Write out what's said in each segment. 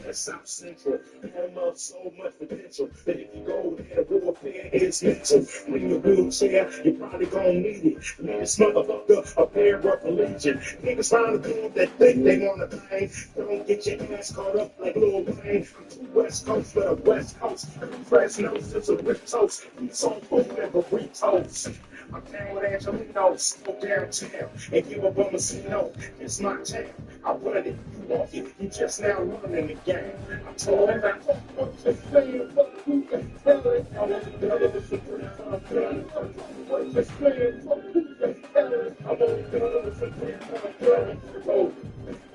That's South Central. Home of so much potential that if you go there, warfare is mental. Bring your wheelchair, you're probably gonna need it. Need this motherfucker a pair of religion. Niggas trying to come that think they wanna bang. Don't get your ass caught up like Lil Wayne. I'm too West Coast for the West Coast. Fresno, it's a rip toast. Eat some food and burritos. I'm down with Angelinos, go downtown and give a bum a C-note. It's my town. I run it, you walk it, you just now running the game. I told him that I'm just saying, fuck who the hell is I want to tell it, it's a pretty fun gun. I'm just saying, fuck who the hell is I want to tell it, it's a pretty fun gun. Oh,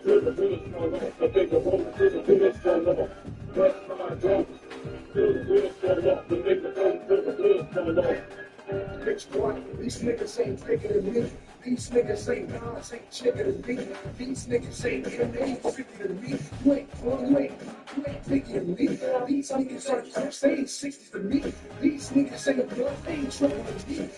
to the village, no, no, the bigger road, to the village, no, no. That's my joke. To the village, no, no, the nigga go to the village, no, no. Bitch, boy, these niggas ain't bigger than me. These niggas ain't Nas, ain't chicken than me. These niggas ain't ain't bigger than me. You ain't bigger than me. These niggas are close, they ain't 60s to me. These niggas ain't blood, they ain't trouble with me.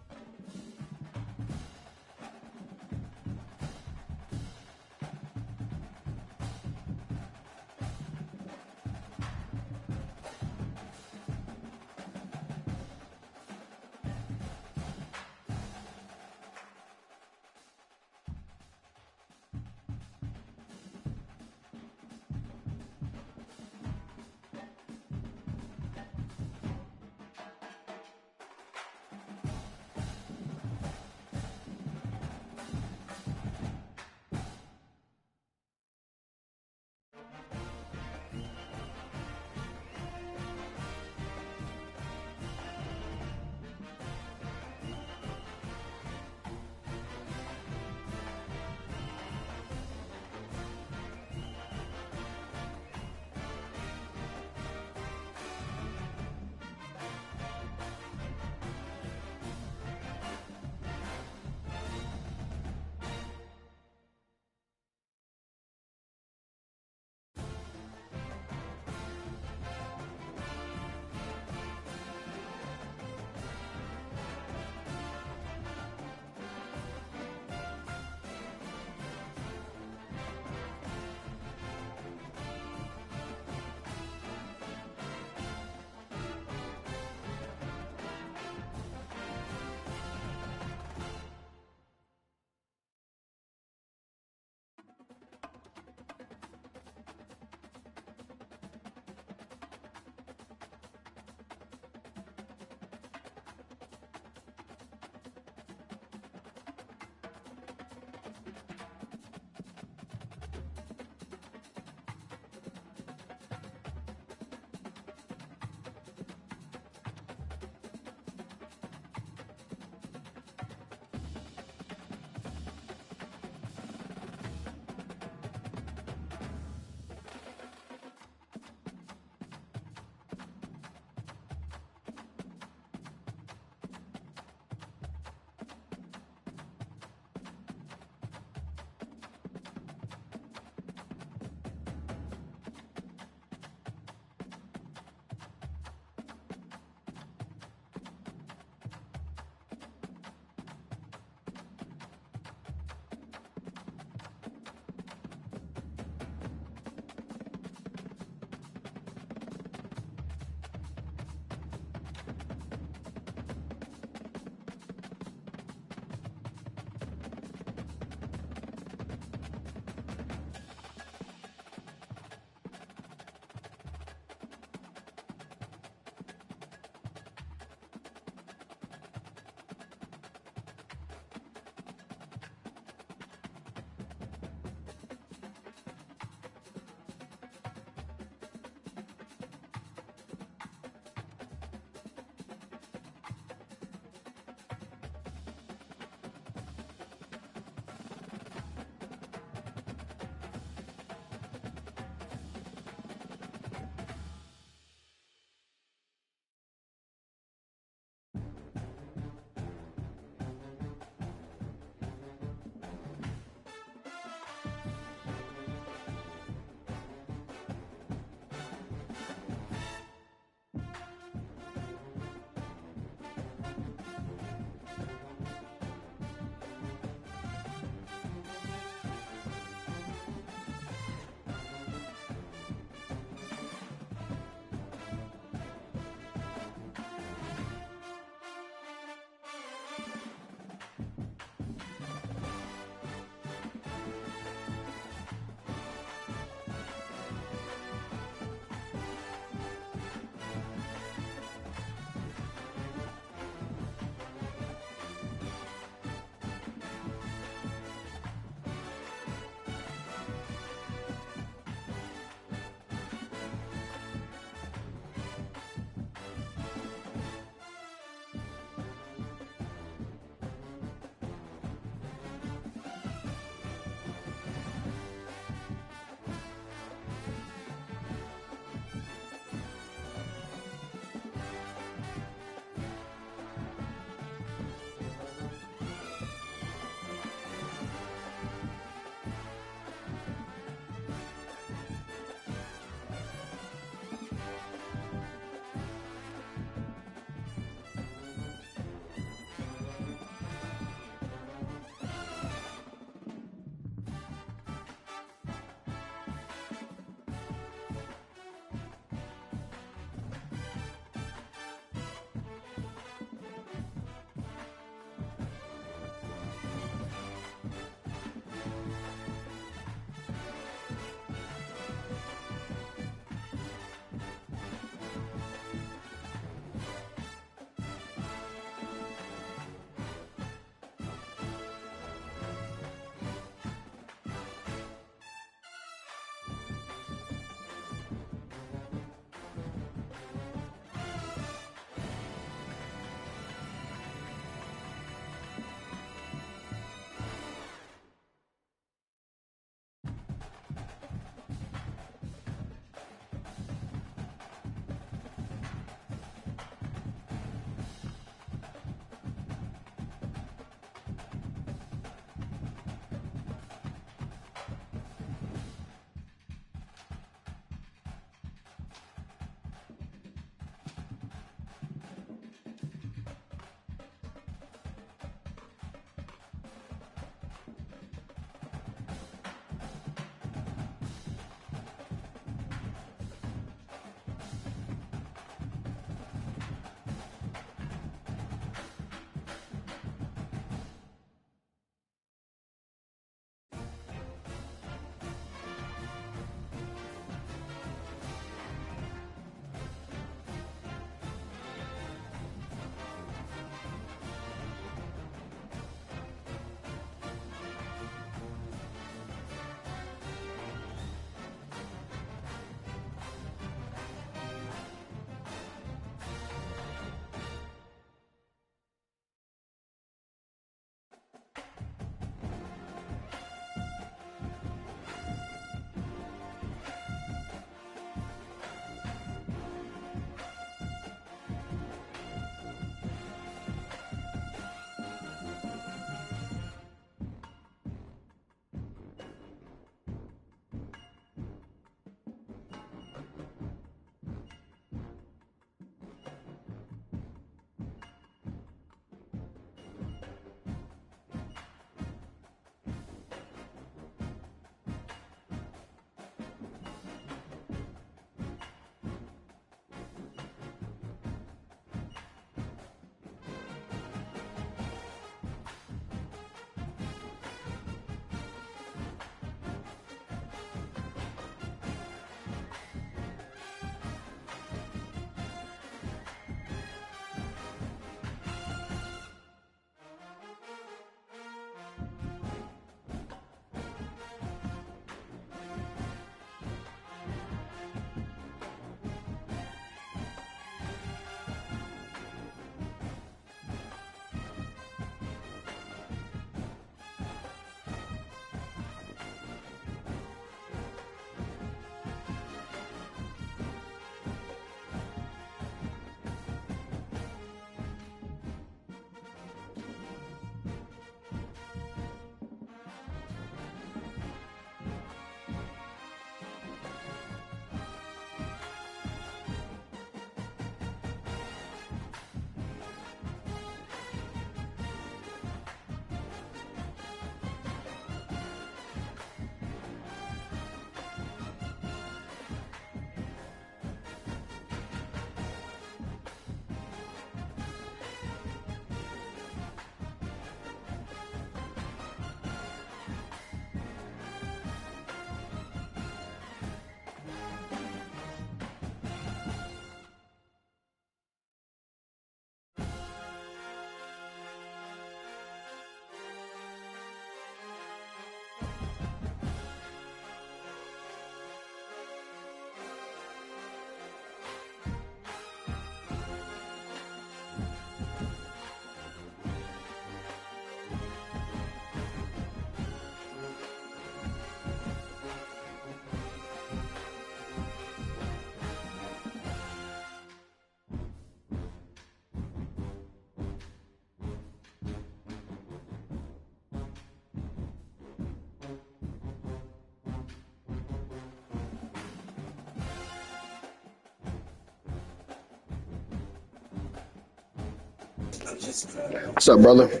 What's up, brother?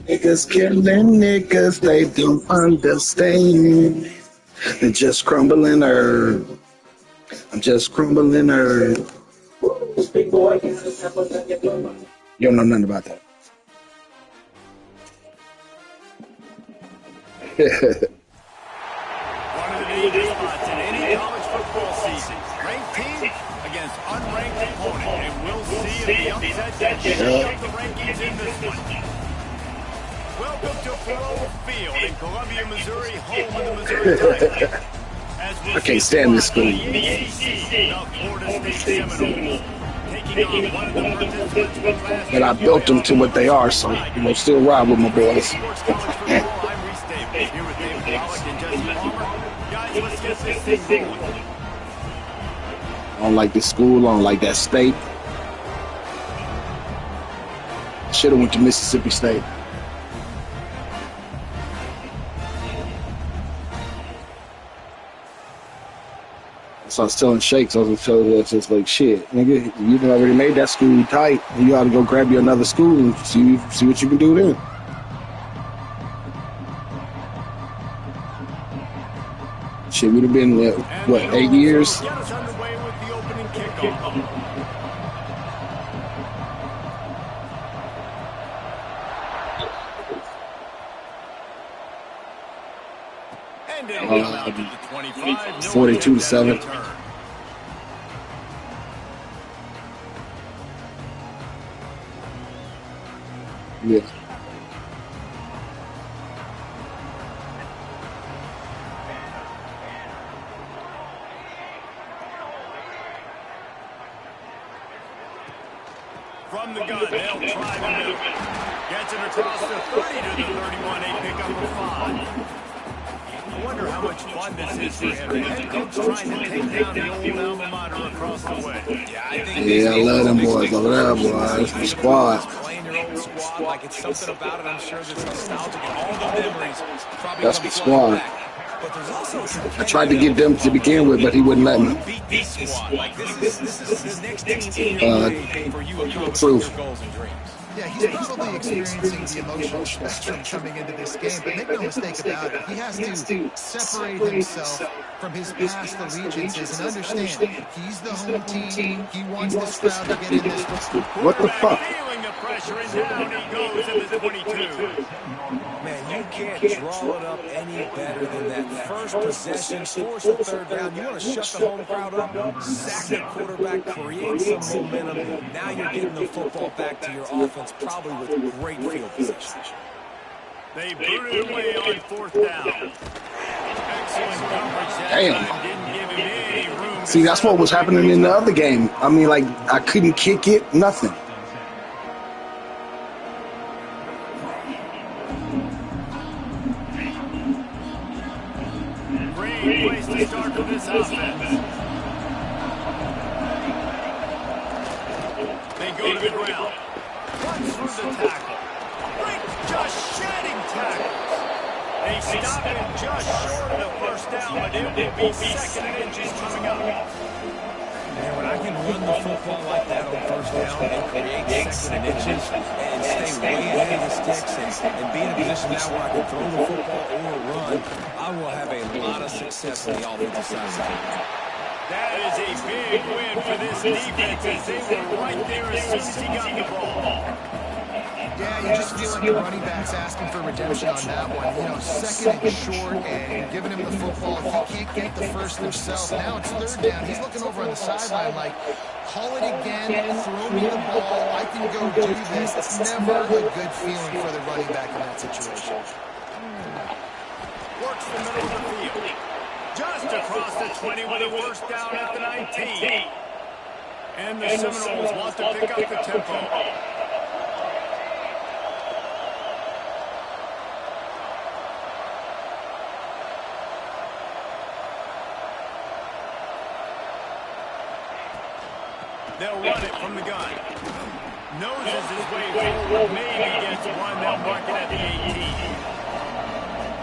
Niggas killing niggas, they don't understand. They're just crumbling earth. I'm just crumbling earth. You don't know nothing about that. One of the biggest spots in any college football season. Ranked team against unranked opponent. And we'll see if the upset can shake up the rankings in this one. Welcome to Faroe Field in Columbia, Missouri, home of the Missouri Tigers. I can't stand this school. But I built them to what they are, so you know, still ride with my boys. I don't like this school. I don't like that state. Should have went to Mississippi State. So I was telling Shakes, I was just like, shit, nigga, you already made that school tight. You ought to go grab you another school and see what you can do then. Shit, we'd have been, what, 8 years? And it'll come out to the 25. 42-7. Yeah. From the gun, they'll try the middle. Gets it across the 30 to the 31. They pick up a 5. I wonder how much fun this is for him. The head coach trying to take down the old alma mater across the way. Yeah, I love them boys over there, boys. The squad. Playing your old squad, like it's something about it. I'm sure there's nostalgic and all the memories. That's the squad. But there's also I tried to get them to begin with, but he wouldn't let me. beat this squad. Like this is the next team for you accomplishing your goals and dreams. Yeah, he's probably experiencing the emotional spectrum coming into this game, but make no mistake about it, he has to separate himself from his past allegiances and understand he's the home team, he wants this crowd to get in this. What the fuck? Feeling the pressure, and down he goes at the 22. Man, you can't draw it up any better than that. First possession, force the third down. You want to shut the home crowd up, sack the quarterback, create some momentum. Now you're getting the football back to your offense, probably with great field position. They boot it away on 4th down. Excellent coverage that Damn. time. Didn't give him any room. See, that's what was happening in the other game. I mean, like, I couldn't kick it, nothing. Great place to start for this offense. They go to the ground. Runs through the tackle. Right, just shedding tackles. They stop him just short of the first down, but it will be 2nd and inches coming up. Man, when I can run the football like that on first down and create 2nd and inches and stay way ahead of the sticks and be in a position now where I can throw the football or run, I will have a lot of success on the offensive side of the ball. That is a big win for this defense as they were right there as soon as he got the ball. Yeah, you just feel like the running back's asking for redemption on that one. You know, 2nd and short and giving him the football. If he can't get the first himself, now it's 3rd down. He's looking over on the sideline like, call it again, throw me the ball, I can go do this. It's never a good feeling for the running back in that situation. Works the middle of the field. Just across the 20 with a 1st down at the 19. And the Seminoles want to pick up the tempo. They'll run it from the gun. Noses his way forward, maybe gets one. They'll mark it at the 18.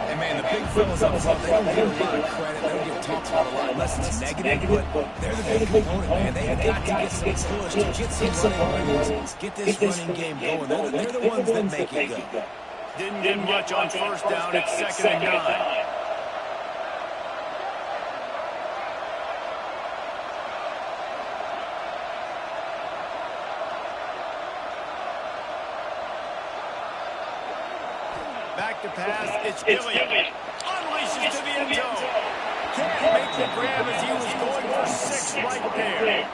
And man, the big fellas up front, they don't get a lot of credit. They don't get talked about a lot unless it's negative, but they're the big component, man. They've got to get some push, to get some running lanes, get this running game going. They're the ones that make it go. Didn't get much on first down. It's 2nd and 9. Back to pass, it's Gilliam. Unleashes to the end zone. Can't make the grab as he was going for 6 right there.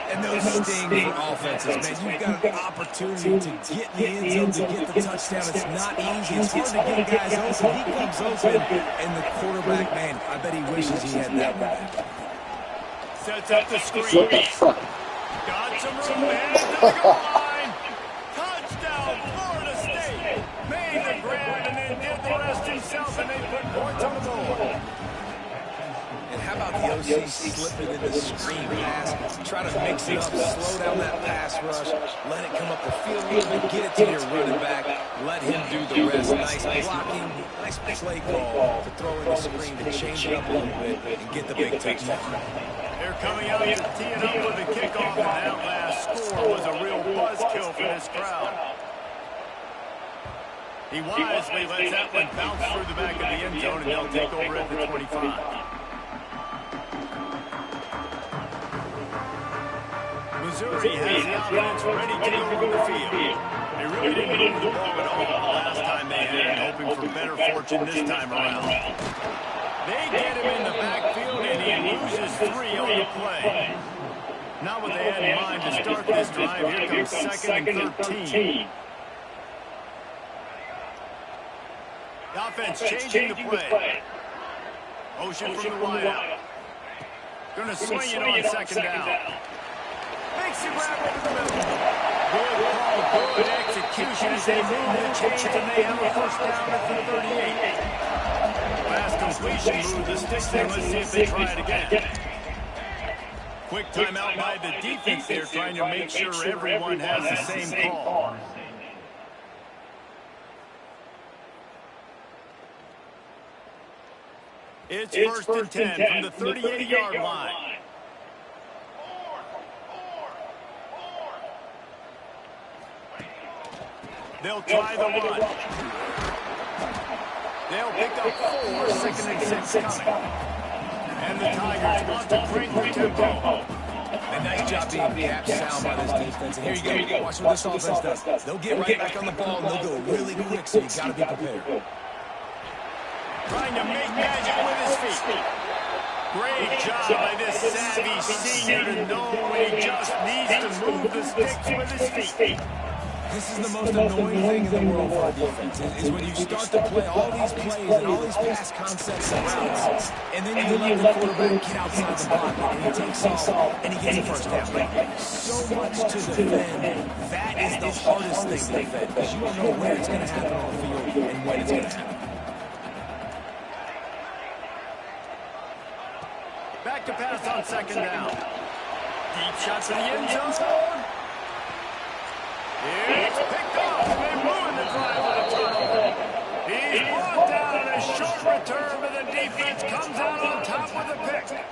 And those sting for offenses, man. You've got an opportunity to get in the end zone, to get the touchdown. It's not easy. It's hard to get guys open. He comes open, and the quarterback, man, I bet he wishes he had that one. Sets up the screen. What the fuck? Got some room, man. To the goal line. Touchdown, Florida State. Made the grab and then did the rest himself, and they put points on the board. And how about the OC slipping in the screen pass? Try to mix it up, slow down that pass rush, let it come up the field a little bit, get it to your running back, let him do the rest. Nice blocking, nice play call to throw in the screen to change it up a little bit and get the big touchdown. They're coming out to tee it up with a kickoff, and that last score was a real buzzkill for this crowd. He wisely lets that one bounce through the back of the end zone, and they'll take over at the 25. Missouri has the offense ready to go on the field. They really didn't move the ball at all last time they had it, hoping for better fortune this time around. They get him in the backfield, and he loses 3 on the play. Not what they had in mind to start this drive. Here comes 2nd and 13. The offense changing the play. Motion from the wideout. Going to swing it on 2nd down. Makes the grab over the middle. Good call, good execution as they move the chains, and they have a first down at the 38. Last completion move the sticks there. Let's see if they try it again. Quick timeout by the defense there, trying to make sure everyone has the same call. It's 1st and 10 from the 38-yard line. They'll try the run. They'll pick up 4, 2nd and 6 coming. And the Tigers want to bring the tempo. A nice job being gap sound by this defense. And here you go. Watch what this offense does. They'll get right back on the ball, and they'll go really quick, so you got to be prepared. Trying to make magic with his feet. Great job by this savvy senior to know when he just needs to move the sticks with his feet. This is the most annoying thing in the world for a defense, is when you start to play all these plays and all these pass concepts and routes, and then you let the quarterback get outside the pocket, and he takes off, and he gets a first down. So much to defend. That is the hardest thing to defend, because you don't know where it's going to happen on the field and when it's going to happen. Back to pass on 2nd down. Deep shot to the end zone. It's picked off, and they ruin the drive with a turnover. He's brought down on a short return, but the defense comes out on top with a pick.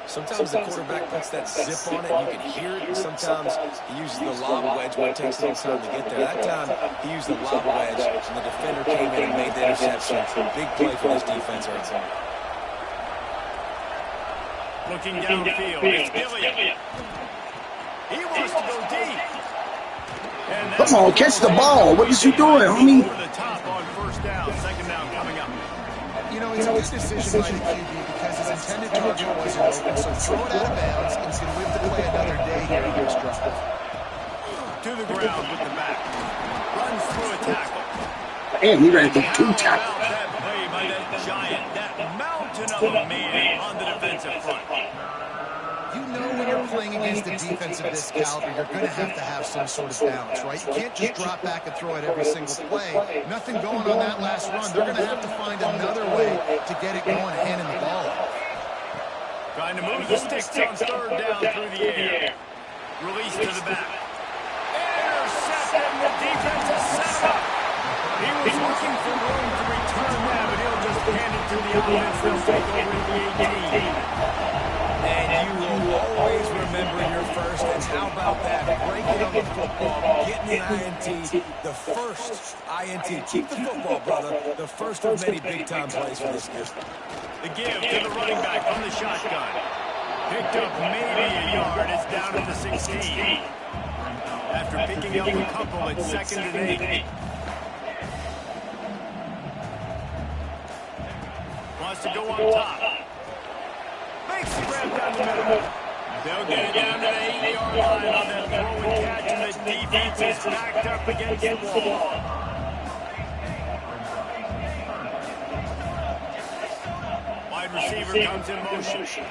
Sometimes the quarterback puts that zip on it, you can hear it. Sometimes he uses the lob wedge when it takes a little time to get there. That time, he used the lob wedge, and the defender came in and made the interception. Big play for this defense right there. Looking downfield, it's Gilliam. He wants to go deep. Come on, catch the ball. What is you doing, homie? Over the top on 1st down, 2nd down coming up. You know, it's a good decision by the QB because his intended target wasn't open, so throw it out of bounds, and he's going to live to play another day here in this drive. To the ground with the back. Runs through a tackle. Damn, he ran through 2 tackles. That play by that giant, that mountain of a man on the defensive front. You know when you're playing against a defense of this caliber, you're going to have some sort of balance, right? You can't just drop back and throw it every single play. Nothing going on that last run. They're going to have to find another way to get it going and handing the ball off. Trying to move the sticks on 3rd down through the air. Release to the back. Intercepted, and the defense has set him up. He was looking for room to return that to the offense. They'll take over at the 18. And you will always remember your first. And how about that? Breaking on the football, getting an INT, the first INT. Keep the football, brother. The first of many big-time plays for this kid. The give to the running back from the shotgun. Picked up maybe a yard. It's down at the 16. After picking up a couple, it's 2nd and 8. Wants to go on top. Makes the grab down the middle. They'll get it down to the 8-yard line on that throw and catch, and the defense is backed up against the wall. Wide receiver comes in motion.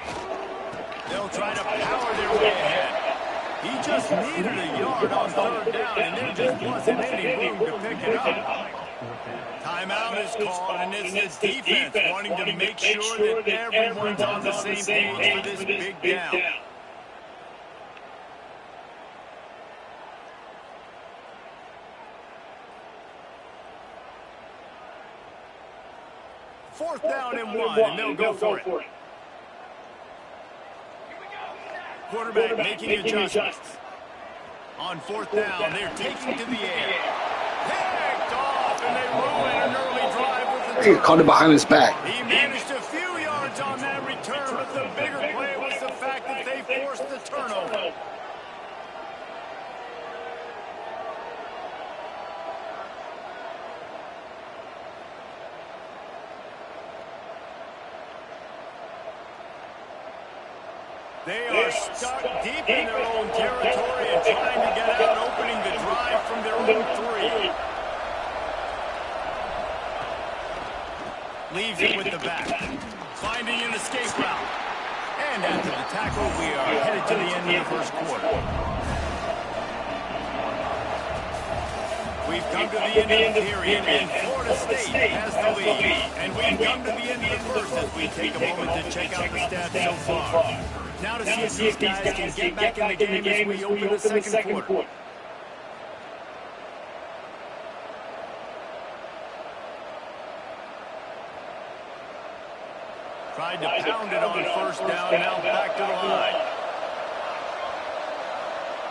They'll try to power their way ahead. He just needed a yard on 3rd down, and there just wasn't any room to pick it up. Timeout is called, and it's the defense wanting to make sure that everyone's on the same page for this big down. Fourth down and 1, and they'll go for it. Quarterback making adjustments. On 4th down, they're taking to the air. Picked off, and they ruin an early drive with the He caught it behind his back. He managed a few yards on that return, but the bigger play was the fact that they forced the turnover. They are stuck deep in their own territory and trying to get out, opening the drive from their own 3. Leaves it with the back. Finding an escape route. And after the tackle, we are headed to the end of the first quarter. We've come to the end of the period, and Florida State has the lead. And we've come to the end of the first as we take a moment to check out the stats so far. Now to see if these guys can get back in the game as we open the second quarter. Tried to pound it on 1st down, now back to the line.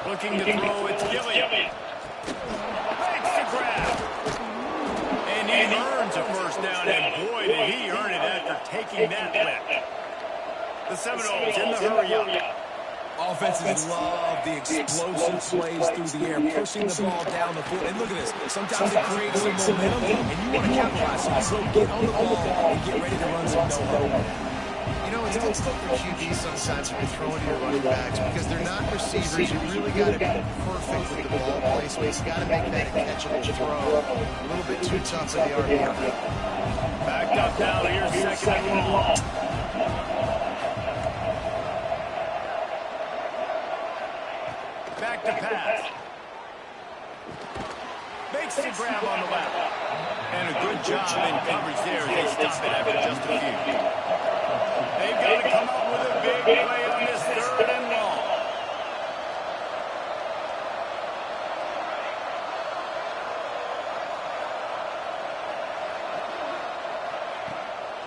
Looking to throw, it's Gilliam. Makes the grab. And he earns a 1st down, and boy, did he earn it after taking that lick. The Seminoles in the hurry-up. Offenses love the explosive plays through the air, pushing the ball down the field. And look at this. Sometimes it creates some momentum, and you want to capitalize. So get on the ball and get ready to run some no-huddle. You know, it's difficult for QB sometimes when you're throwing to your running backs because they're not receivers. You really got to be perfect with the ball placement. You got to make that a catchable throw. A little bit too tough for the RPO. Backed up now. Here's 2nd and long. Back to pass. Makes the grab on the left. And a good job in coverage there as they stop it after just a few. They've got to come up with a big play on this 3rd and long.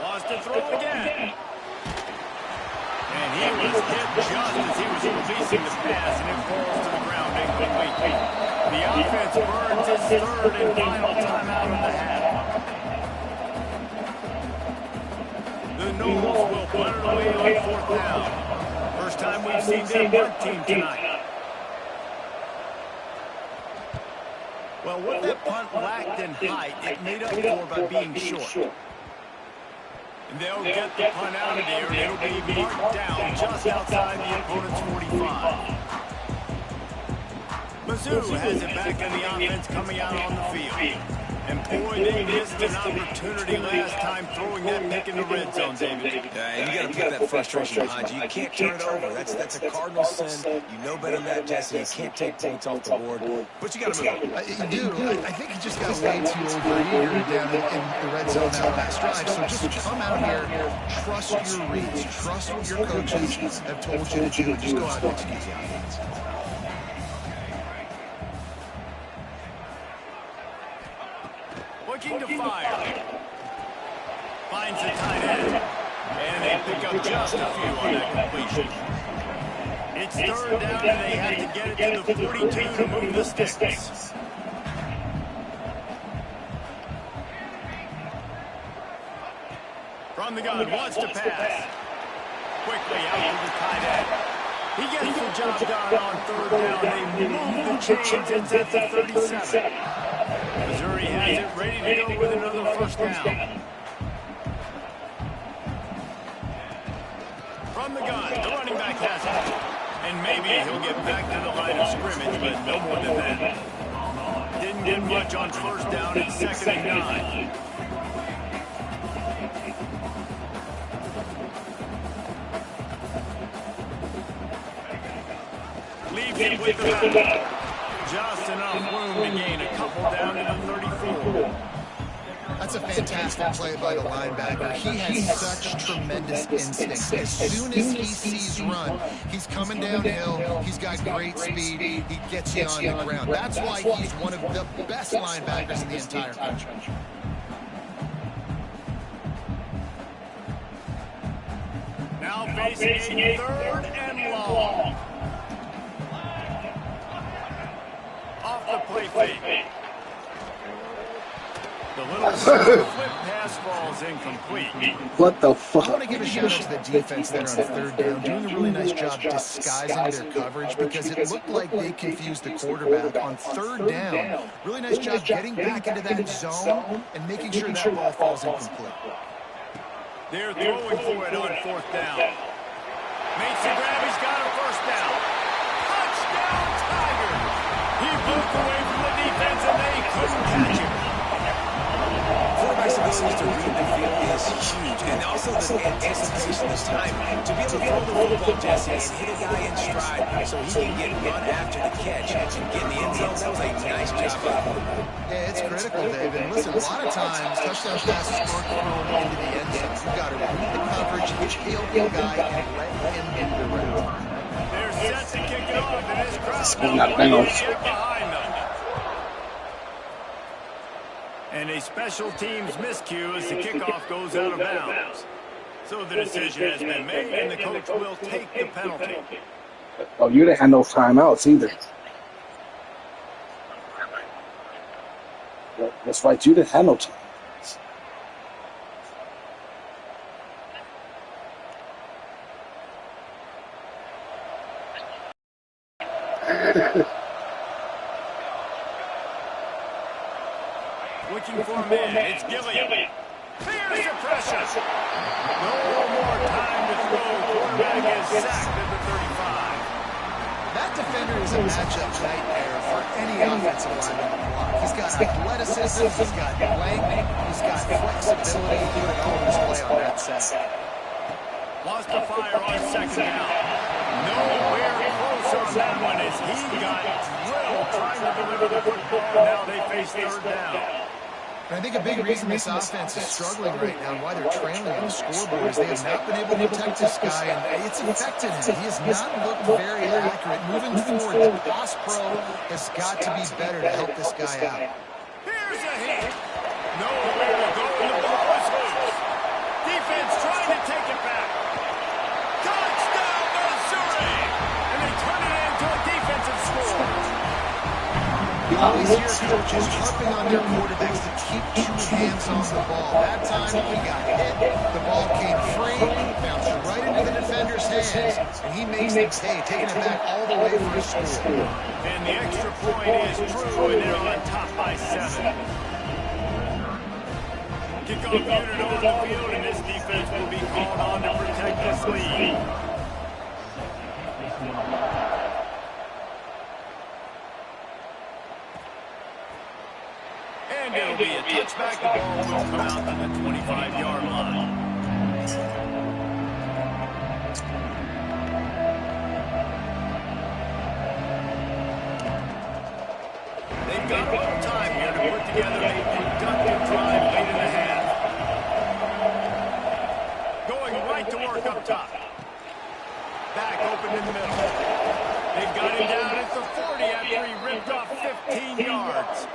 Wants to throw again. And he was hit just as he was releasing the pass, and it falls to the ground incomplete. The offense burns his 3rd and final timeout of the half. The Noles will punt it away on 4th down. First time we've seen their bunt team tonight. Well, what that punt lacked in height, it made up for by being short. And they'll get the punt out of there, and it'll be marked down just outside the opponent's 45. Mizzou has it back in the offense coming out on the field. And boy, they missed an opportunity last time throwing that pick in the red zone, David. And you got to put that frustration behind you. You can't turn it over. That's a cardinal sin. You know better than that, Jesse. You can't take points off the board. But you got to move on. You do. I think he just got way too overeager down in the red zone that last drive. So just come out here, trust your reads, trust what your coaches have told you to do, and just go out and execute the offense. Looking to fire. finds the tight end. And they pick up just a few on that completion. It's third down, and they have to get it to the 42 to move the sticks. From the gun, wants to pass. Quickly out to the tight end. He gets the job done on third down. They move the chains. It's at the 37. Missouri has it ready to go with another first down. From the gun, the running back has it. And maybe he'll get back to the line of scrimmage, but no more than that. Didn't get much on first down. It's 2nd and 9. Leaves it with the back. Just enough room to gain a couple down to the 34. That's a fantastic play by the linebacker. He has such tremendous instinct. As soon as he sees run, he's coming downhill. He's got great speed. He gets you on the ground. That's why he's one of the best linebackers in the entire country. Now facing a third and long. Off the play fake. The little flip pass falls incomplete. What the fuck? I want to give a shout out to the defense there on third down, doing a really nice job disguising their coverage because it looked like they confused the quarterback on third down. Really nice job getting back into that zone and making sure that ball falls incomplete. They're throwing for it on fourth down. Makes the grab. He's got a first down. Touchdown, Tigers! He broke away from the defense and they couldn't catch him. Quarterback's ability to read the field is huge, and also the anticipation, the time to be able to throw the football, Jesse, and hit a guy in stride so he can get run after the catch and get in the end zone. That was a nice job by the quarterback. Yeah, it's critical, Dave. And listen, a lot of times, touchdown passes aren't thrown into the end zone. You've got to read the coverage, hit the open guy, and let him in the route. They're set to kick it off, and this crowd Not now bad. get behind them. And a special teams miscue as the kickoff goes out of bounds. So the decision has been made, and the coach will take the penalty. Oh, you didn't have no timeouts either. That's right, you didn't have no timeouts. Looking for a man. It's Gilliam. Fierce pressure. No more time to throw. Quarterback is sacked at the 35. That defender is a matchup nightmare for any offensive lineman to block. He's got athleticism, he's got length, he's got flexibility. He put all his play on that sack. Lost the fire on second down. Nowhere close on that one as he got drilled trying to deliver the football. Now they face third down. And I think a big reason this offense is struggling right now and why they're trailing on the scoreboard is they have not been able to protect this guy, and it's affected him. He has not looked very accurate. Moving forward, the pass pro has got to be better to help this guy out. Here's a hit. Nowhere to go, and the ball is loose. Defense trying to take it back. Touchdown, Missouri! And they turn it into a defensive score. You always hear coaches harping on their quarterbacks to keep two hands on the ball. That time he got hit, the ball came free, bounced right into the defender's hands, and he makes the pay, taking it back all the way for a score. And the extra point is true, and they're on top by 7. Kickoff unit on the field, and this defense will be called on to protect this lead. And it'll be a touchback. The ball will come out to the 25-yard line. They've got a little time here to put together a productive drive late in the half. Going right to work up top. Back open in the middle. They've got him down at the 40 after he ripped off 15 yards.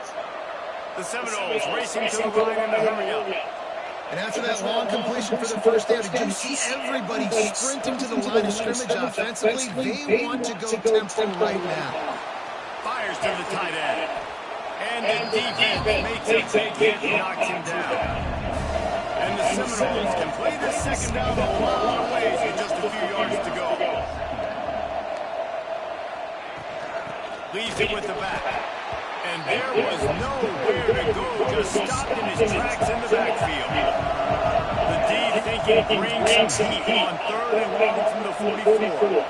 The Seminoles racing to the line in the hurry up. And after that long completion for the first down, did you see everybody sprinting to the line of scrimmage offensively? They want to go tempo right now. Fires to the tight end. And the defense makes a big hit and knocks him down. And the Seminoles can play this second down a lot of ways with just a few yards to go. Leaves it with the back. And there was nowhere to go, just stopped in his tracks in the backfield. The D thinking bring some heat on 3rd and long from the 44.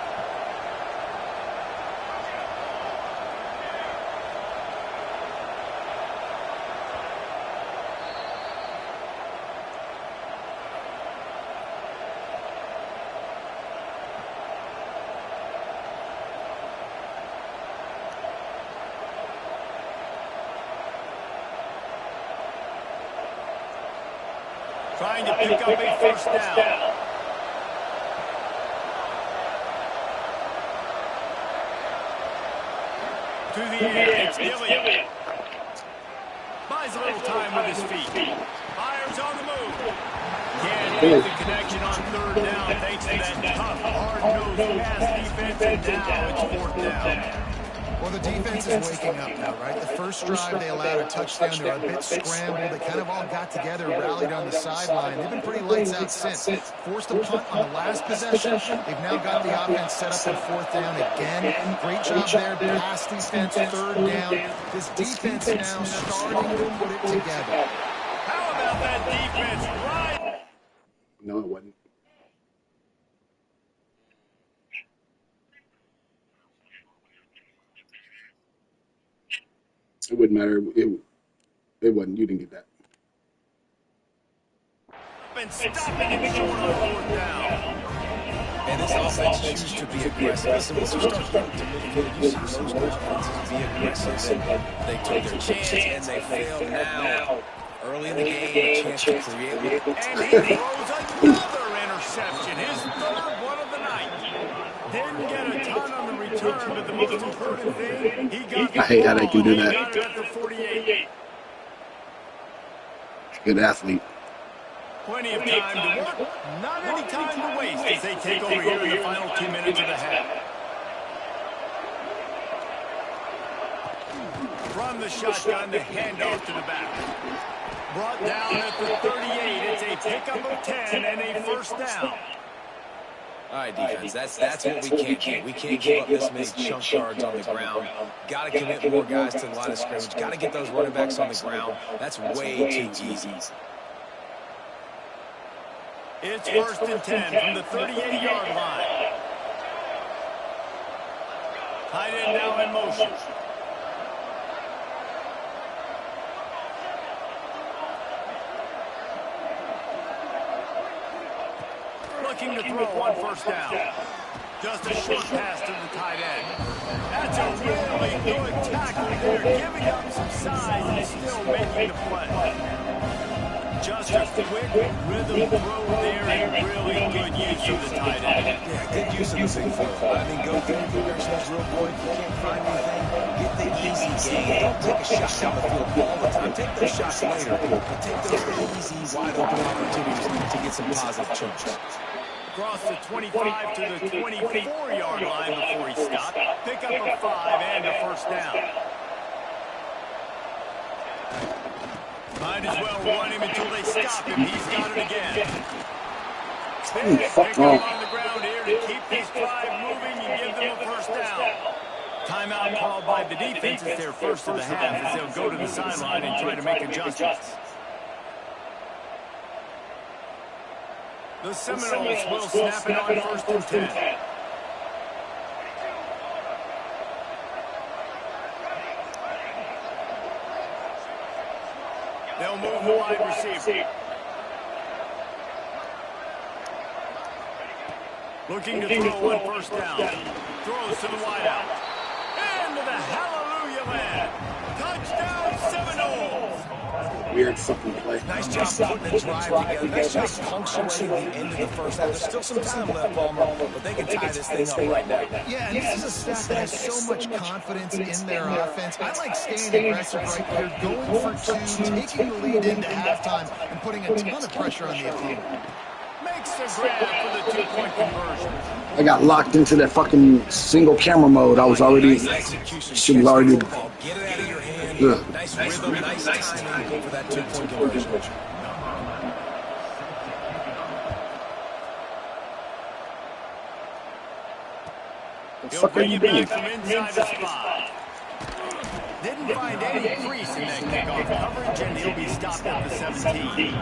Trying to pick up a first down. To the air, it's Gilliam. Buys a little time with his feet. Fires on the move. Can't get the connection on 3rd down thanks to that tough, hard-nosed pass defense, and now it's 4th down. Well, the defense is waking up now, right? The first drive, they allowed a touchdown. They were a bit scrambled. They kind of all got together, rallied on the sideline. They've been pretty lights out since. Forced a punt on the last possession. They've now got the offense set up on 4th down again. Great job there. Pass defense, 3rd down. This defense now starting to put it together. How about that defense right? No, it wasn't. It wouldn't matter. It wasn't. You didn't get that. Been stopping him short on 4th down. And this offense chooses to be aggressive. So once you start getting to midfield, you see most offenses be aggressive. And they took their chance, and they failed now. Early in the game, a chance to create one. And he throws another interception, his 3rd one of the night. Didn't get a ton on the return, but the most important thing, he got the I hate how they can do ball. that. He got it at the 48. Good athlete. Plenty of time to work, not any time to waste as they take over here in the final 2 minutes of the half. From the shotgun, the handoff to the back. Brought down at the 38. It's a pickup of 10 and a first down. All right, defense, that's what we can't do. We can't give up this many chunk yards on the ground. Got to commit more guys to the line of scrimmage. Got to get those running backs on the ground. That's way too easy. It's 1st and 10 from the 38-yard line. Tight end now in motion. Looking to throw on 1st down. Just a short pass to the tight end. That's a really good tackle there, giving up some size and still making the play. Just a quick rhythm throw there and really good use of the tight end. Yeah, good use of the big field. I mean, go through progressions real quick. You can't find anything. Get the easy gain. Don't take a shot down the field all the time. Take those shots later, but take those easy, wide open opportunities to get some positive chunks. Across the 25 to the 24-yard line before he stopped. Pick up a 5 and a first down. Might as well run him until they stop him. He's got it again. Pick him on the ground here to keep this drive moving and give them a first down. Timeout called by the defense. It's their first of the half as they'll go to the sideline and try to make adjustments. The Seminoles will snap it on 1st and 10. They'll move the wide receiver. Looking to throw on 1st down. Throws to the wideout. Into the hallelujah land. Touchdown Seminoles. Weird fucking play. Nice job putting the drive together. Nice job punctuating the end of the first half. There's still some time left, Palmer, but they can tie this thing up right now. Yeah, and this is a staff that has so much confidence in their offense. I like staying aggressive right here, going for two, taking the lead into halftime, and putting a ton of pressure on the opponent. Makes the grab for the two-point conversion. I got locked into that fucking single camera mode. I was already, she was already. Get it out of your hand. Yeah. Nice rhythm, nice timing. Go for that two-point conversion. He'll bring it back from inside the spot. Didn't find any crease in that kickoff coverage, and he'll be stopped at the 17.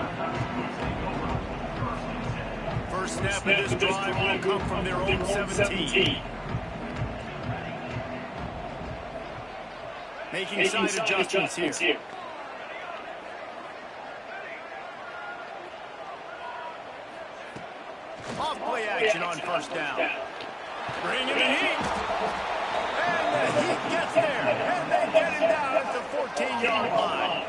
First snap of this drive will come from their own 17. Making side adjustments here. Off-play action on first down. Bringing the heat. And the Heat gets there. And they get him down at the 14-yard line.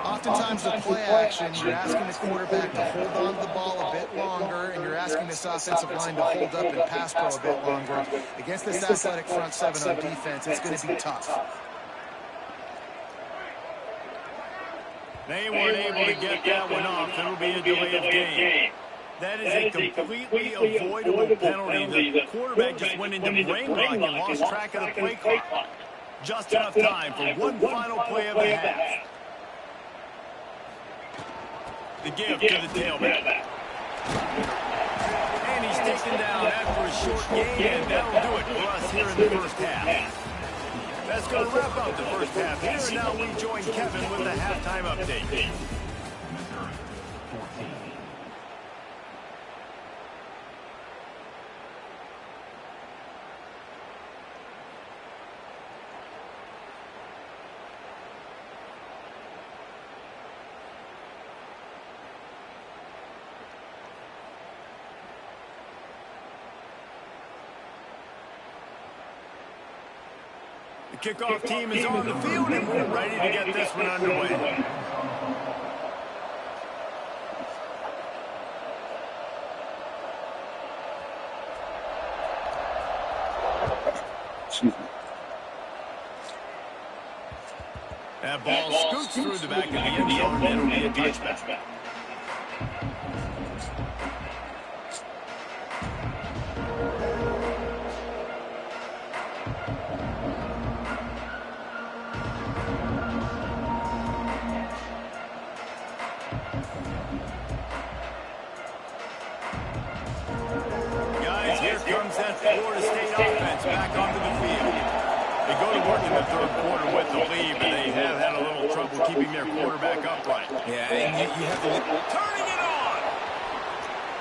Oftentimes with play action, you're asking the quarterback to hold on to the ball a bit longer, and you're asking this offensive line to hold up and pass pro a bit longer. Against this athletic front seven on defense, it's going to be tough. They weren't able to get that one off. It'll be a delay of game. That is a completely avoidable penalty. The quarterback just went into brain lock and lost track of the play clock. Just enough time for one final play of the half. The give to the tailback. And he's taken down after a short gain, and that'll do it for us here in the first half. That's going to wrap up the first half here, and now we join Kevin with the halftime update. The kickoff team is on the field, and we're ready to get this one underway. Excuse me. That ball scoots through the back of the end zone, and it'll be a touchback. Comes that Florida State offense back onto the field. They go to work in the third quarter with the lead, but they have had a little trouble keeping their quarterback upright. Yeah, and you have to... Turning it on!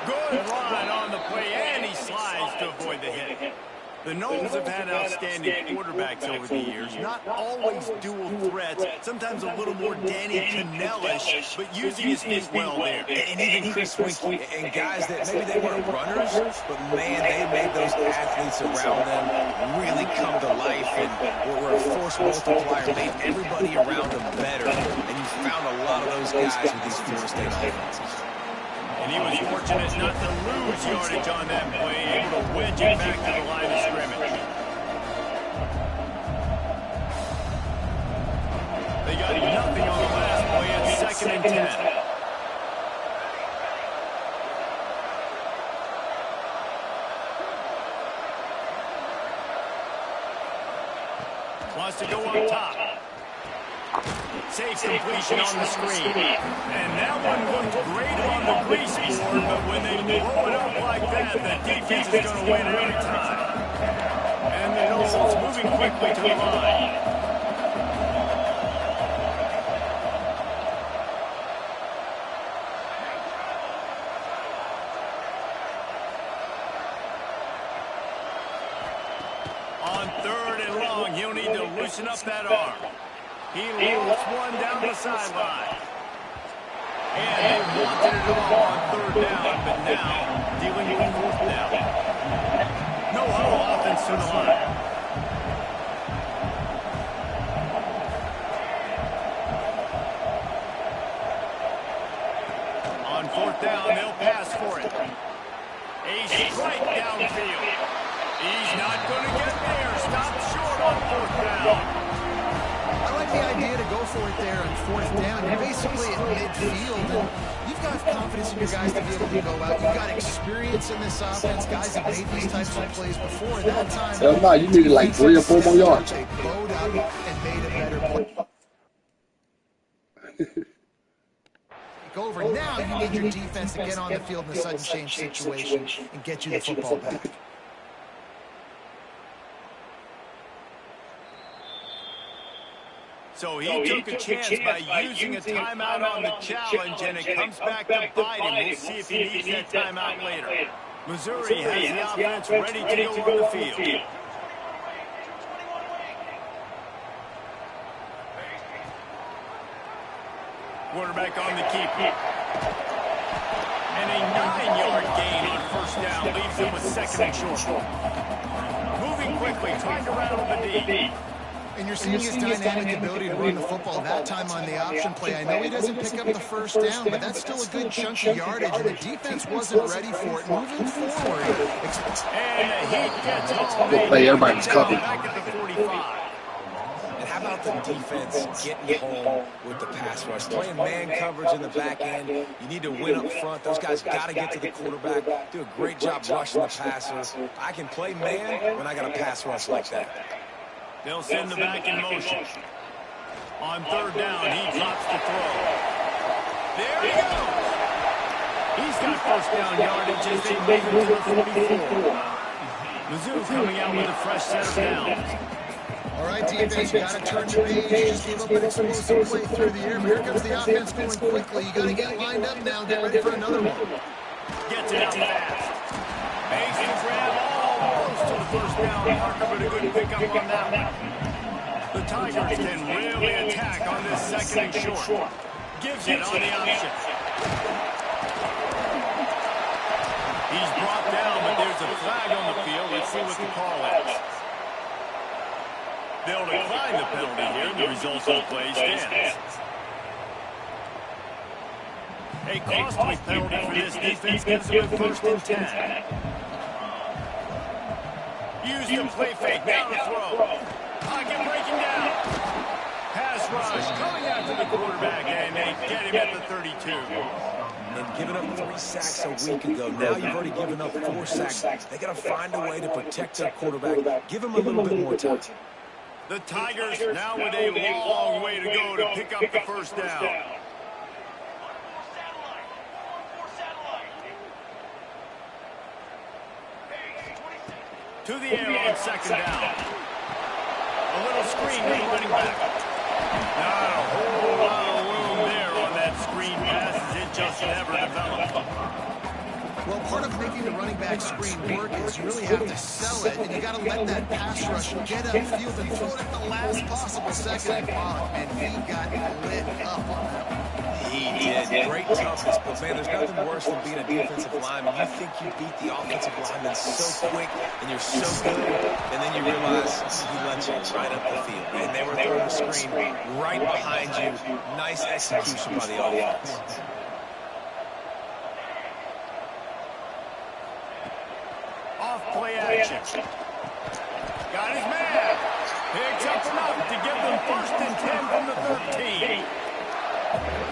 Good line on the play, and he slides to avoid the hit. The Noles have had outstanding quarterbacks over the years. Not always dual threats, sometimes a little more Danny Cannell-ish, but using his feet well there. And even Chris Winky and guys that maybe they weren't runners, but man, they made those athletes around them really come to life and were a force multiplier, made everybody around them better. And you found a lot of those guys with these Florida State offenses. And he was fortunate not to lose yardage on that play, able to wedge it back to the line of scrimmage. They got nothing on the last play. It's 2nd and 10. Wants to go up top. Safe completion on the screen. And that one looked great on the grease board, but when they blow it up like that, the defense is going to win every time. And the Noles moving quickly to the line. On 3rd and long, he'll need to loosen up that arm. He lofts one down the sideline. And they wanted it all on 3rd down, but now dealing with 4th down. No huddle offense to the line. On fourth down, they'll pass for it. A strike downfield. He's not going to get there. Stop short on fourth down. I like the idea to go for it there on fourth down. You're basically at midfield, and you've got confidence in your guys to be able to go out. You've got experience in this offense. Guys have made these types of plays before. At that time, hell no, you needed like 3 or 4 more yards. They bowed up and made a better play. Over. Now you need your defense to get on the field in a sudden change situation and get you the football back. So he took a chance by using a timeout on the challenge, and it comes back to bite him. We'll see if he needs that timeout later. Missouri has the offense ready to go on the field. Quarterback on the keeper. And a 9-yard gain on first down leaves him with second and short. Moving quickly, trying to rattle the D. And you're seeing his dynamic ability to run the football. That time on the option play, I know he doesn't pick up the first down, but that's still a good chunk of yardage, and the defense wasn't ready for it. Moving forward. And he gets all Good play, everybody's covered. back at the 45. How about the defense getting home with the pass rush? Playing man coverage in the back end. You need to win up front. Those guys got to get to the quarterback. Do a great job rushing the passer. I can play man when I got a pass rush like that. They'll send the back in motion. On third down, he drops the throw. There he goes. He's got first down yardage as they make it to the 44. Mizzou coming out with a fresh set of downs. All right, defense, you got to turn the page. Just gave up an explosive play through the air. But here comes the offense going quickly. You got to get lined up now. Get ready for another one. Gets it out fast. Makes the grab almost to the first down marker, but a good pickup on that one. The Tigers can really attack on this second and short. Gives it on the option. He's brought down, but there's a flag on the field. Let's see what the call is. They'll decline the penalty here. The result of the play stands. A costly penalty for this defense gives them a first and 10. Use the play fake. Now to throw. Pocket breaking down. Pass rush coming after the quarterback, and they get him at the 32. And giving up 3 sacks a week ago. Now you've already given up 4 sacks. They got to find a way to protect their quarterback. Give him a little bit more time. The Tigers now with a long way to go to pick up the first down. To the air on second down. A little screen to the running back. Not a whole lot of room there on that screen pass as it just never developed. Well, part of making the running back screen work is you really have to sell it, and you got to let that pass rush get upfield and throw it at the last possible second. And he got lit up on that one. He did. Great toughness, but man, there's nothing worse than being a defensive lineman. You think you beat the offensive lineman so quick, and you're so good, and then you realize he let you right up the field. And they were throwing the screen right behind you. Nice execution by the offense. Play action. Got his man. Picks up enough to give them first and 10 from the 13.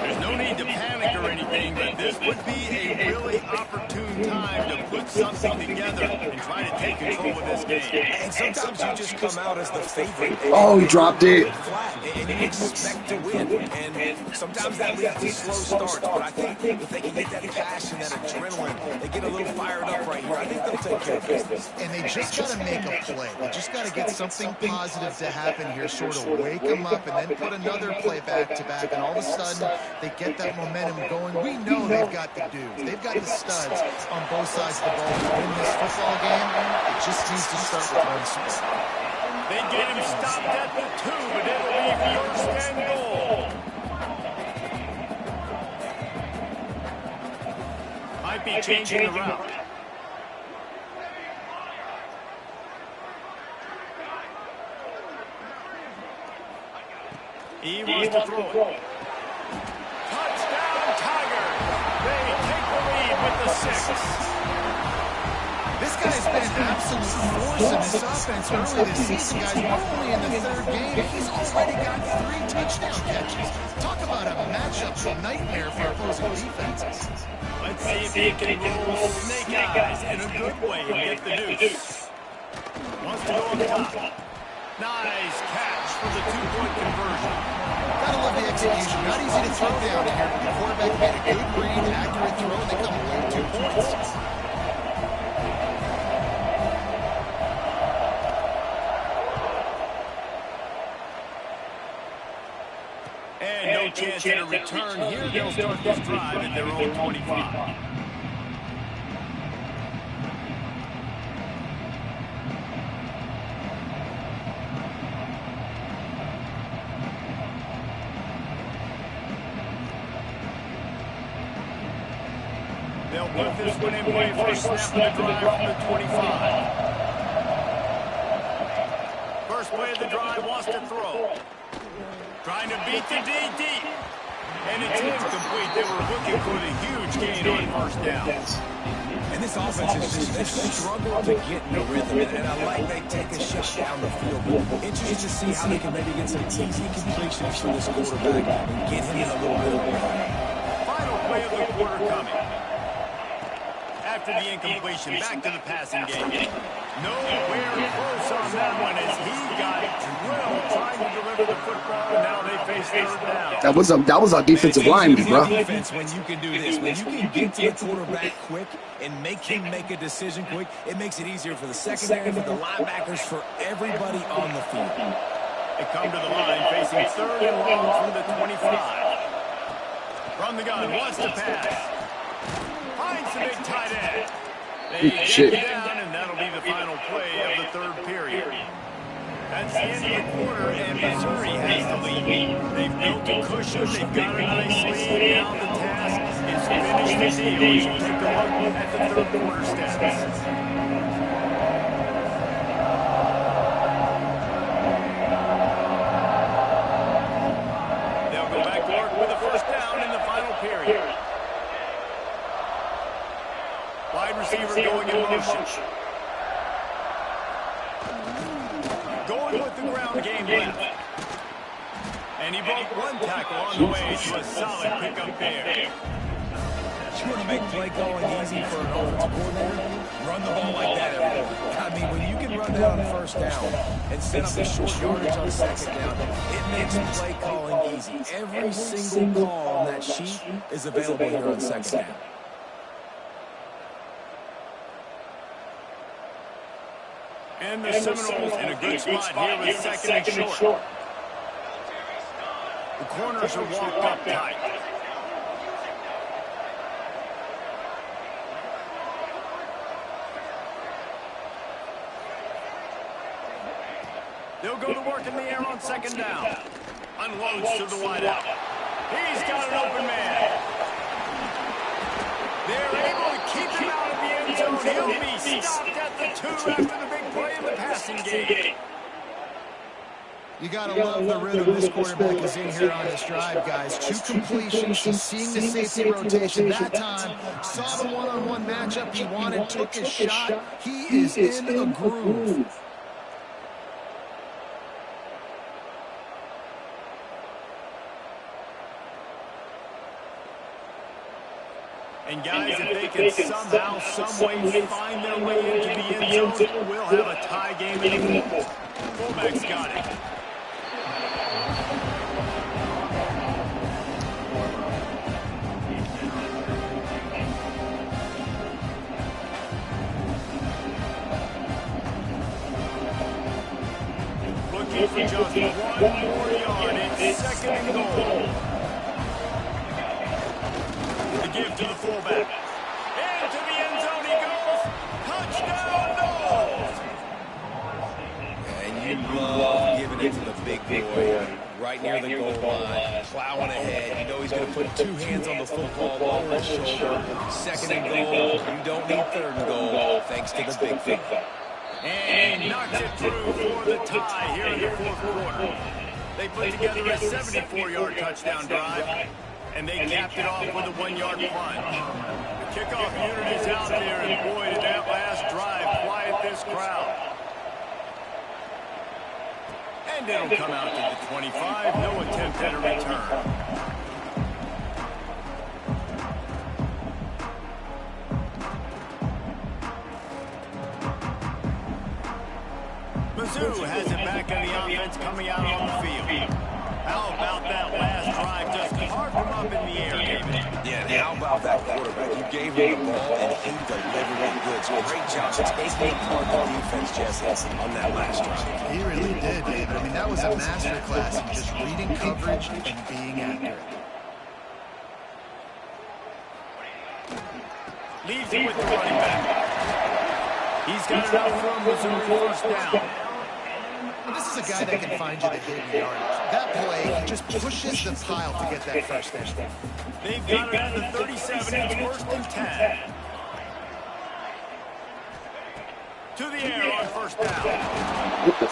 There's no need to panic or anything, but this would be a really opportune time to put something together and try to take control of this game. And sometimes you just come out as the favorite. Oh, he dropped it. And you expect to win. And sometimes that leads to slow starts. But I think if they can get that passion, that adrenaline, they get a little fired up right here, I think they'll take care of business. And they just got to make a play. They just got to get something positive to happen here, sort of wake them up and then put another play back to back. And all of a sudden, they get that momentum going. We know they've got the dudes. They've got the studs on both sides of the ball to win this football game. It just needs to start with one sport. They get him stopped at the 2, but it'll be first and goal. Might be changing the route. He wants to throw it. Touchdown, Tigers! They the 6. This guy's been absolute force in this offense early this season, guys. We're only in the 3rd game. He's already got 3 touchdown catches. Talk about a matchup nightmare for opposing defenses. Let's see if he can roll snake eyes in a good way and get the deuce. Wants to go on top. Nice catch for the 2-point conversion. Gotta love the execution. Not easy to throw down here. The quarterback made a good read, accurate throw, and they come away with 2 points. And no chance at a return here. They'll start this drive at their own 25. They'll put this one in play for a snap of the drive from the 25. First play of the drive, wants to throw. Trying to beat the DD. And it's incomplete. They were looking for the huge gain on first down. And this offense is just, they struggle to get in the rhythm. And I like they take a shot down the field. Interesting to see how they can maybe get some easy completions for this quarterback and get him in a little bit of rhythm. Final play of the quarter coming. After the incompletion, back to the passing game. Nowhere close on that one as he got drilled trying to deliver the football, and now they face 3rd down. That was our defensive lineman, bro. Defense, when you can do this, when you can get to the quarterback quick and make him make a decision quick, it makes it easier for the secondary, for the linebackers, for everybody on the field. They come to the line facing 3rd and long from the 25. From the gun, wants to pass. Finds the big tight end. They get it down, and that'll be the final play of the 3rd period. That's the end of the quarter, and Missouri has the lead. They've built a cushion. They've got a nice lead. Now the task is finish the deal. As you take a look at the 3rd quarter stats. They'll go back to work with a first down in the final period. Wide receiver going in motion. Going with the ground game left. And he broke one tackle on the way to a solid pickup there. You want to make play calling easy for an offensive coordinator? Run the ball like that every day. I mean, when you can run that on first down and set up the short yardage on second down, it makes play calling easy. Every single call on that sheet is available here on second down. And the Seminoles in a good spot here with 2nd and short. The corners are walked up tight. They'll go to work in the air on 2nd down. Unloads to the wideout. He's got an open man. They're able to keep him out of the end zone. He'll be stopped at the 2 after the big play in the passing game. You got to love the rhythm this quarterback is in here on this drive, guys. 2 completions. He's seeing the safety rotation that time. Saw the one-on-one matchup he wanted, took his shot. He is in a groove. And guys, if they can somehow, some way find their way into the end zone, we'll have a tie game in the 4th. Fullback's got it. Looking for just 1 more yard. It's 2nd and goal. Give to the fullback. Into the end zone he goes. Touchdown, Noles! And you love giving it to the big boy right near the goal line, plowing ahead. You know he's going to put 2 hands on the football over his shoulder. 2nd and goal. You don't need 3rd and goal, thanks to the big fella. And he knocks it through for the tie here in the 4th quarter. They put together a 74-yard touchdown drive. And they capped it off with a 1-yard plunge. The kickoff unit is out there, and boy, did that last drive quiet this crowd. And it'll come out to the 25. No attempt at a return. Mizzou has it back on the offense coming out on the field. How about that last drive? Just carved him up in the air, David. Yeah, and how about that quarterback? You gave him the ball, and he delivered it good. So great job taking apart the defense, Jesse, on that last drive. He really did, David. I mean, that was a masterclass in just reading coverage and being accurate. Leaves it with the running back. He's got it out for Missouri first down. And this is a guy that can find you the hidden yardage. That play, he just pushes the pile to get that first down. They've got it at the 37. It's first and 10. To the air on first down.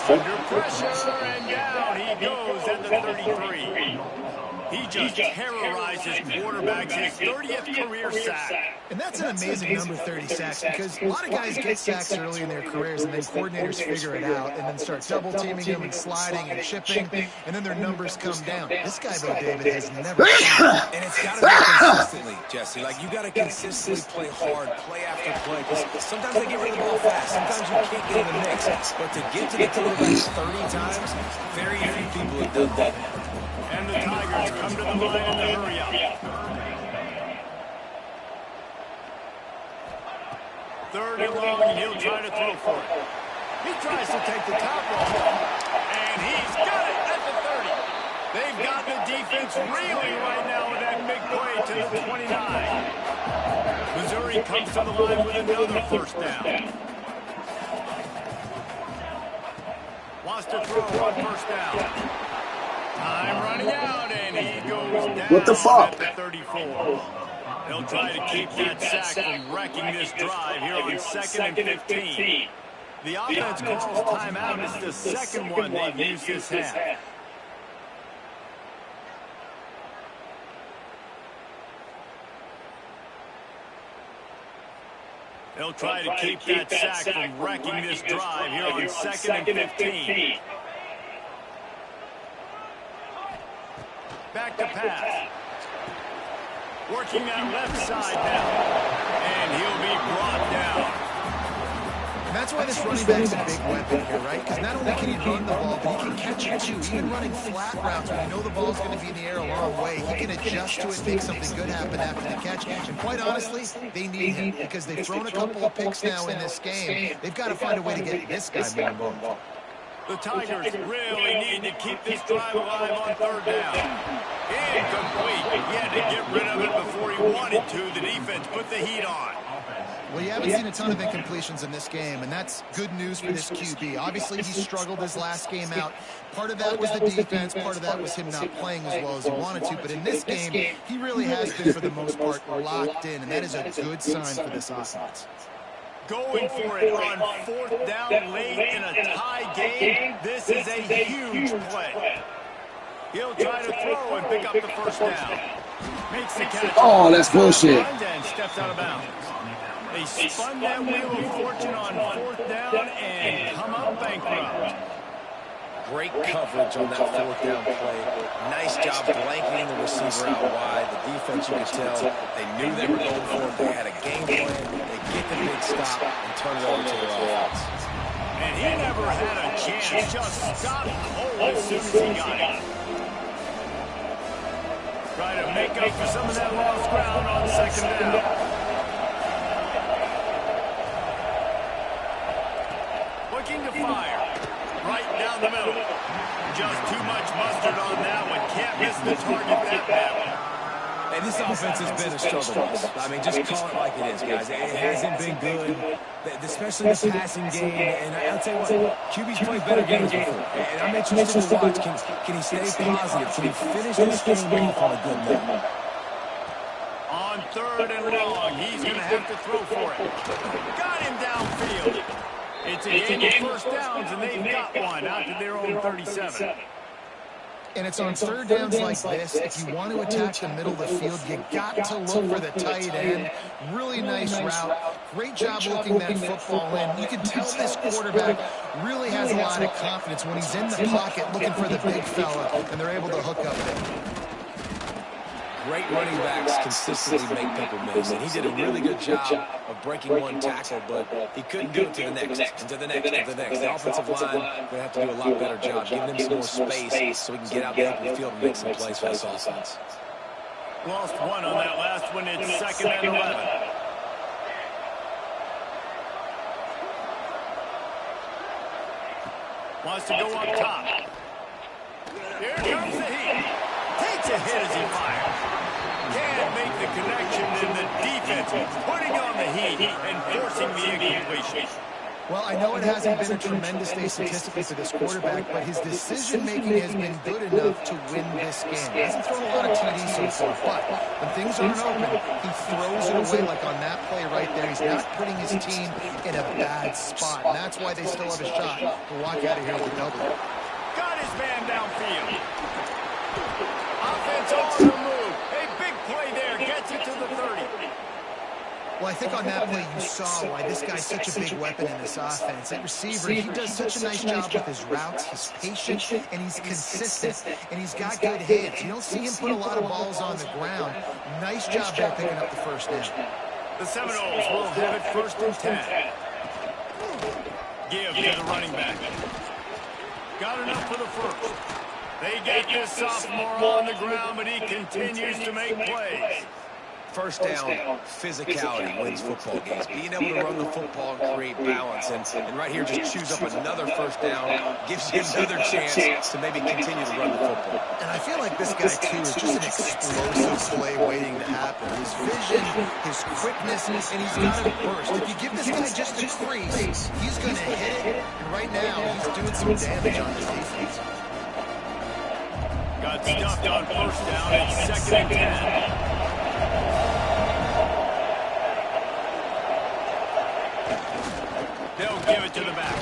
Under pressure, and down he goes at the 33. He just terrorizes quarterbacks, his 30th career sack. And that's an amazing number, 30 sacks, because a lot of guys get sacks early in their careers, and then coordinators figure it out and then start double-teaming them and sliding and chipping, and then their numbers come down. This guy, though, David, has never And it's got to be consistently, Jesse. Like, you got to consistently play hard, play after play, because sometimes they get rid of the ball fast. Sometimes you can't get in the mix. But to get to the quarterback 30 times, very few people have done that. And the Tigers come to the line in the hurry-up. Third and long, and he'll try to throw for it. He tries to take the top off, and he's got it at the 30. They've got the defense reeling right now with that big play to the 29. Missouri comes to the line with another first down. Wants to throw on first down. Time running out, and he goes down. What the fuck? At the 34. They'll try to keep that sack from wrecking this drive here on 2nd and 15. The offense calls timeout. It's the second one they've used this half. They'll try to keep that sack from wrecking this drive here on 2nd and 15. Back to pass. Working that left side now. And he'll be brought down. And that's why this running back's a big weapon here, right? Because not only can he run the ball, but he can catch it too. Even running flat routes when you know the ball's going to be in the air a long way, he can adjust to it, make something good happen after the catch. And quite honestly, they need him because they've thrown a couple of picks now in this game. They've got to find a way to get this guy more involved. The Tigers really need to keep this drive alive on third down. Incomplete. He had to get rid of it before he wanted to. The defense put the heat on. Well, you haven't seen a ton of incompletions in this game, and that's good news for this QB. Obviously, he struggled his last game out. Part of that was the defense. Part of that was him not playing as well as he wanted to. But in this game, he really has been, for the most part, locked in, and that is a good sign for this offense. Going for it on fourth down late in a tie game. This is a huge play. He'll try to throw and pick up the first down. Makes the catch. Oh, that's bullshit. And steps out of bounds. They spun that wheel of fortune on fourth down and come up bankrupt. Great coverage on that fourth down play. Nice job blanketing the receiver out wide. The defense, you could tell, they knew they were going for it. They had a game plan. They get the big stop and turn it over to their offense. And he never had a chance. Just stopped cold as soon as he got it. Try to make up for some of that lost ground on second down. Looking to fire. Right down the middle. Just too much mustard on that one. Can't miss the target that badly. And this offense has been a struggle bus. I mean, just call it like it is, guys. It hasn't been good, especially the passing game. And I'll tell you what, QB's played better games before. And I'm interested to watch. Can he stay positive? Can he finish this game off on a good note? On third and long, he's going to have to throw for it. Got him downfield. It's a game of first downs, and they've got one out to their own 37. And it's on third downs like this. If you want to attack the middle of the field, you got to look for the tight end. Really nice route. Great job looking that football in. You can tell this quarterback really has a lot of confidence when he's in the pocket looking for the big fella, and they're able to hook up there. Great running backs consistently make people miss, and he did a really good job of breaking one tackle, but he couldn't do it to the next, and to the next, and to the next. The offensive line going to have to do a lot better job, giving him some more space so he can get out there in the field and make some plays for this offense. Lost one on that last one. It's 2nd and 11. Wants to go up top. Here comes the heat. Takes a hit as he fires. Can't make the connection, and the defense putting on the heat and forcing the incompletion. Well, I know it hasn't been a tremendous day statistically for this quarterback, but his decision-making has been good enough to win this game. He hasn't thrown a lot of TDs so far, but when things aren't open, he throws it away like on that play right there. He's not putting his team in a bad spot, and that's why they still have a shot to walk out of here with a W. Got his man downfield. Offense on the move. A big play there. Gets it to the 30. Well, I think on that play you saw why this guy's such a big weapon in this offense. That receiver, he does such a nice job with his routes. He's patient, and he's consistent, and he's got good hands. You don't see him put a lot of balls on the ground. Nice job there picking up the first down. The Seminoles will have it 1st and 10. Give to the running back. Got enough for the first. They get this sophomore on the ground, but he continues to make plays. First down, physicality wins football games. Being able to run the football and create balance. And right here, just choose up another first down, gives you another chance to maybe continue to run the football. And I feel like this guy, too, is just an explosive play waiting to happen. His vision, his quickness, and he's got a burst. If you give this guy just a crease, he's going to hit it. And right now, he's doing some damage on this defense. Got stuffed on first down. It's 2nd and 10. They'll give it to the back.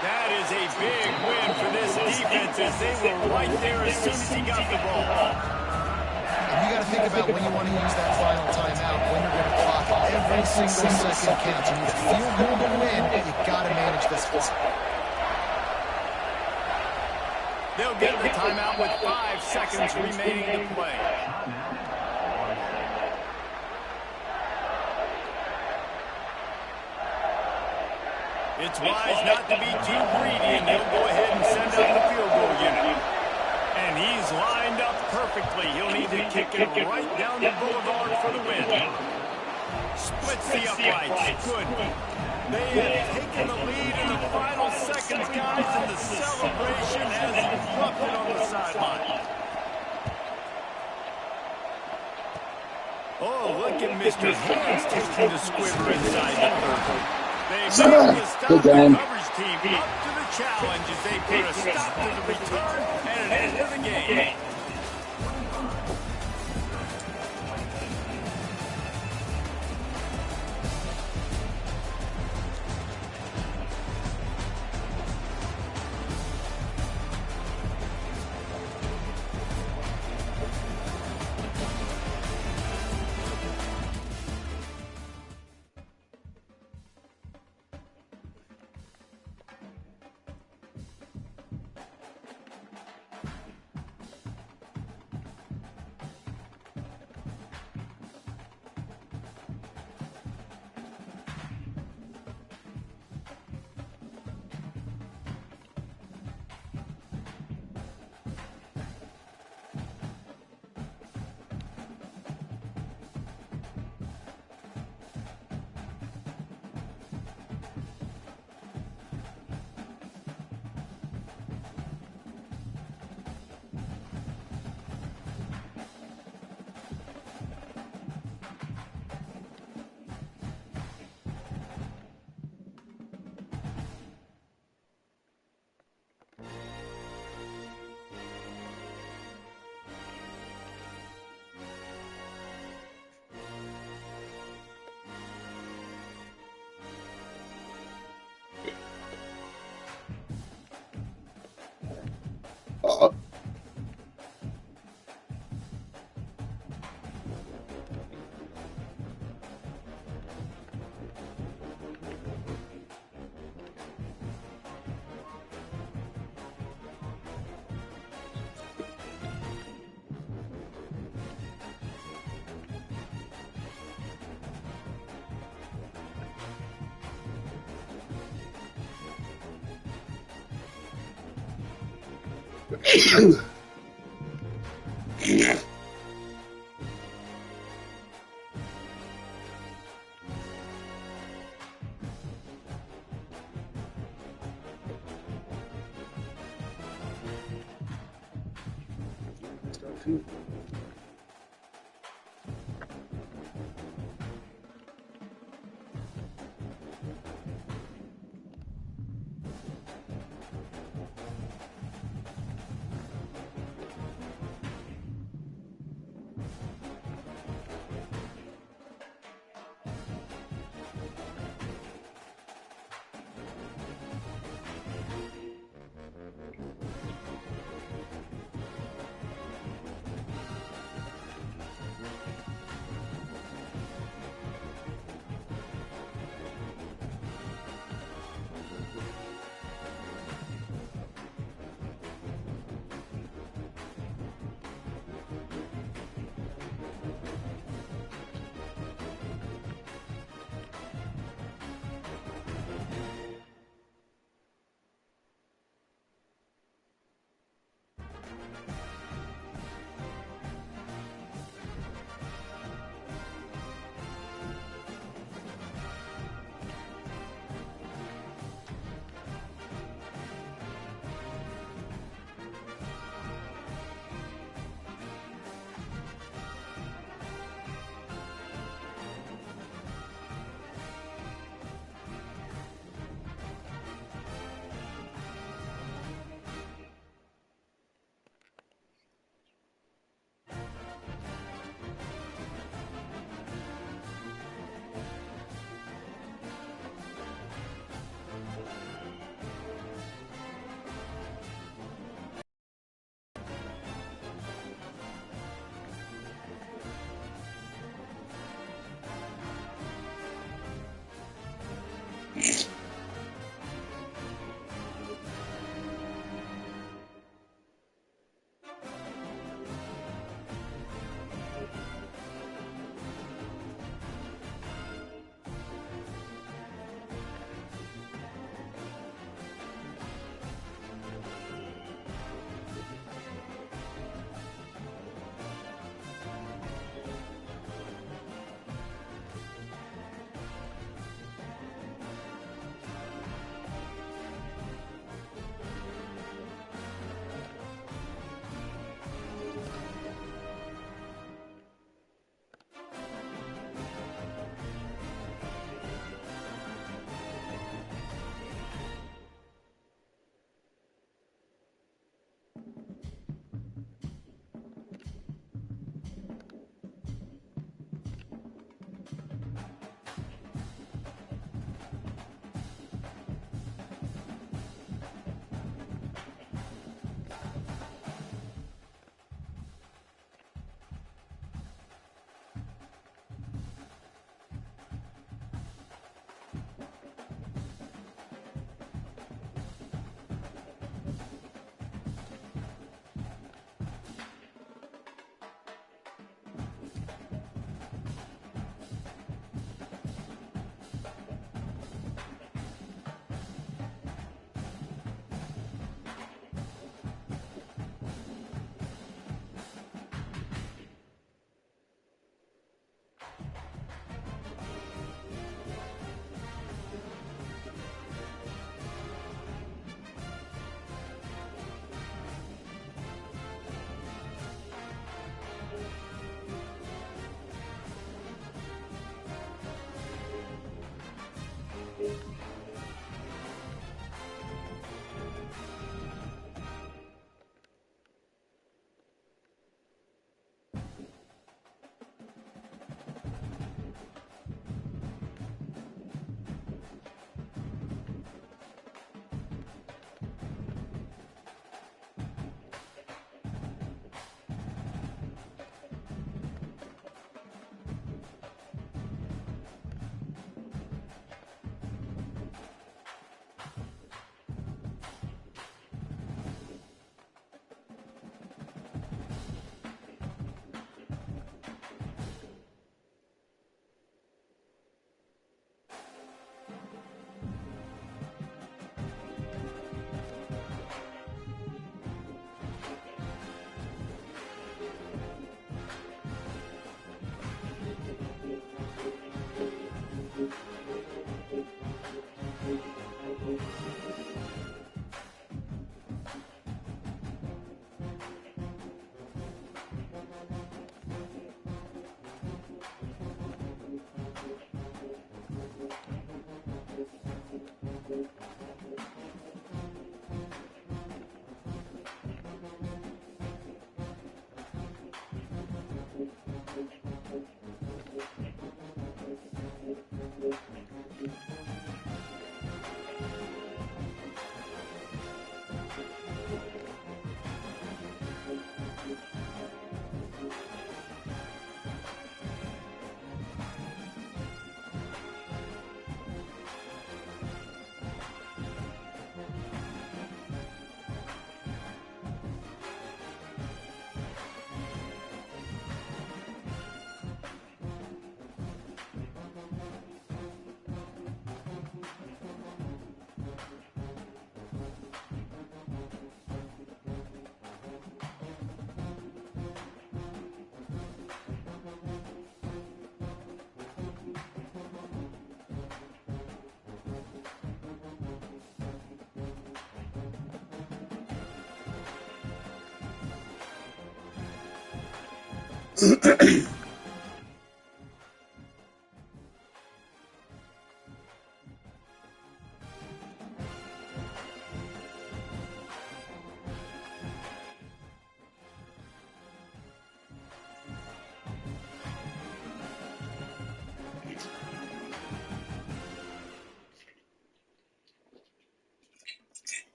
That is a big win for this defense as they were right there as soon as he got the ball. And you got to think about when you want to use that final timeout, when you're going to clock every single second counts. You need a field goal to win, but you got to manage this clock. They'll get the timeout with 5 seconds remaining to play. It's wise not to be too greedy, and they'll go ahead and send out the field goal unit. And he's lined up perfectly. He'll need to kick it right down the boulevard for the win. Splits the uprights. Good. They have taken the lead in the final seconds, guys, and the celebration has erupted on the sideline. Oh, look at Mr. Hands taking the squibber inside the 30. They've made the stop the coverage team up to the challenge as they put a stop to the return and an end to the game.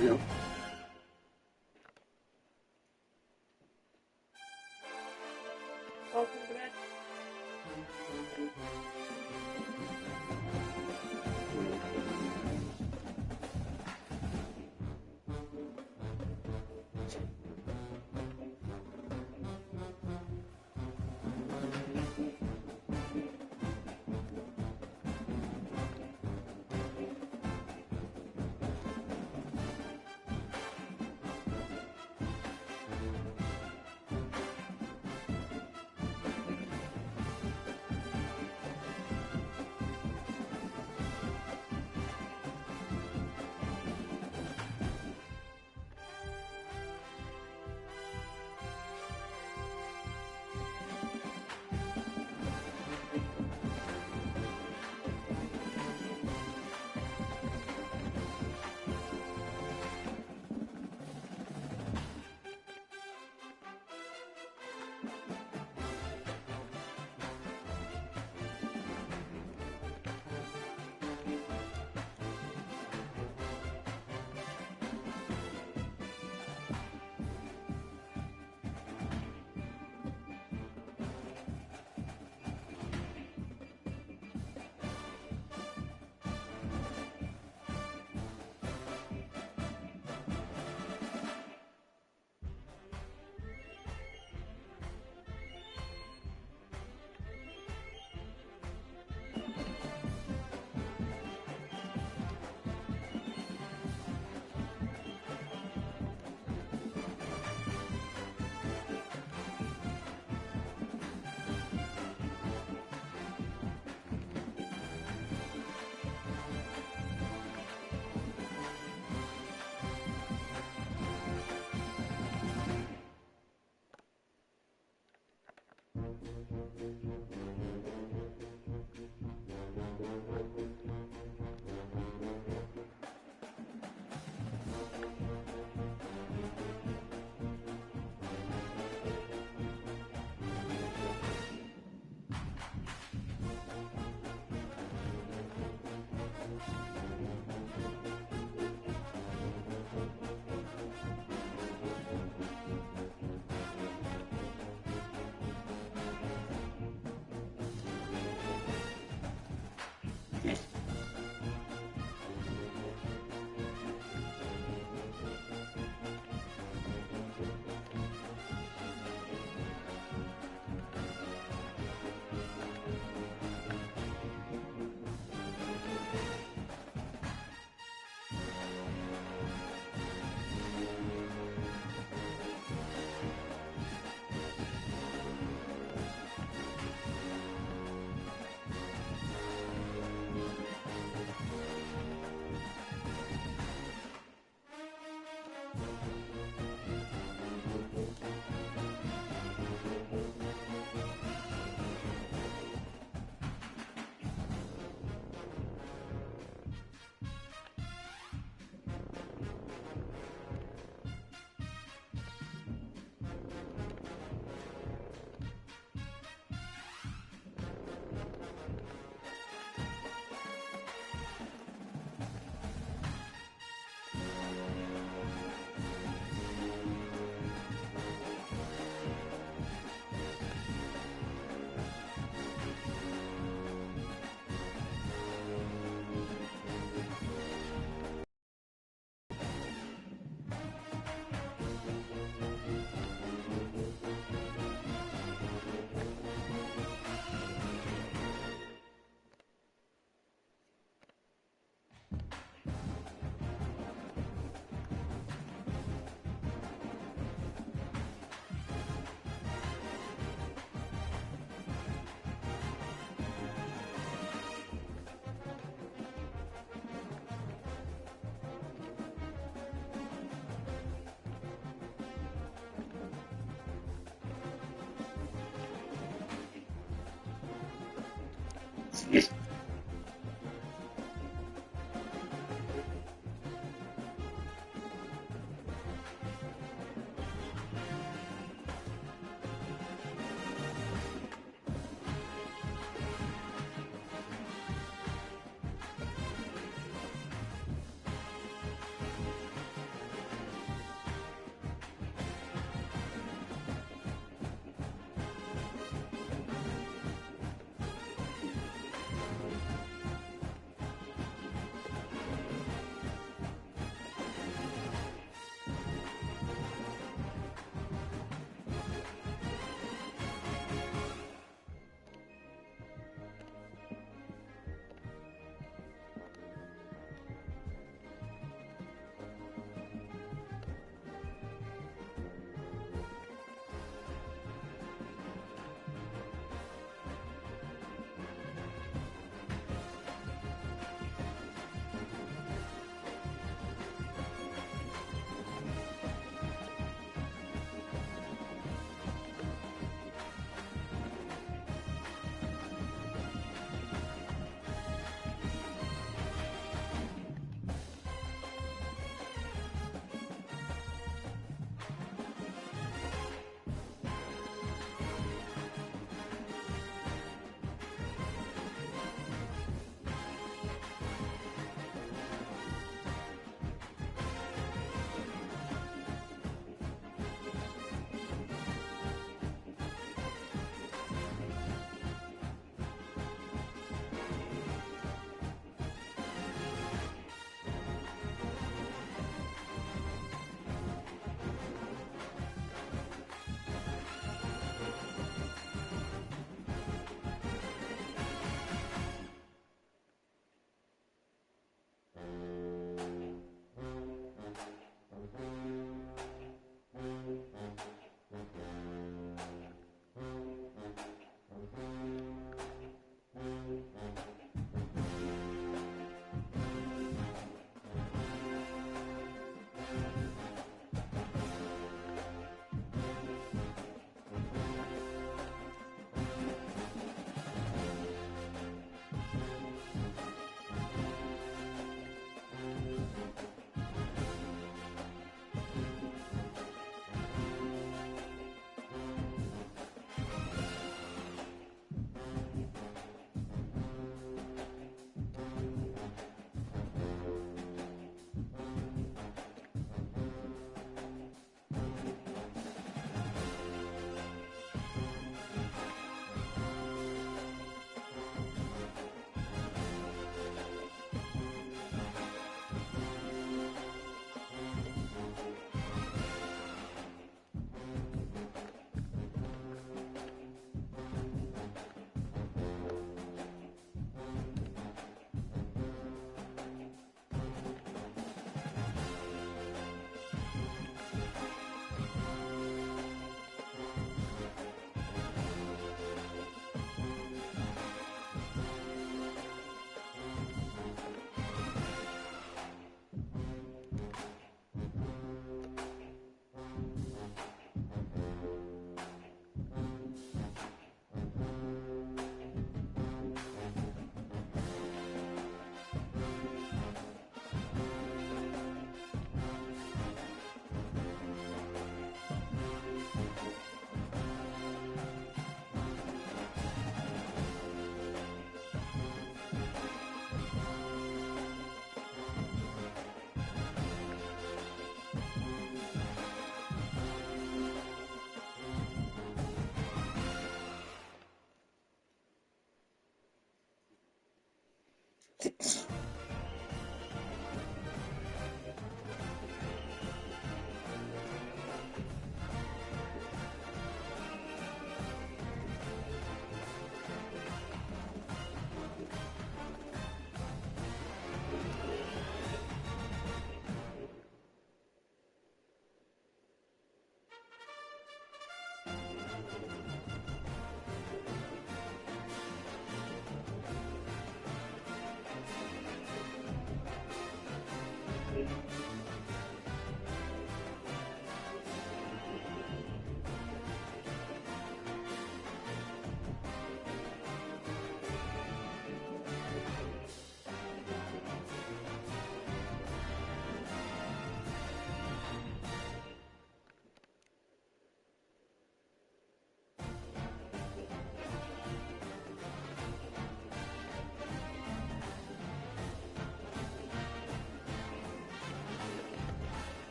Yeah.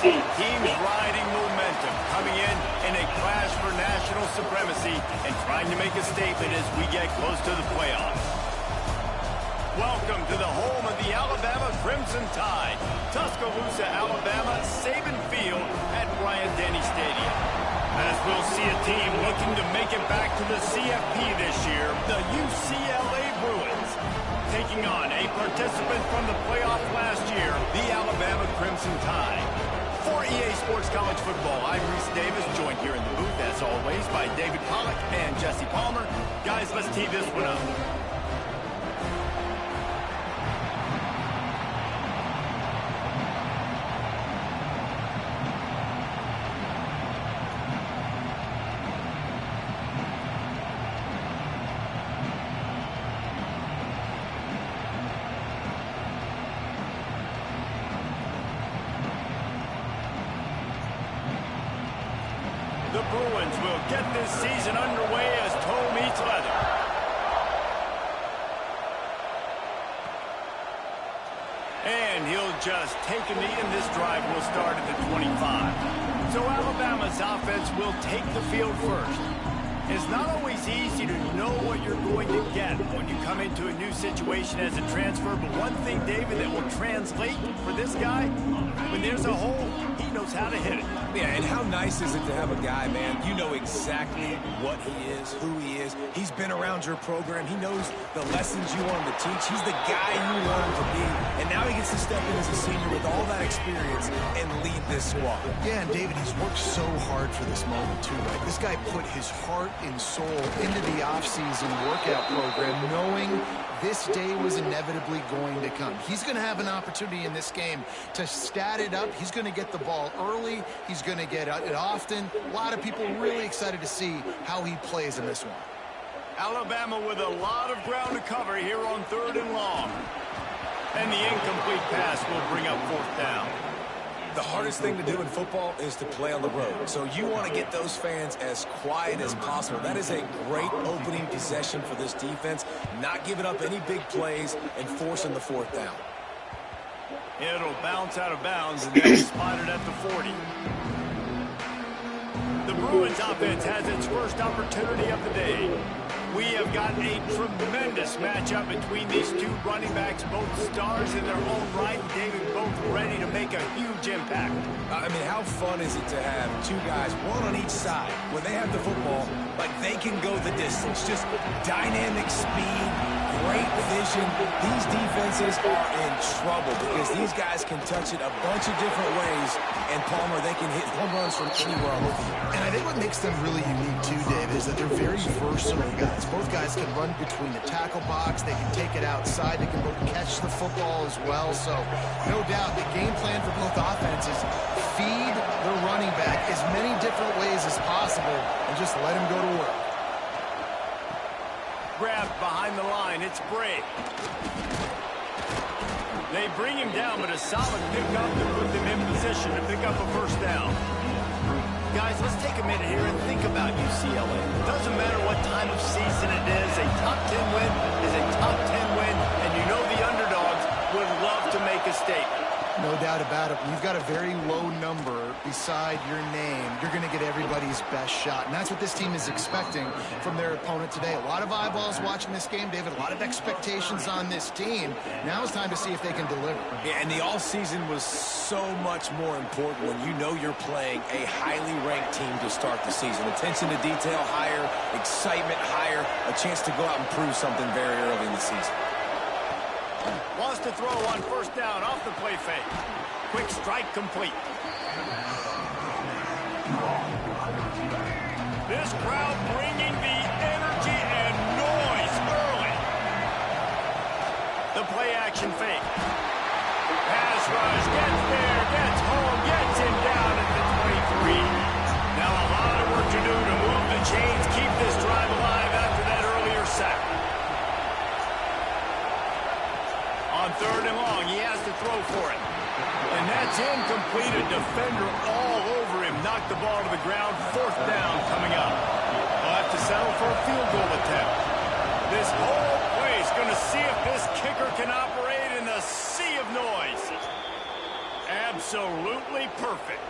Teams riding momentum, coming in a clash for national supremacy and trying to make a statement as we get close to the playoffs. Welcome to the home of the Alabama Crimson Tide, Tuscaloosa, Alabama, Saban Field at Bryant-Denny Stadium. As we'll see a team looking to make it back to the CFP this year, the UCLA Bruins, taking on a participant from the playoff last year, the Alabama Crimson Tide. For EA Sports College Football, I'm Reese Davis, joined here in the booth, as always, by David Pollack and Jesse Palmer. Guys, let's tee this one up. The Bruins will get this season underway as toe meets leather. And he'll just take a knee, and this drive will start at the 25. So Alabama's offense will take the field first. It's not always easy to know what you're going to get when you come into a new situation as a transfer, but one thing, David, that will translate for this guy, when there's a hole, he knows how to hit it. Yeah, and how nice is it to have a guy, man, you know exactly what he is, who he is. He's been around your program. He knows the lessons you want him to teach. He's the guy you want him to be. And now he gets to step in as a senior with all that experience and lead this squad. Yeah, and David, he's worked so hard for this moment, too, right? This guy put his heart and soul into the offseason workout program, knowing this day was inevitably going to come. He's going to have an opportunity in this game to stat it up. He's going to get the ball early. He's going to get it often. A lot of people really excited to see how he plays in this one. Alabama with a lot of ground to cover here on 3rd and long. And the incomplete pass will bring up 4th down. The hardest thing to do in football is to play on the road. So you want to get those fans as quiet as possible. That is a great opening possession for this defense. Not giving up any big plays and forcing the 4th down. It'll bounce out of bounds and then spotted at the 40. The Bruins offense has its first opportunity of the day. We have got a tremendous matchup between these two running backs, both stars in their own right, and David, both ready to make a huge impact. I mean, how fun is it to have two guys, one on each side, when they have the football, like they can go the distance, just dynamic speed, great vision. These defenses are in trouble because these guys can touch it a bunch of different ways, and Palmer, they can hit home runs from anywhere on the field. And I think what makes them really unique, too, David, is that they're very versatile guys. Both guys can run between the tackle box. They can take it outside. They can both catch the football as well. So, no doubt, the game plan for both offenses, feed the running back as many different ways as possible and just let him go to work. Grabbed behind the line. It's Bray. They bring him down, but a solid pickup to put them in position to pick up a 1st down. Guys, let's take a minute here and think about UCLA. It doesn't matter what time of season it is. A top 10 win is a top 10 win, and you know the underdogs would love to make a statement. No doubt about it. When you've got a very low number beside your name, you're going to get everybody's best shot. And that's what this team is expecting from their opponent today. A lot of eyeballs watching this game, David. A lot of expectations on this team. Now it's time to see if they can deliver. Yeah, and the all-season was so much more important when you know you're playing a highly ranked team to start the season. Attention to detail higher, excitement higher, a chance to go out and prove something very early in the season. Wants to throw on 1st down off the play fake. Quick strike complete. This crowd bringing the energy and noise early. The play action fake. Pass rush, gets there, gets home, gets him down at the 23. Now a lot of work to do to move the chains, keep this drive alive after that earlier sack. On 3rd and long, he has to throw for it. And that's incomplete. A defender all over him. Knocked the ball to the ground. 4th down coming up. We'll have to settle for a field goal attempt. This whole place going to see if this kicker can operate in the sea of noise. Absolutely perfect.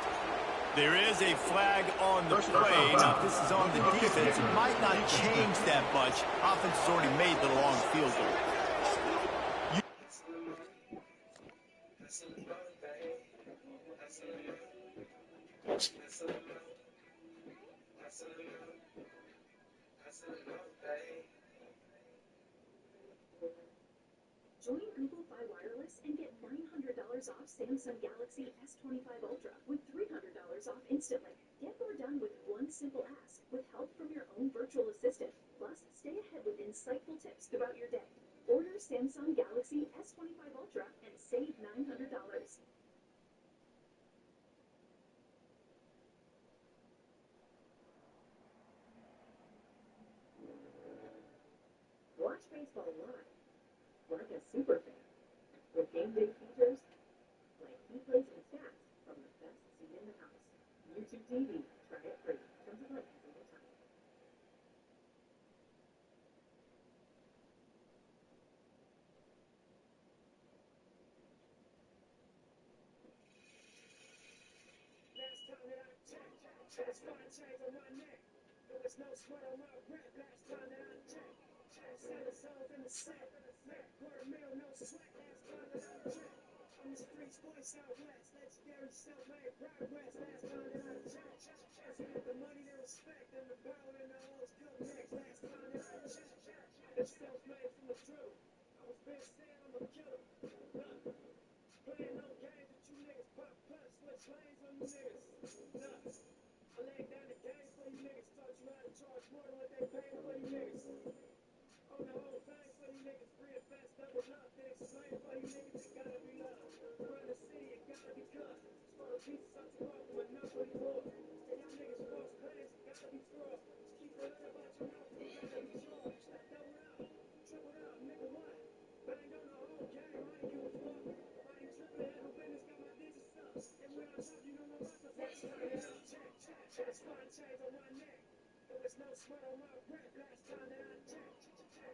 There is a flag on the play. Now, if this is on the defense, it might not change that much. Offense has already made the long field goal. Join Google Fi Wireless and get $900 off Samsung Galaxy S25 Ultra with $300 off instantly. Get more done with one simple ask with help from your own virtual assistant. Plus, stay ahead with insightful tips throughout your day. Order Samsung Galaxy S25 Ultra and save $900. Watch baseball live like a super fan with game day features like key plays and stats from the best seat in the house. UT TV, try it free. Terms apply. Time. Last time that I checked, that's fine chains on my neck. There was no sweat on my breath. Last time that I checked, selling souls in the set. $250,000, no sweat. Last time that I checked. On the streets, boy, Southwest. Legendary self-made progress. Last time that I checked, with the money, the respect, and the power and the hoes come next. Last time that I checked, it's self-made from the truth. I was been saying I'm a killer. Playing no games with you niggas, pop plus, switch lanes on you niggas. I laid down the game for you niggas, taught you how to charge more than what they pay for you niggas. On the whole thing for you niggas, free and fast, double up, then explain for you niggas, it gotta be love. Run the city, it gotta be cut. Swallow pieces out your mouth with nobody more. And y'all niggas false claims, it gotta be fraud. Just keep it up about your mouth, it gotta be charged. Double out, triple out, nigga what? Bang on the whole game, I ain't give a fuck. I ain't tripping, handle business, got my digits up. And when I talk, you don't know about the first time that I checked. That's fine chains on my neck. There was no sweat on my breath last time that I checked.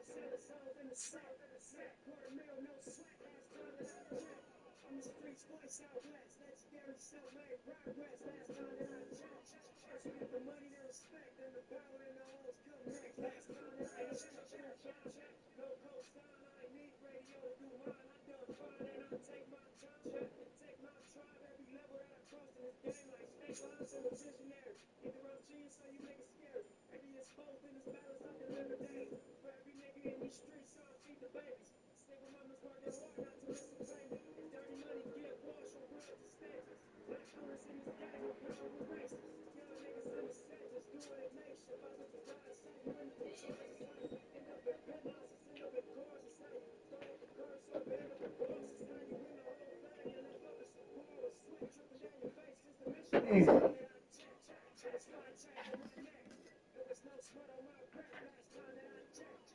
Selling souls in the set. $250,000, no sweat last time that I checked. On the streets, boy, Southwest. Legendary self-made progress last time that I checked. With the money, the respect, and the power and the hoes come next. Last time that I checked. No cosign, I ain't need radio to do mine. I done fine and I take my time. Take my tribe every level that I cross in this game like state lines and a visionary. Either I'm genius or you niggas scary. Maybe it's both in this battles I deliver daily. For every nigga in these streets, so I feed the babies. Single mamas work their hard not to miss a payment. If dirty money get washed from world to stages. Black owners in this game with powerful races. Young niggas in the set just doing it nation. About to provide something when the choices end up in penthouses, end up in cars. It's how you throw up the curse or end up in bosses. How you win the whole thing and live up to some poor with sweat dripping down your face. Cause the mission is on that I checked. That's fine chains on my neck. There was no sweat on my breath last time that I checked.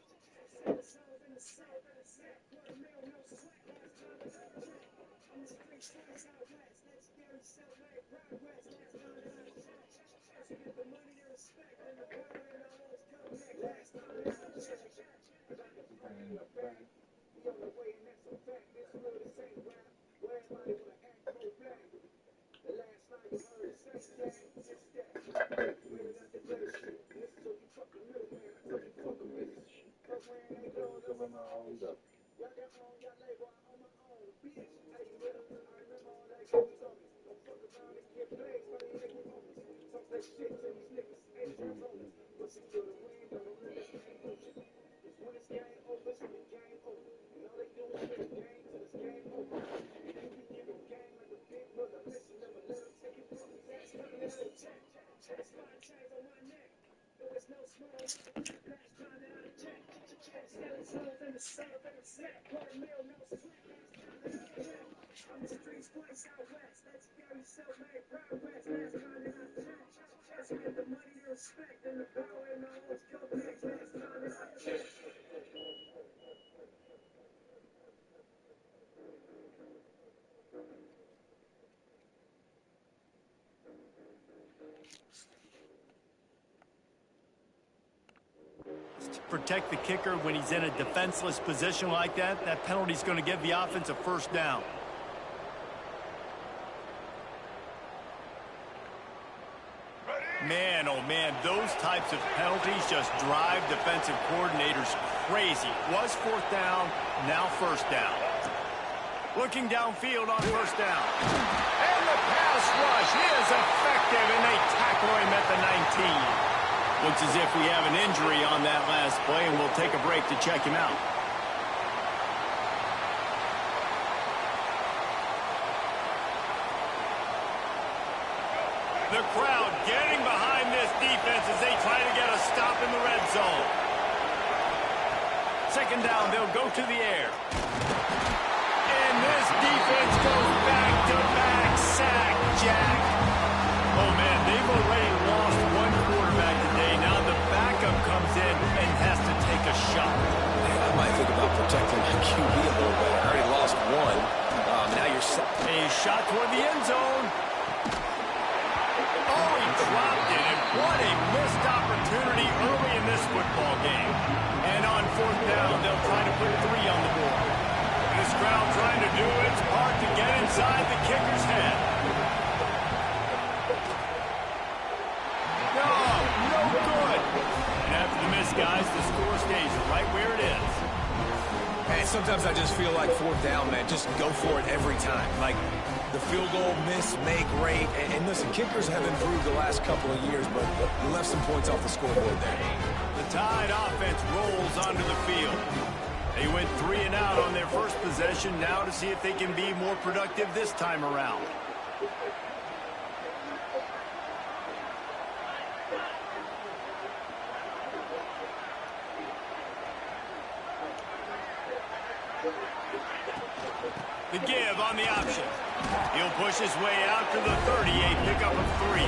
Selling souls in the set. $250,000, no sweat last time that I checked. On the streets, boy, Southwest. Legendary self-made progress last time that I checked. With the money, the respect, and the power and the hoes come next. Last time that I checked. Got the front in the back. We on the way, and that's a fact. This real, this ain't rap. Where everybody wanna act pro-black. The last line you heard say that, just that. Really not the greatest shit. This is what you fucking real, man. I tell you fucking with it. Cause when they close up on my own stuff. Y'all got my own, y'all label, I own my own. Bitch, hey, I remember all that goes on me. Don't fuck around and get played by the nigga homies. Talk that shit to these niggas, ain't rollers. Listen to the wind, don't let this game push it. Cause when this game over, it's the game over. And all they do is play the game till it's game over. And then we give them game like a big brother. Listen, never let them take it from me. Last time that I checked. That's fine chains on my neck. There was no sweat on my breath last time that I checked. Selling souls in the set. $250,000, no sweat last time that I checked. On the streets, boy, Southwest. Legendary self-made progress last time that I checked. With the money, the respect, and the power and the hoes come next. Last time that I checked. To protect the kicker when he's in a defenseless position like that, that penalty's going to give the offense a first down. Man, oh man, those types of penalties just drive defensive coordinators crazy. Was fourth down, now first down. Looking downfield on first down. And the pass rush is effective, and they tackle him at the 19. Looks as if we have an injury on that last play, and we'll take a break to check him out. The crowd getting behind this defense as they try to get a stop in the red zone. Second down, they'll go to the air. And this defense goes back-to-back sack, Jack. Oh, man, they've already lost one quarterback today. Now the backup comes in and has to take a shot. Man, I might think about protecting my QB a little bit. I already lost one. Now you're set. A shot toward the end zone. Oh, he dropped it, and what a missed opportunity early in this football game. And on fourth down, they'll try to put 3 on the board. This crowd trying to do its part to get inside the kicker's head. No good. And after the miss, guys, the score stays right where it is. Man, sometimes I just feel like fourth down, man, just go for it every time. Like, the field goal miss, make rate. And listen, kickers have improved the last couple of years, but you left some points off the scoreboard there. The Tide offense rolls onto the field. They went 3 and out on their first possession, now to see if they can be more productive this time around. The give on the option. He'll push his way out to the 30, a pickup of 3.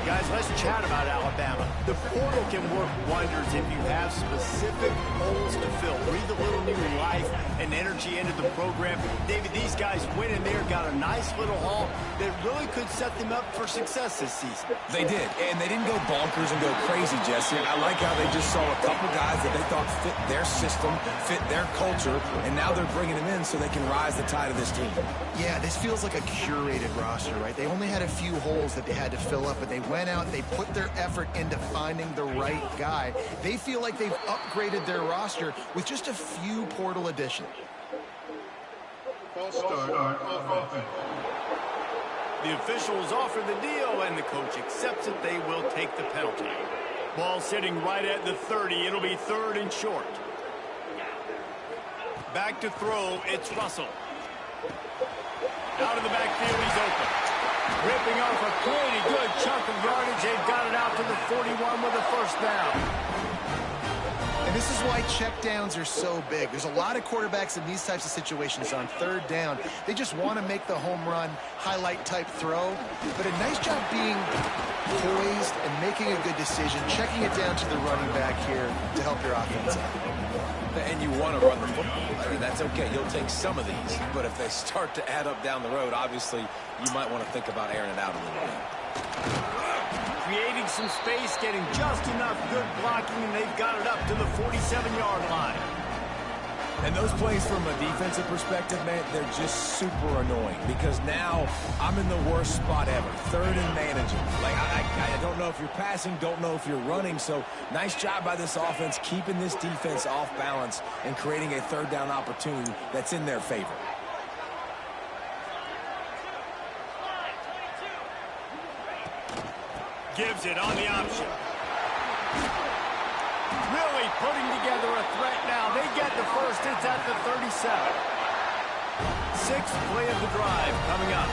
Guys, let's chat about Alabama. The portal can work wonders if you have specific holes to fill. Breathe a little new life and energy into the program. David, these guys went in there, got a nice little haul that really could set them up for success this season. They did, and they didn't go bonkers and go crazy, Jesse. I like how they just saw a couple guys that they thought fit their system, fit their culture, and now they're bringing them in so they can rise the tide of this team. Yeah, this feels like a curated roster, right? They only had a few holes that they had to fill up, but they went out, they put their effort into finding the right guy. They feel like they've upgraded their roster with just a few portal additions. The officials offer the deal, and the coach accepts it. They will take the penalty. Ball sitting right at the 30. It'll be 3rd and short. Back to throw. It's Russell. Out of the backfield, he's open. Ripping off a pretty good chunk of yardage. They've got it out to the 41 with a first down. And this is why checkdowns are so big. There's a lot of quarterbacks in these types of situations on 3rd down. They just want to make the home run, highlight type throw. But a nice job being poised and making a good decision, checking it down to the running back here to help your offense out. And you want to run the football. I mean, that's okay. You'll take some of these. But if they start to add up down the road, obviously, you might want to think about airing it out a little bit. Creating some space, getting just enough good blocking, and they've got it up to the 47-yard line. And those plays from a defensive perspective, man, they're just super annoying because now I'm in the worst spot ever, 3rd and managing. Like, I don't know if you're passing, don't know if you're running, so nice job by this offense keeping this defense off balance and creating a 3rd down opportunity that's in their favor. Gives it on the option. Really putting together a threat now. They get the first. It's at the 37. 6th play of the drive coming up.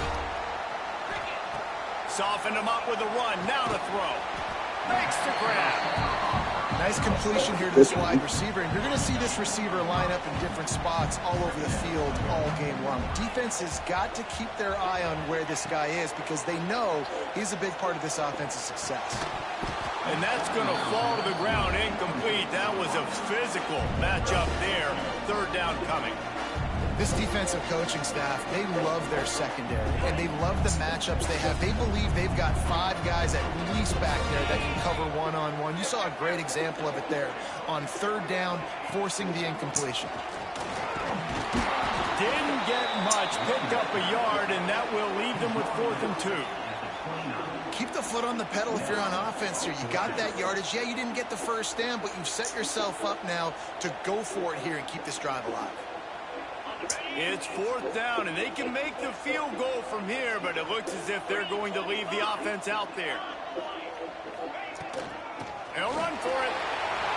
Soften him up with a run. Now to throw. Makes the grab. Nice completion here to this wide receiver. And you're going to see this receiver line up in different spots all over the field all game long. Defense has got to keep their eye on where this guy is because they know he's a big part of this offense's success. And that's going to fall to the ground incomplete. That was a physical matchup there. 3rd down coming. This defensive coaching staff, they love their secondary, and they love the matchups they have. They believe they've got 5 guys at least back there that can cover one-on-one. You saw a great example of it there on 3rd down, forcing the incompletion. Didn't get much, picked up a yard, and that will leave them with 4th and 2. Keep the foot on the pedal if you're on offense here. You got that yardage. Yeah, you didn't get the first down, but you've set yourself up now to go for it here and keep this drive alive. It's 4th down, and they can make the field goal from here, but it looks as if they're going to leave the offense out there. They'll run for it.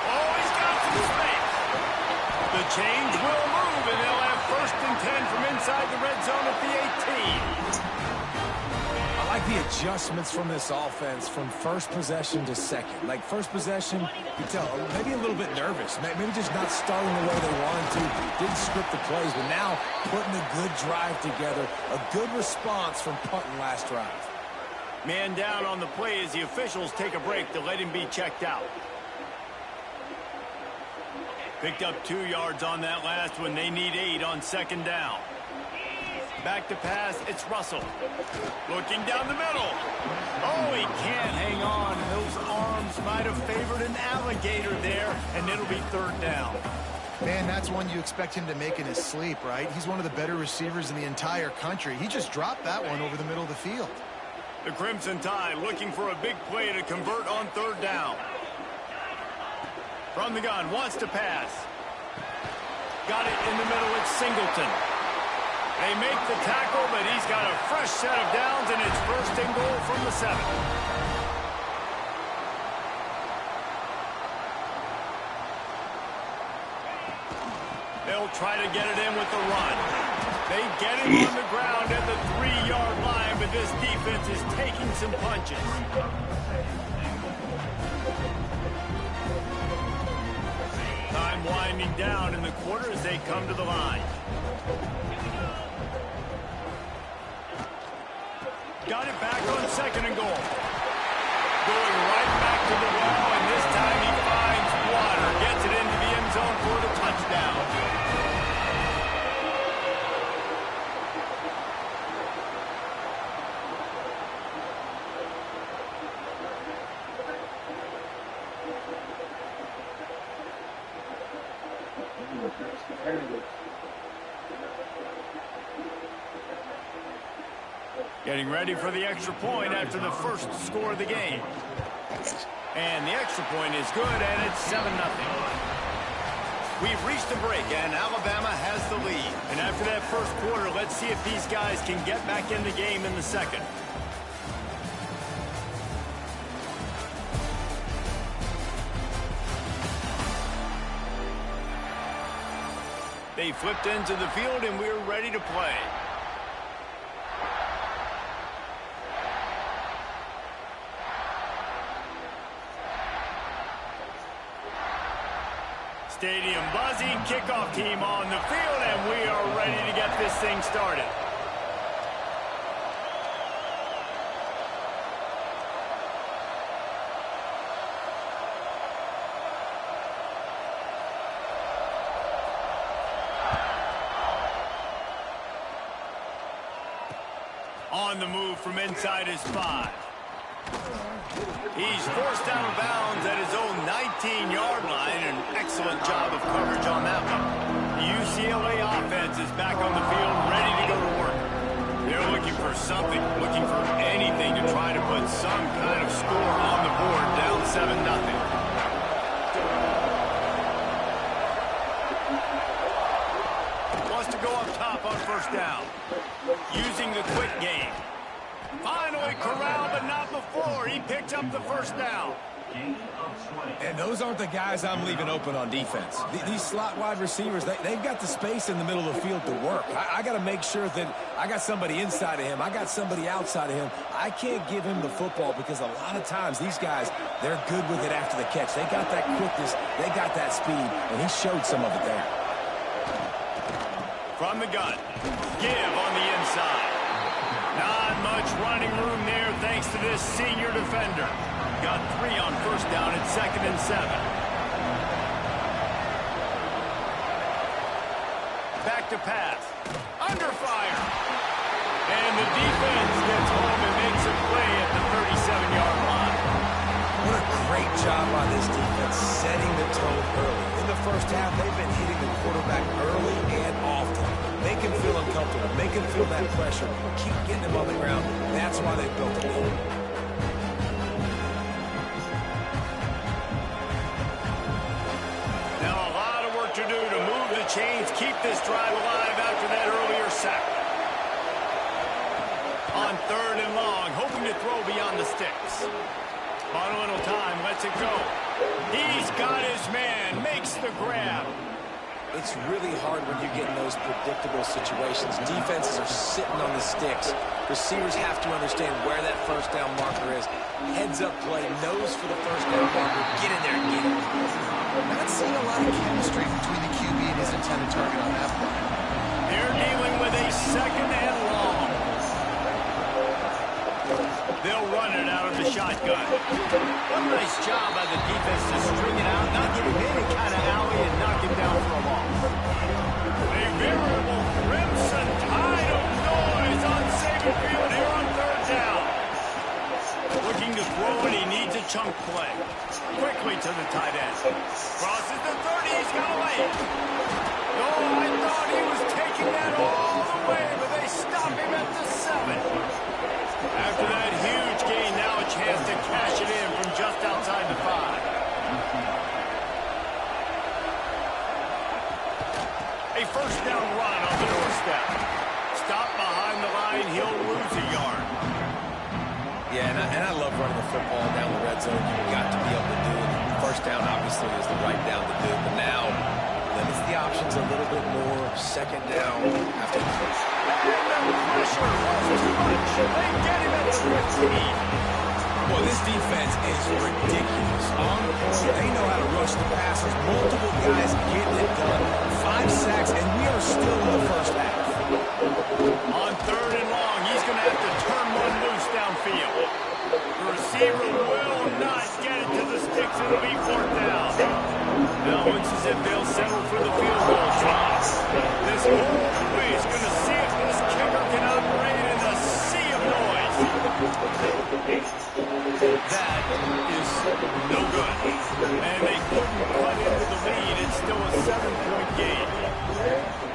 Oh, he's got some space. The chains will move, and they'll have 1st and 10 from inside the red zone at the 18. I like the adjustments from this offense from first possession to second. Like first possession, you tell maybe a little bit nervous, maybe just not starting the way they wanted to, didn't script the plays, but now putting a good drive together, a good response from punting last drive. Man down on the play as the officials take a break to let him be checked out. Picked up 2 yards on that last one. They need 8 on 2nd down. Back to pass, it's Russell. Looking down the middle. Oh, he can't hang on. Those arms might have favored an alligator there, and it'll be 3rd down. Man, that's one you expect him to make in his sleep, right? He's one of the better receivers in the entire country. He just dropped that one over the middle of the field. The Crimson Tide looking for a big play to convert on 3rd down. From the gun, wants to pass. Got it in the middle, it's Singleton. They make the tackle, but he's got a fresh set of downs, and it's 1st and goal from the 7. They'll try to get it in with the run. They get him on the ground at the 3-yard line, but this defense is taking some punches. Time winding down in the quarter as they come to the line. Got it back on 2nd and goal. Going right back to the wall, and this time he finds water. Gets it into the end zone for the touchdown. Getting ready for the extra point after the first score of the game. And the extra point is good, and it's 7-0. We've reached a break, and Alabama has the lead. And after that first quarter, let's see if these guys can get back in the game in the second. They flipped into the field, and we're ready to play. Stadium buzzing, kickoff team on the field, and we are ready to get this thing started. On the move from inside his 5. He's forced out of bounds at his own 19-yard line. An excellent job of coverage on that one. The UCLA offense is back on the field, ready to go to work. They're looking for something, looking for anything to try to put some kind of score on the board, down 7-0. Wants to go up top on 1st down. Using the quick game. Finally corralled, but not before. He picked up the 1st down. And those aren't the guys I'm leaving open on defense. These slot wide receivers, they've got the space in the middle of the field to work. I got to make sure that I got somebody inside of him. I got somebody outside of him. I can't give him the football because a lot of times these guys, they're good with it after the catch. They got that quickness. They got that speed, and he showed some of it there. From the gun, give on the inside. Not much running room there thanks to this senior defender. Got 3 on 1st down at 2nd and 7. Back to pass. Under fire. And the defense gets home and makes a play at the 37-yard line. What a great job by this defense setting the tone early. In the first half, they've been hitting the quarterback early and often. Make him feel uncomfortable. Make him feel that pressure. Keep getting him on the ground. That's why they built the lead. six. On a little time, lets it go. He's got his man, makes the grab. It's really hard when you get in those predictable situations. Defenses are sitting on the sticks. Receivers have to understand where that first down marker is. Heads up play, nose for the first down marker. Get in there and get it. Not seeing a lot of chemistry between the QB and his intended target on that play. They're dealing with a second and long. They'll run it out of the shotgun. What a nice job by the defense to string it out, not give him any kind of alley, and knock him down for a loss. A veritable crimson tide of noise on Saban Field here on third down. Looking to throw it, he needs a chunk play. Quickly to the tight end. Crosses the 30, he's got a lane. Oh, I thought he was taking that all the way, but they stop him at the 7. After that huge gain, now a chance to cash it in from just outside the 5. A first down run on the doorstep. Stop behind the line, he'll lose a yard. Yeah, and I love running the football down the red zone. You've got to be able to do it. First down, obviously, is the right down to do. But now, limits the options a little bit more. Second down after the first. Pressure was too much. They get him at the 15. Well, this defense is ridiculous. On point, they know how to rush the passes. Multiple guys getting it done. 5 sacks, and we are still in the first half. On third and long, he's going to have to turn one loose downfield. The receiver will not get it to the sticks. It'll be fourth down. Now looks as if they'll settle for the field goal try. This whole play is going to see if this kicker can operate in a sea of noise. That is no good. And they couldn't cut into the lead. It's still a 7-point game.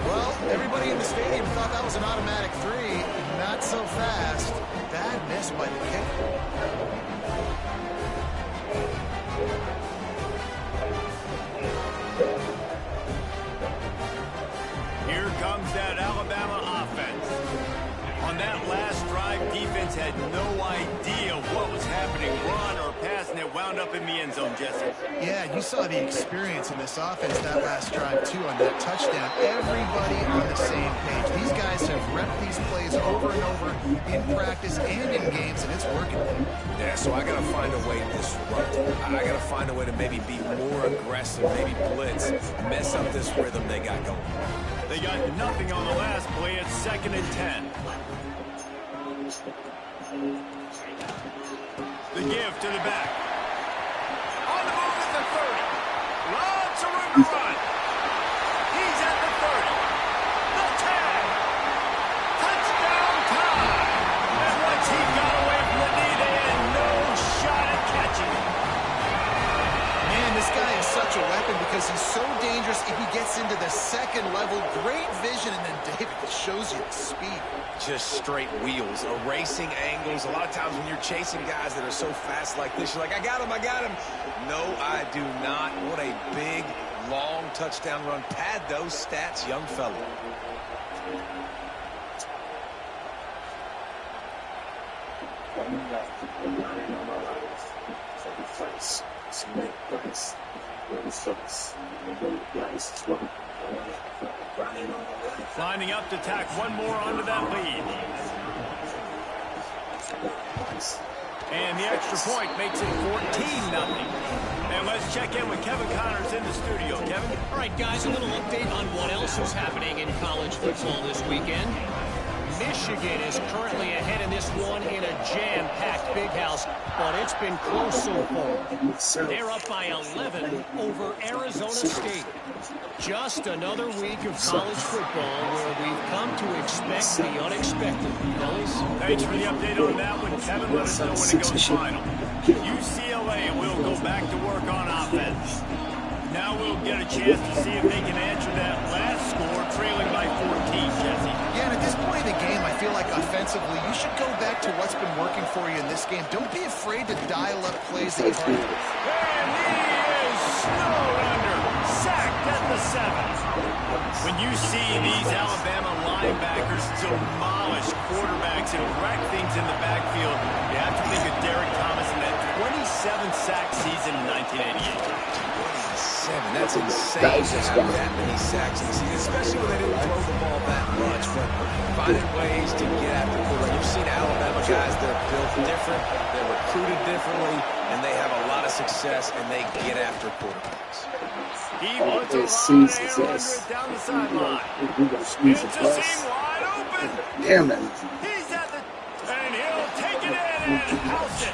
Well, everybody in the stadium thought that was an automatic 3. Not so fast. Bad miss by the kicker. Here comes that Alabama offense. On that last drive, defense had no idea what was happening, run or pass, and it wound up in the end zone, Jesse. Yeah, you saw the experience in this offense that last drive, too, on that touchdown. Everybody on the same page. These guys have repped these plays over and over in practice and in games, and it's working. Yeah, so I got to find a way to disrupt it. I got to find a way to maybe be more aggressive, maybe blitz, mess up this rhythm they got going. They got nothing on the last play. It's 2nd and 10. The give to the back. On the move at the 30. Lots of room to run. He's at the 30. The 10. Touchdown time. And once he got away from the knee, they had no shot at catching him. Man, this guy is such a weapon because he's so dangerous if he gets into the second level. Great vision, and then David shows you the speed. Just straight wheels, erasing angles. A lot of times when you're chasing guys that are so fast like this, you're like, I got him, I got him. No, I do not. What a big, long touchdown run. Pad those stats, young fella. Lining up to tack one more onto that lead. And the extra point makes it 14-0. And let's check in with Kevin Connors in the studio. Kevin? All right, guys, a little update on what else is happening in college football this weekend. Michigan is currently ahead in this one in a jam-packed big house, but it's been close so far. They're up by 11 over Arizona State. Just another week of college football where we've come to expect the unexpected. Fellas? Thanks for the update on that one, Kevin. Let us know when it goes final. UCLA will go back to work on offense. Now we'll get a chance to see if they can answer that last score, trailing by 14, Jesse. Yeah, and at this point in the game, I feel like offensively, you should go back to what's been working for you in this game. Don't be afraid to dial up plays that you've already... And he is snowed under, sacked at the 7. When you see these Alabama linebackers demolish quarterbacks and wreck things in the backfield, you have to think of Derek Thomas in that 27-sack season in 1988. 27. That's insane to have that many sacks in the season, especially when they didn't throw the ball that much. But finding ways to get after quarterback. You've seen Alabama guys that are built different, they're recruited differently, and they have a lot of success, and they get after quarterbacks. He wants a lot of air under it down the sideline. It's a seam wide open. Damn it. He's at the... And he'll take it in and house it.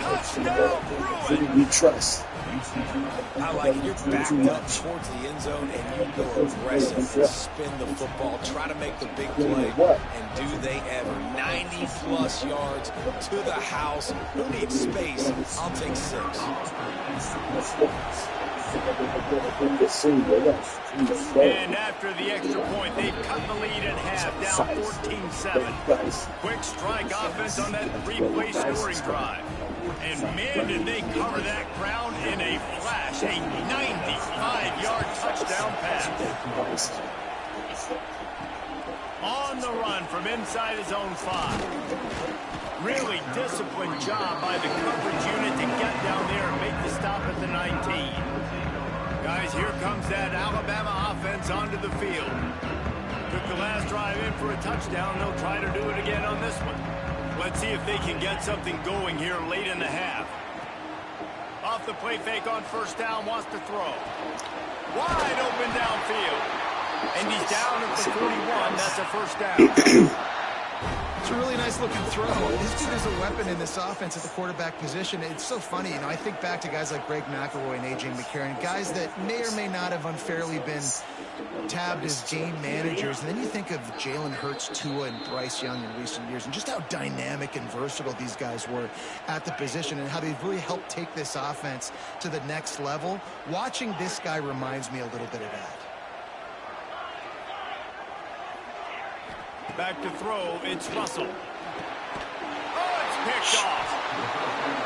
Touchdown, Bruin. We trust. I like it. You're backed up towards the end zone, and you go aggressive, spin the football, try to make the big play, and do they ever. 90-plus yards to the house. Who needs space? I'll take 6. And after the extra point, they've cut the lead in half, down 14-7. Quick strike offense on that 3-play scoring drive. And man, did they cover that ground in a flash. A 95-yard touchdown pass. On the run from inside his own 5. Really disciplined job by the coverage unit to get down there and make the stop at the 19. Guys, here comes that Alabama offense onto the field. Took the last drive in for a touchdown. They'll try to do it again on this one. Let's see if they can get something going here late in the half. Off the play fake on first down, wants to throw. Wide open downfield. And he's down at the 41. That's a first down. It's a really nice looking throw. This dude is a weapon in this offense at the quarterback position. It's so funny, you know, I think back to guys like Greg McElroy and A.J. McCarron, guys that may or may not have unfairly been tabbed as game managers. And then you think of Jalen Hurts, Tua, and Bryce Young in recent years, and just how dynamic and versatile these guys were at the position and how they've really helped take this offense to the next level. Watching this guy reminds me a little bit of that. Back to throw, it's Russell. Oh, it's picked off.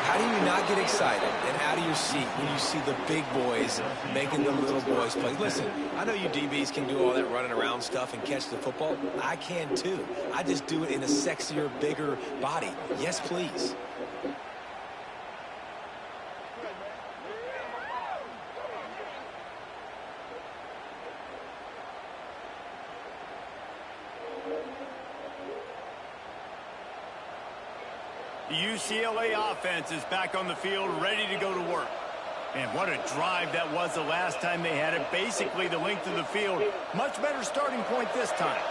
How do you not get excited and out of your seat when you see the big boys making the little boys play? Listen, I know you DBs can do all that running around stuff and catch the football. I can too. I just do it in a sexier, bigger body. Yes, please. The UCLA offense is back on the field, ready to go to work. And what a drive that was the last time they had it. Basically the length of the field. Much better starting point this time.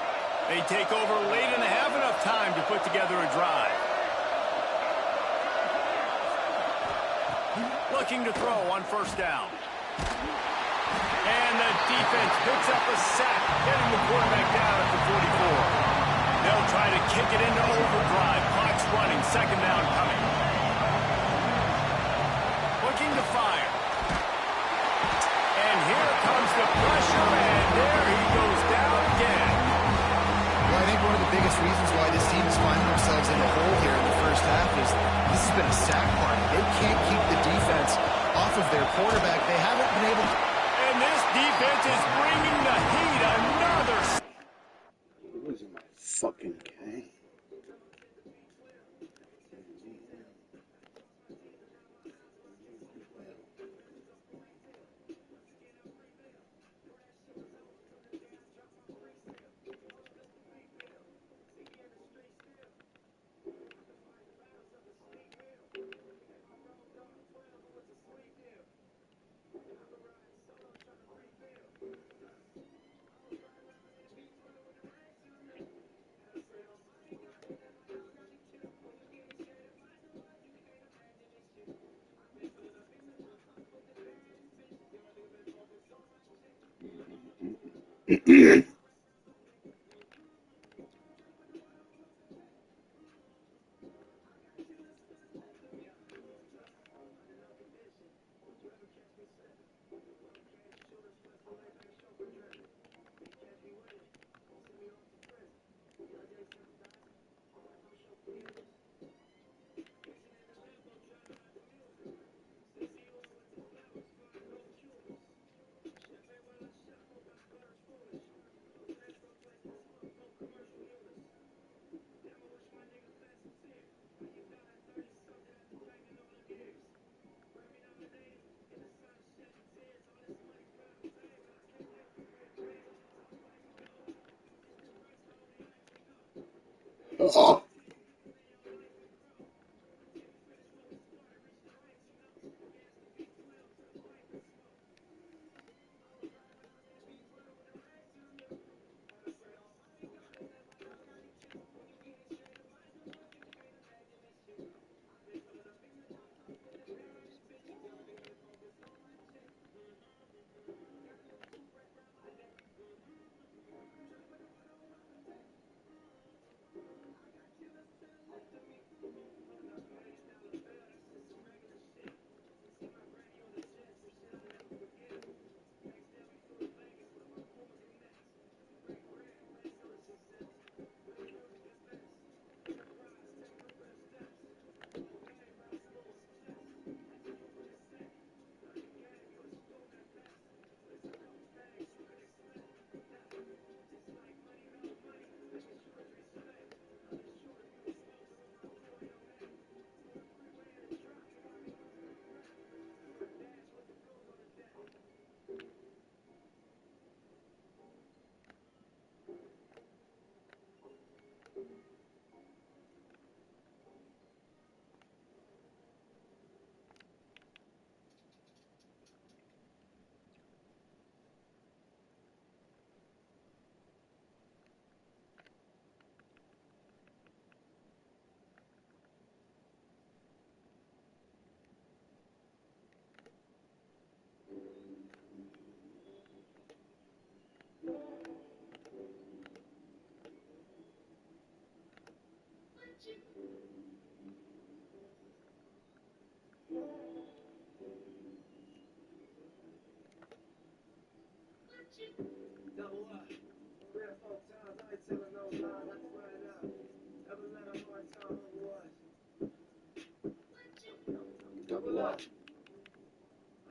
They take over late and have enough time to put together a drive. Looking to throw on first down. And the defense picks up a sack, getting the quarterback down at the 44. They'll try to kick it into overdrive. Clock's running. Second down coming. Looking to fire. And here comes the pressure, and there he goes down again. Well, I think one of the biggest reasons why this team is finding themselves in a hole here in the first half is this has been a sack party. They can't keep the defense off of their quarterback. They haven't been able to... And this defense is bringing the heat. Another... Losing my fucking game. Oh. Double up. Real folk times, I ain't telling no lies, I just run it up. Ever let a hard time on what? Double up.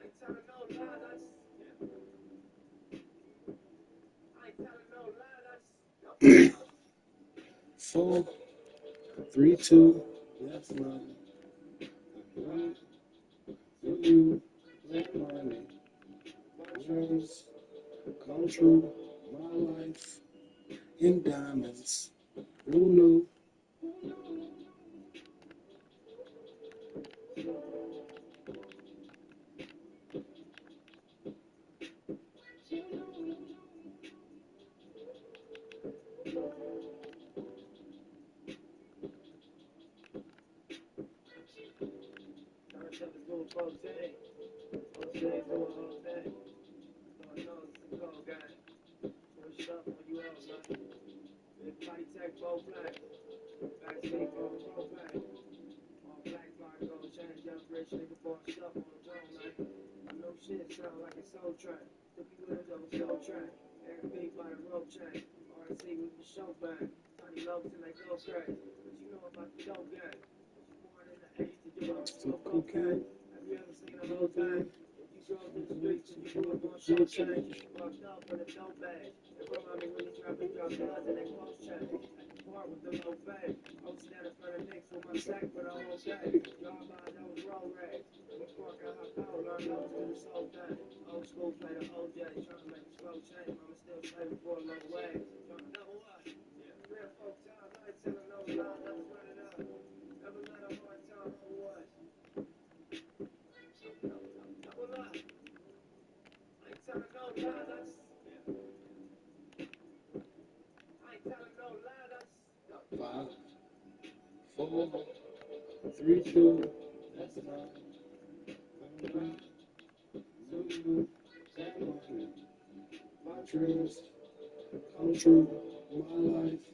I ain't telling no lies, I ain't telling no lies, 4, 3, 2, let's run. Run to you, let money. Dreams come true. My life in diamonds. Who knew? Body tech, both black. Backseat, roll, back. All black, black, gold chain. Young rich nigga bossed up on the road, man. I know shit sound like a soul track. Took you with a soul track. Every beat by the rope chain. RC with the show bang. Tiny lows till they go crazy. What you know about the dope gang? Was you born in the 80s? Did you ever smoke cocaine? Have you ever seen a whole thing? If you drove through the streets and you grew up on show change, fucked up in a dope bag. It remind me when you dropping drugs and they post change. Part with the low fade. I was down in front of Knicks with my sack for the whole day. Drive by, that was road rage. We park, I hop out, learn those to this whole thing. Old school play the OJ, trying to make a slow change. Mama still saving for a low wage. Trying to double up. Real folk times, I ain't telling no lies, I just run it up. Never let a hard time on what? Double up. I ain't telling no lies, I ain't telling no lies, 5, 4, 3, 2, let's run. Run to you, let money. My dreams come true. My life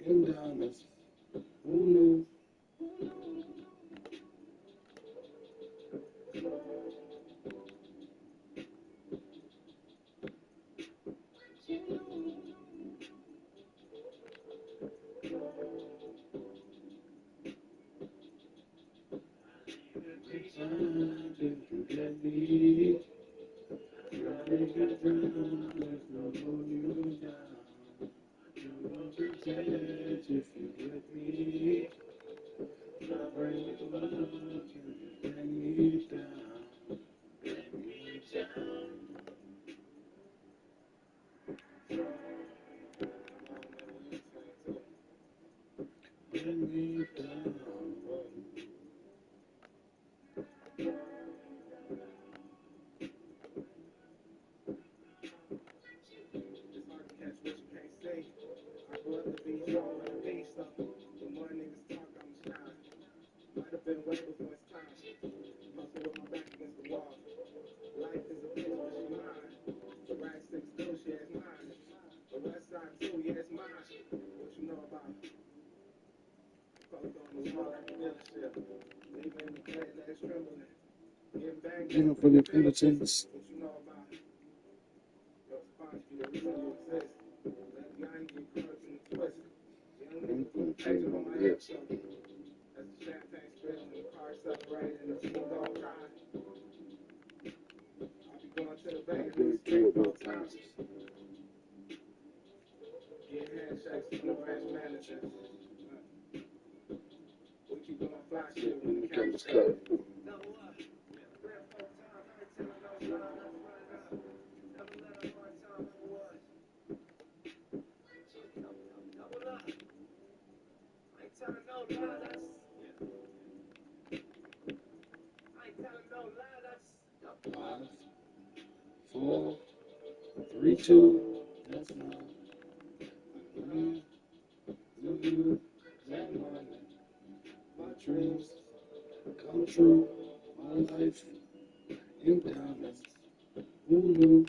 in diamonds. Who knew? If you get me, you'll make it round. There's no holding you down. You won't be dead if you get me. I'll bring you up, you bring me down. Bring me down. Damn for the penitence. Five, 4, 3, 2. That's not. My dreams come true. My life in diamonds. Hulu.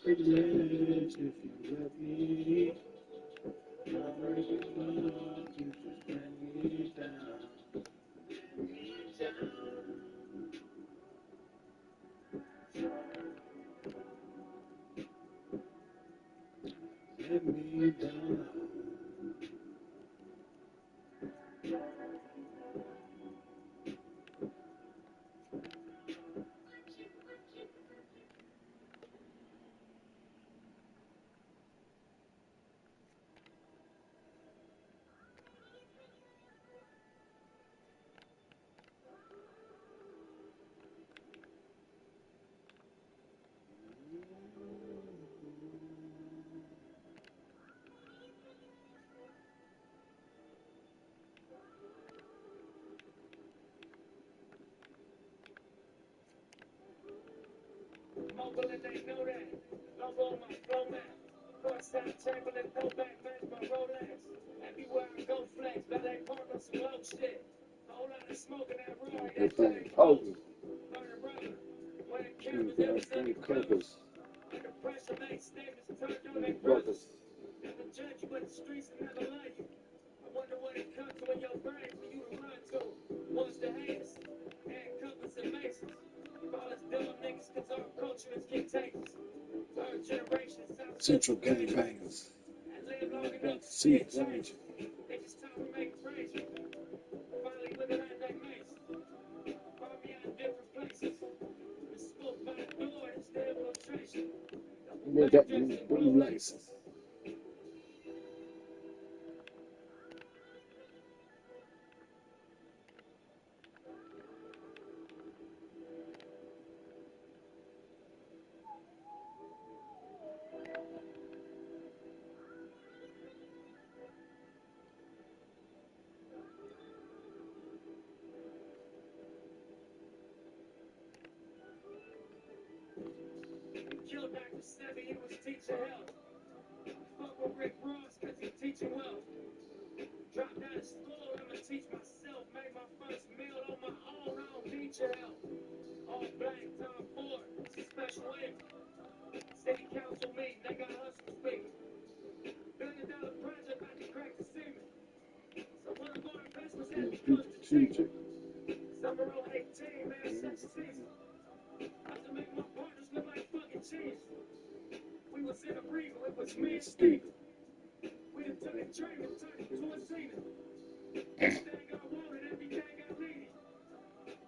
Privilege if you let me. Not breaking love, you just bring me down. Let me down. Mobile and they know that. Logo my flow man. Courtside Chamberlain, throw back, match my Rolex. Everywhere I go flex, ballet park on some low shit. Whole lot of smoke in that Roy, that thing cold. Burning rubber, wearing cameras, everything covers. Under pressure, make statements, turned on their brothers. Never judge you in the streets and never love you. I wonder what it comes to in your brain for you to run to. Once the haters, handcuffers and maces. Call us dumb niggas cause our culture is contagious. Third generation Central gangbangers. and live long enough to see it change. They just time to make praise. Finally living out that maze. Army out in different places. The smoke by the door, it's the infiltration. We got these blue laces. Killed Dr. Sebi, he was teaching health. Fuck with Rick Ross cause he teaching wealth. Dropped out of school, I'ma teach myself. Made my first meal on my own, I don't need your help. All black, Tom Ford, it's a special ed. City council meeting, they got hustle speak. $1 billion project about to crack the ceiling. So one of our investments had become strategic. Summer 18, man, such a season. I was to make my partners look like fucking cheese. We was in a Regal, it was me and Steven. We done took a dream and turned it to a scene. Everything I wanted, everything I needed.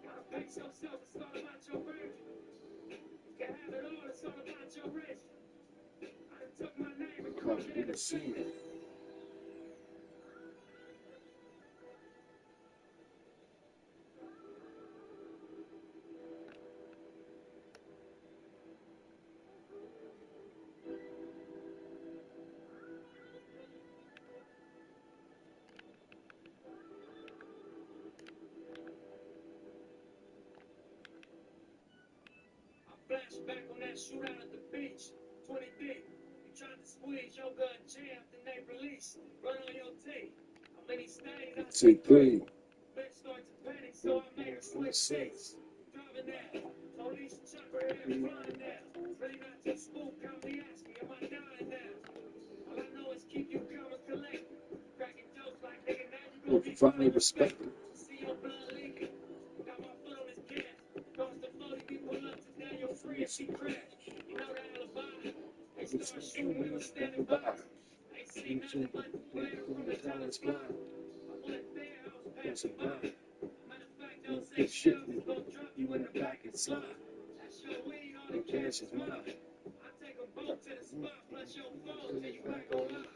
Gotta pace yourself, it's all about your version. You can have it all, it's all about Because you didn't see it. Flashback on that shootout at the beach, 20 deep. You tried to squeeze your gun jam, then they release. Run on your tape. How many stays? I Say three. Bitch started to panic, so I made her switch seats. Driving now, police chopper head flying now. Really not too smooth, kindly ask me, am I dying now? All I know is keep you calm and collected. Cracking jokes like nigga, now you gonna be finally respected. See your blood leaking. Got my foot on his gas. Cross the floor, you pull up to down your friend, she crashed. You know the alibi. They started shooting, we were standing by. Ain't seen nothing but the flare from the talent fly. I wasn't there, I was passing by. Matter of fact, don't say shit, it's gonna drop you in the back and slide. That's your weed, all the cash is mine. I take them both to the spot, plus your phone, till you back online.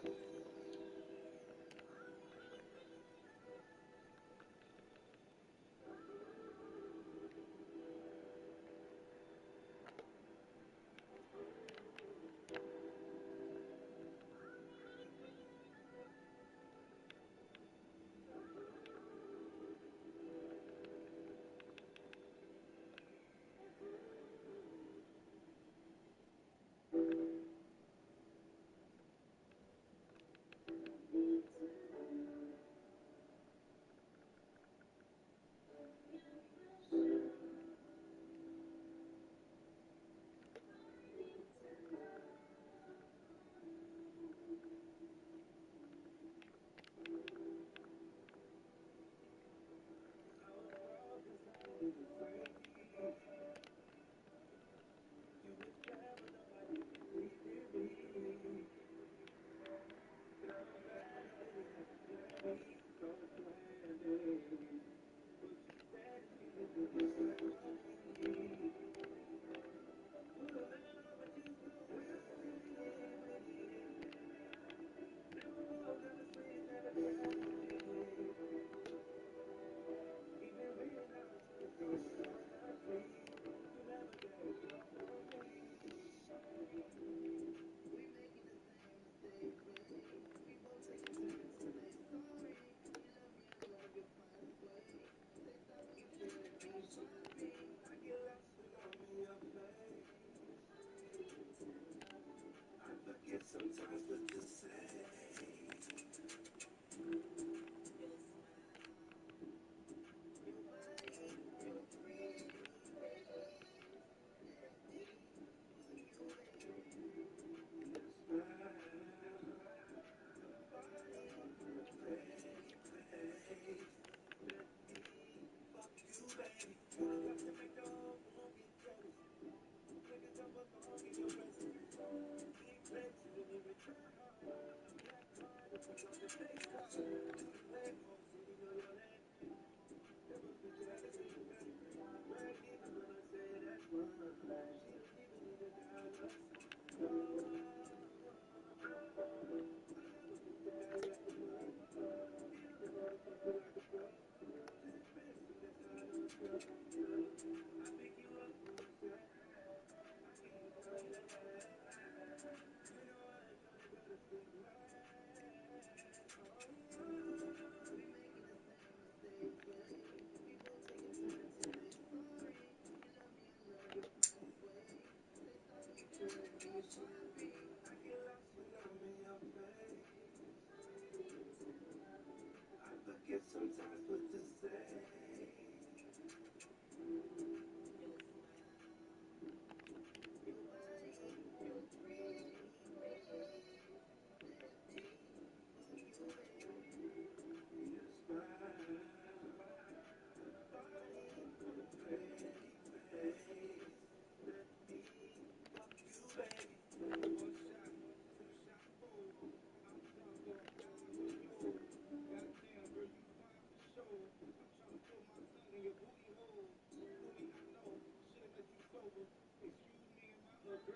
Man,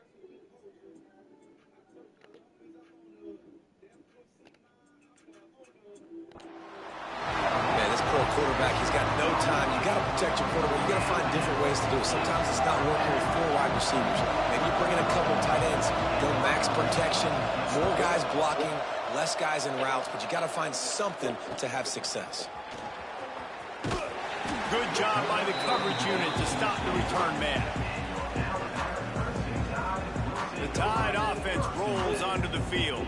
this poor quarterback, he's got no time. You got to protect your quarterback. You got to find different ways to do it. Sometimes it's not working with 4 wide receivers. Maybe you bring in a couple tight ends, go max protection, more guys blocking, less guys in routes, but you got to find something to have success. Good job by the coverage unit to stop the return man. The Tide offense rolls onto the field.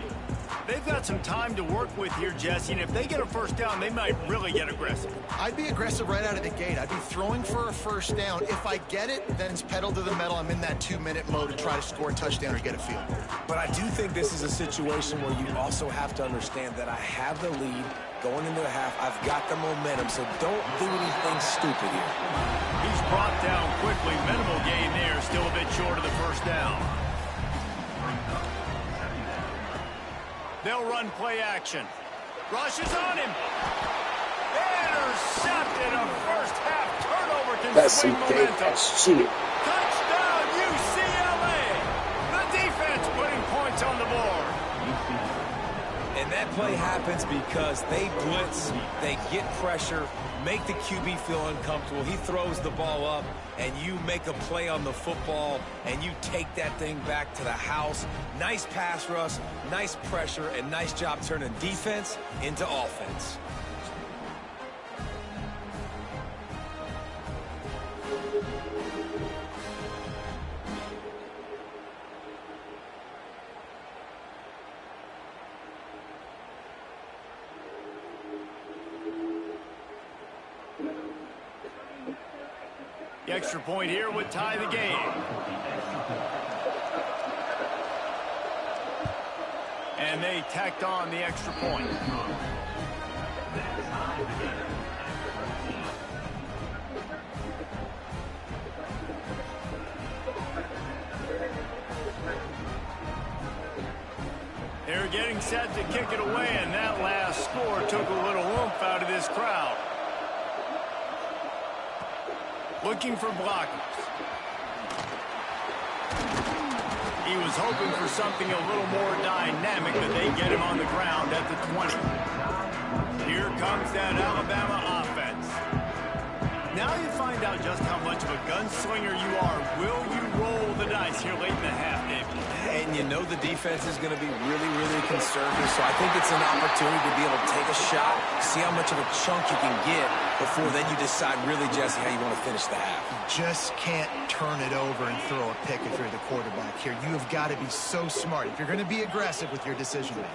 They've got some time to work with here, Jesse, and if they get a first down, they might really get aggressive. I'd be aggressive right out of the gate. I'd be throwing for a first down. If I get it, then it's pedal to the metal. I'm in that 2-minute mode to try to score a touchdown or get a field goal. But I do think this is a situation where you also have to understand that I have the lead going into the half. I've got the momentum, so don't do anything stupid here. He's brought down quickly. Minimal gain there, still a bit short of the first down. They'll run play action. Rushes on him. Intercepted. A first half turnover can That's swing some momentum. shit. Touchdown UCLA. The defense putting points on the board. And that play happens because they blitz, they get pressure, make the QB feel uncomfortable. He throws the ball up, and you make a play on the football, and you take that thing back to the house. Nice pass rush, nice pressure, and nice job turning defense into offense. The extra point here would tie the game. And they tacked on the extra point. They're getting set to kick it away, and that last score took a little oomph out of this crowd. Looking for blockers. He was hoping for something a little more dynamic, but they get him on the ground at the 20. Here comes that Alabama offense. Now you find out just how much of a gunslinger you are. Will you roll the dice here late in the half, David? And you know the defense is going to be really, really conservative, so I think it's an opportunity to be able to take a shot, see how much of a chunk you can get before then you decide really, Jesse, how you want to finish the half. You just can't turn it over and throw a pick if you're the quarterback here. You have got to be so smart if you're going to be aggressive with your decision-making.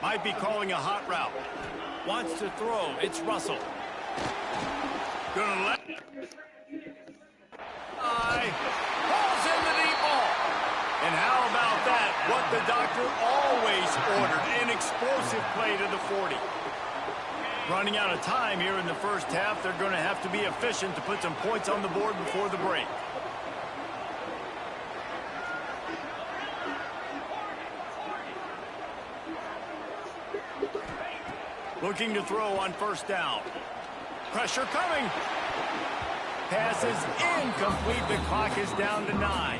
Might be calling a hot route. Wants to throw. It's Russell. Gonna let... Falls in the deep ball. And how about that? What the doctor always ordered. An explosive play to the 40. Running out of time here in the first half. They're going to have to be efficient to put some points on the board before the break. Looking to throw on first down. Pressure coming. Pass is incomplete. The clock is down to 9.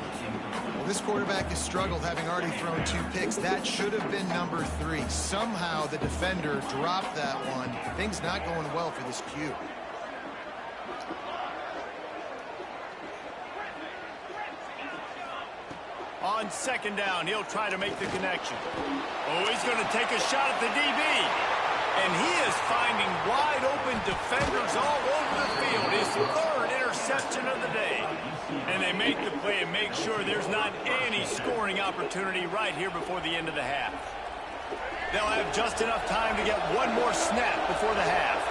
Well, this quarterback has struggled, having already thrown 2 picks. That should have been number 3. Somehow the defender dropped that one. Things not going well for this Q. On second down, he'll try to make the connection. Oh, he's going to take a shot at the DB. And he is finding wide open defenders all over the field. His 3rd interception of the day. And they make the play and make sure there's not any scoring opportunity right here before the end of the half. They'll have just enough time to get one more snap before the half.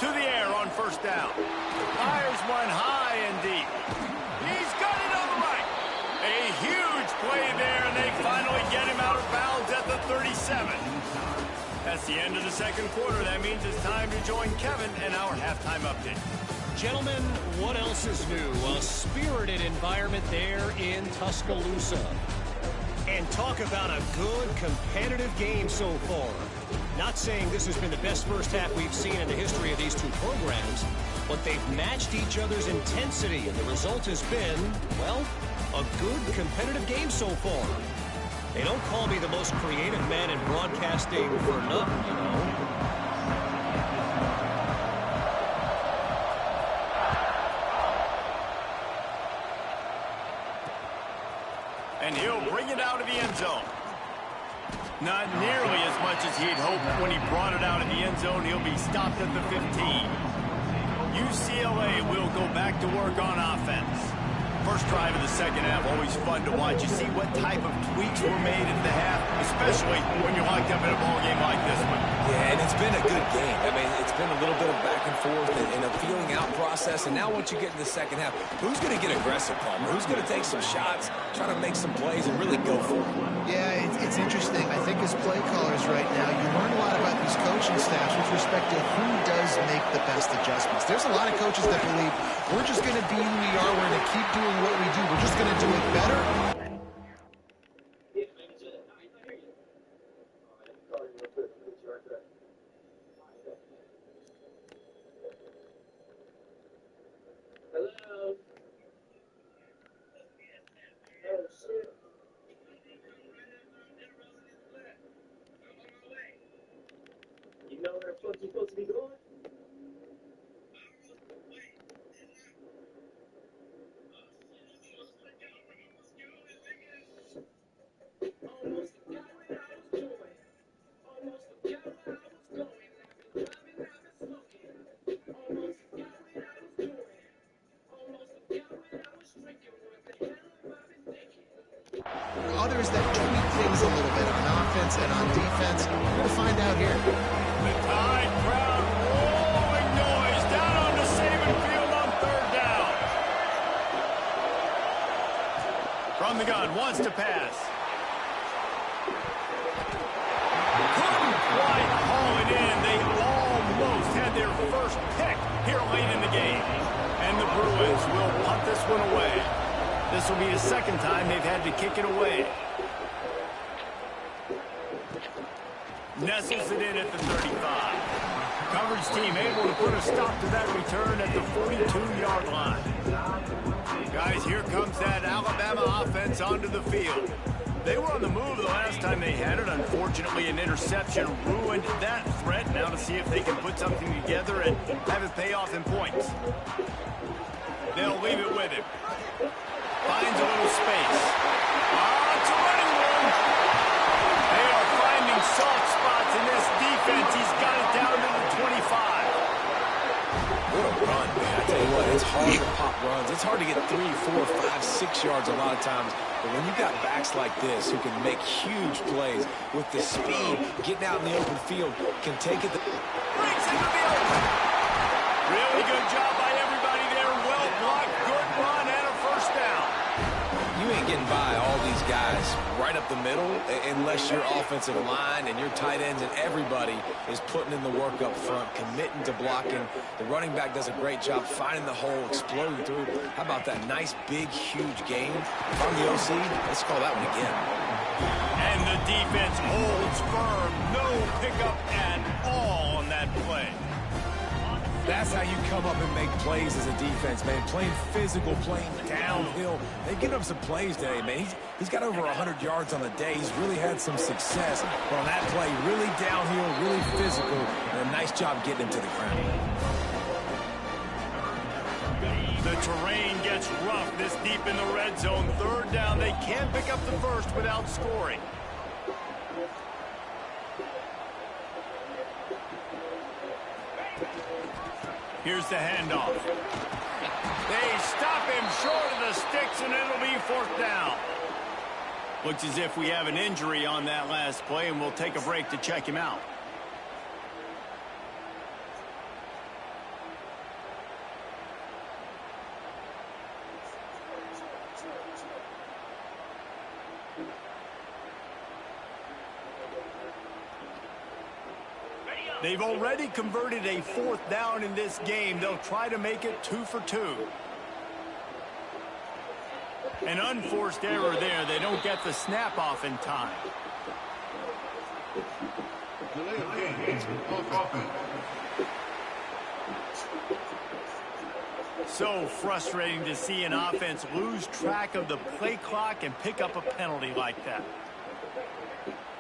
To the air on first down. Fires one high and deep. He's got it on the right. A huge play there, and they finally get him out of bounds at the 37. That's the end of the second quarter. That means it's time to join Kevin and our halftime update. Gentlemen, what else is new? A spirited environment there in Tuscaloosa. And And talk about a good competitive game so far. Not saying this has been the best first half we've seen in the history of these two programs, but they've matched each other's intensity, and the result has been, well, a good competitive game so far. They don't call me the most creative man in broadcasting for nothing, you know. And he'll bring it out of the end zone. Not nearly as much as he'd hoped when he brought it out of the end zone. He'll be stopped at the 15. UCLA will go back to work on offense. First drive of the second half, always fun to watch. You see what type of tweaks were made at the half, especially when you're locked up in a ball game like this one. Yeah, and it's been a good game. I mean, it's been a little bit of back and forth and a feeling out process. And now once you get in the second half, who's going to get aggressive, Palmer? Who's going to take some shots, try to make some plays, and really go for it? Yeah, it's interesting. I think as play callers right now, you learn a lot about these coaching staffs with respect to who does make the best adjustments. There's a lot of coaches that believe we're just going to be who we are. We're going to keep doing what we do. We're just going to do it better. Hello? Oh, shit. You know where the fuck you're supposed to be going? Others that tweak things a little bit on offense and on defense. We're going to find out here. The Tide crowd rolling noise down on the Saban field on third down. From the gun, wants to pass. Couldn't quite haul it in. They almost had their first pick here late in the game. And the Bruins will punt this one away. This will be the second time they've had to kick it away. Nestles it in at the 35. Coverage team able to put a stop to that return at the 42-yard line. Guys, here comes that Alabama offense onto the field. They were on the move the last time they had it. Unfortunately, an interception ruined that threat. Now to see if they can put something together and have it pay off in points. They'll leave it with him. Finds a little space. It's a running room. They are finding soft spots in this defense. He's got it down to the 25. What a run, man. I tell you what, it's hard to pop runs. It's hard to get 3, 4, 5, 6 yards a lot of times. But when you've got backs like this who can make huge plays with the speed, getting out in the open field, can take it. Brings into the open. Really good job by everybody there. Well blocked, good run, and a first down. You ain't getting by all these guys right up the middle unless your offensive line and your tight ends and everybody is putting in the work up front, committing to blocking. The running back does a great job finding the hole, exploding through. How about that nice, big, huge game? If I'm the OC, let's call that one again. And the defense holds firm. No pickup at all on that play. That's how you come up and make plays as a defense, man. Playing physical, playing downhill. They've given up some plays today, man. He's got over 100 yards on the day. He's really had some success. But on that play, really downhill, really physical, and a nice job getting him to the ground. The terrain gets rough this deep in the red zone. Third down, they can't pick up the first without scoring. Here's the handoff. They stop him short of the sticks, and it'll be fourth down. Looks as if we have an injury on that last play, and we'll take a break to check him out. They've already converted a fourth down in this game. They'll try to make it 2 for 2. An unforced error there. They don't get the snap off in time. So frustrating to see an offense lose track of the play clock and pick up a penalty like that.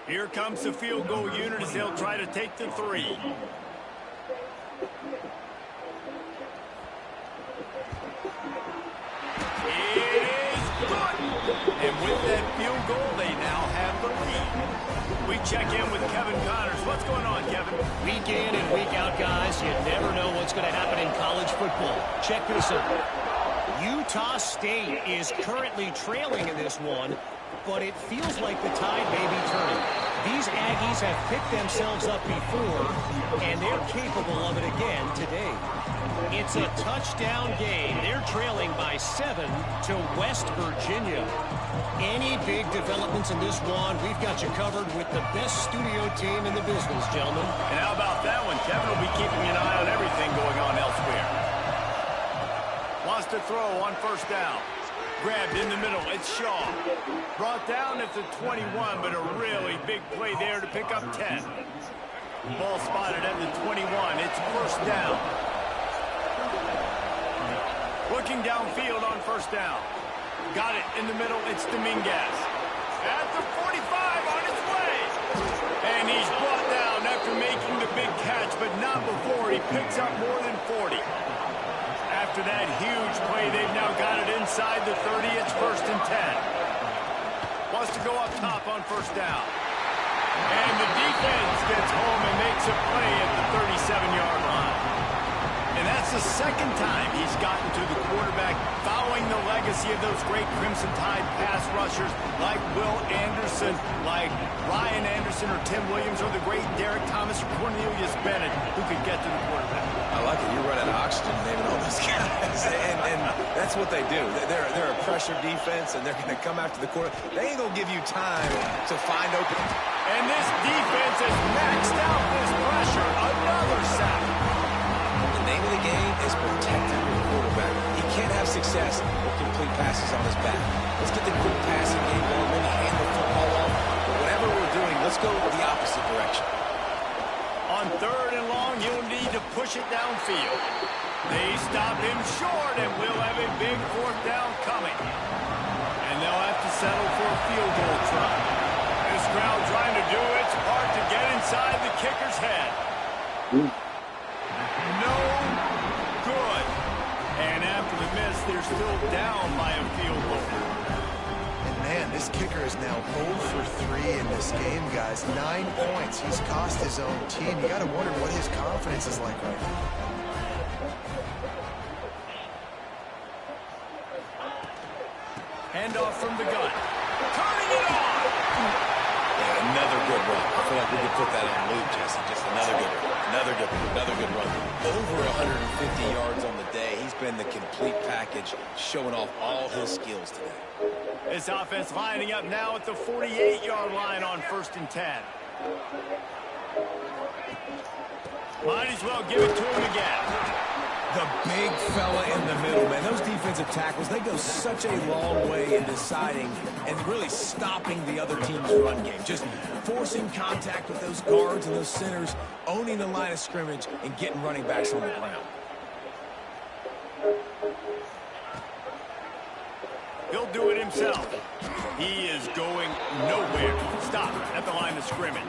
Here comes the field goal unit as they'll try to take the 3. It is good. And with that field goal, they now have the lead. We check in with Kevin Connors. What's going on, Kevin? Week in and week out, guys, you never know what's going to happen in college football. Check this out. Utah State is currently trailing in this one, but it feels like the tide may be turning. These Aggies have picked themselves up before, and they're capable of it again today. It's a touchdown game. They're trailing by 7 to West Virginia. Any big developments in this one, we've got you covered with the best studio team in the business, gentlemen. And how about that one? Kevin will be keeping an eye on everything going on elsewhere. Wants to throw on first down. Grabbed in the middle. It's Shaw. Brought down at the 21, but a really big play there to pick up 10. Ball spotted at the 21. It's first down. Looking downfield on first down. Got it in the middle. It's Dominguez. At the 45 on its way. And he's brought down after making the big catch, but not before he picks up more than 40. After that huge play, they've now got it inside the 30. It's first and 10. Wants to go up top on first down. And the defense gets home and makes a play at the 37-yard line. And that's the second time he's gotten to the quarterback, following the legacy of those great Crimson Tide pass rushers like Will Anderson, like Ryan Anderson or Tim Williams, or the great Derek Thomas or Cornelius Bennett, who could get to the quarterback. I like it. You run out of oxygen naming all those guys. and that's what they do. They're a pressure defense, and they're going to come after the quarterback. They ain't going to give you time to find openings. And this defense has maxed out this pressure. Another sack. The name of the game is protecting your quarterback. He can't have success with complete passes on his back. Let's get the quick passing game going. Maybe hand the football off. But whatever we're doing, let's go the opposite direction. On third and long, he'll need to push it downfield. They stop him short, and we'll have a big fourth down coming. And they'll have to settle for a field goal try. This crowd trying to do its part to get inside the kicker's head. No good. And after the miss, they're still down by a field goal. And man, this kicker is now 0 for 3 in this game, guys. 9 points. He's cost his own team. You got to wonder what his confidence is like right now. Handoff from the gun. Turning it on. Yeah, another good run. I feel like we could put that on loop, Jesse. Just another good run. Another good one. Another good run. Over 150 yards on the day. He's been the complete package, showing off all his skills today. This offense lining up now at the 48-yard line on first and 10. Might as well give it to him again. The big fella in the middle, man. Those defensive tackles, they go such a long way in deciding and really stopping the other team's run game. Just forcing contact with those guards and those centers, owning the line of scrimmage, and getting running backs on the ground. He'll do it himself. He is going nowhere. Stop at the line of scrimmage.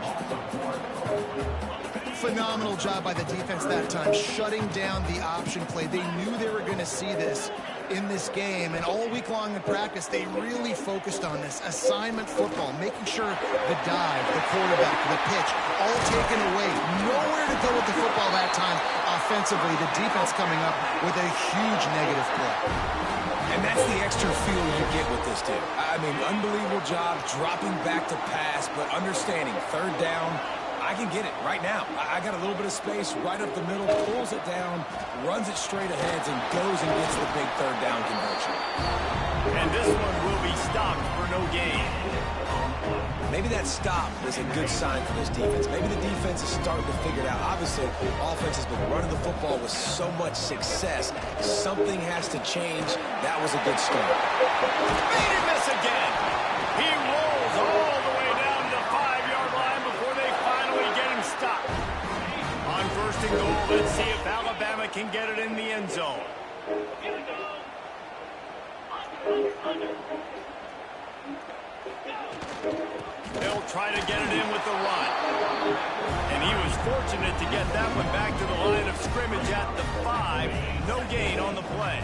Phenomenal job by the defense that time, shutting down the option play. They knew they were going to see this in this game, and all week long in practice, they really focused on this assignment football, making sure the dive, the quarterback, the pitch, all taken away. Nowhere to go with the football that time offensively. The defense coming up with a huge negative play. And that's the extra feel you get with this team. I mean, unbelievable job dropping back to pass, but understanding third down, I can get it right now. I got a little bit of space right up the middle, pulls it down, runs it straight ahead, and goes and gets the big third down conversion. And this one will be stopped for no gain. Maybe that stop is a good sign for this defense. Maybe the defense is starting to figure it out. Obviously, offense has been running the football with so much success. Something has to change. That was a good start. Made him miss again. He rolls all the way down to the 5-yard line before they finally get him stopped. On first and goal, let's see if Alabama can get it in the end zone. They'll try to get it in with the run. And he was fortunate to get that one back to the line of scrimmage at the 5. No gain on the play.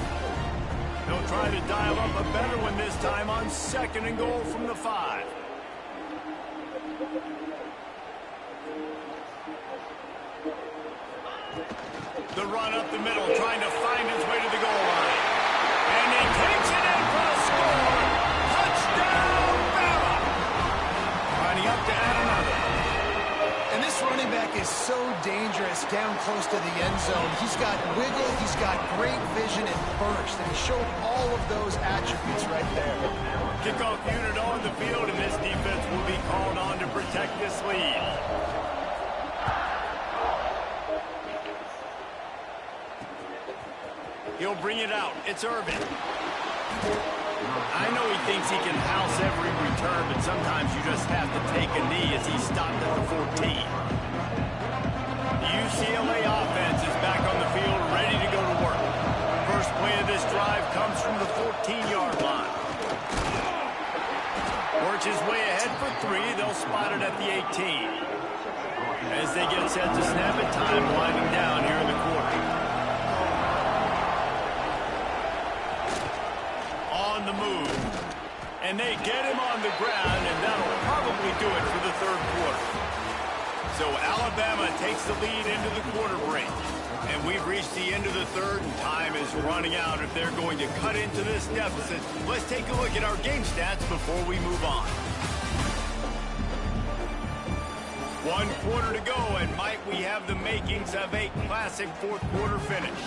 They'll try to dial up a better one this time on second and goal from the 5. The run up the middle, trying to find his way to the goal line. And he takes it in for a score. Touchdown, Bama! Lining up to add another. And this running back is so dangerous down close to the end zone. He's got wiggle, he's got great vision and burst, and he showed all of those attributes right there. Kickoff unit on the field, and this defense will be called on to protect this lead. He'll bring it out. It's Irvin. I know he thinks he can house every return, but sometimes you just have to take a knee as he stopped at the 14. The UCLA offense is back on the field, ready to go to work. First play of this drive comes from the 14-yard line. Works his way ahead for 3. They'll spot it at the 18. As they get set to snap it, time winding down here in the quarter. On the move. And they get him on the ground, and that'll probably do it for the third quarter. So Alabama takes the lead into the quarter break. And we've reached the end of the third, and time is running out if they're going to cut into this deficit. Let's take a look at our game stats before we move on. 1 quarter to go, and might we have the makings of a classic fourth quarter finish.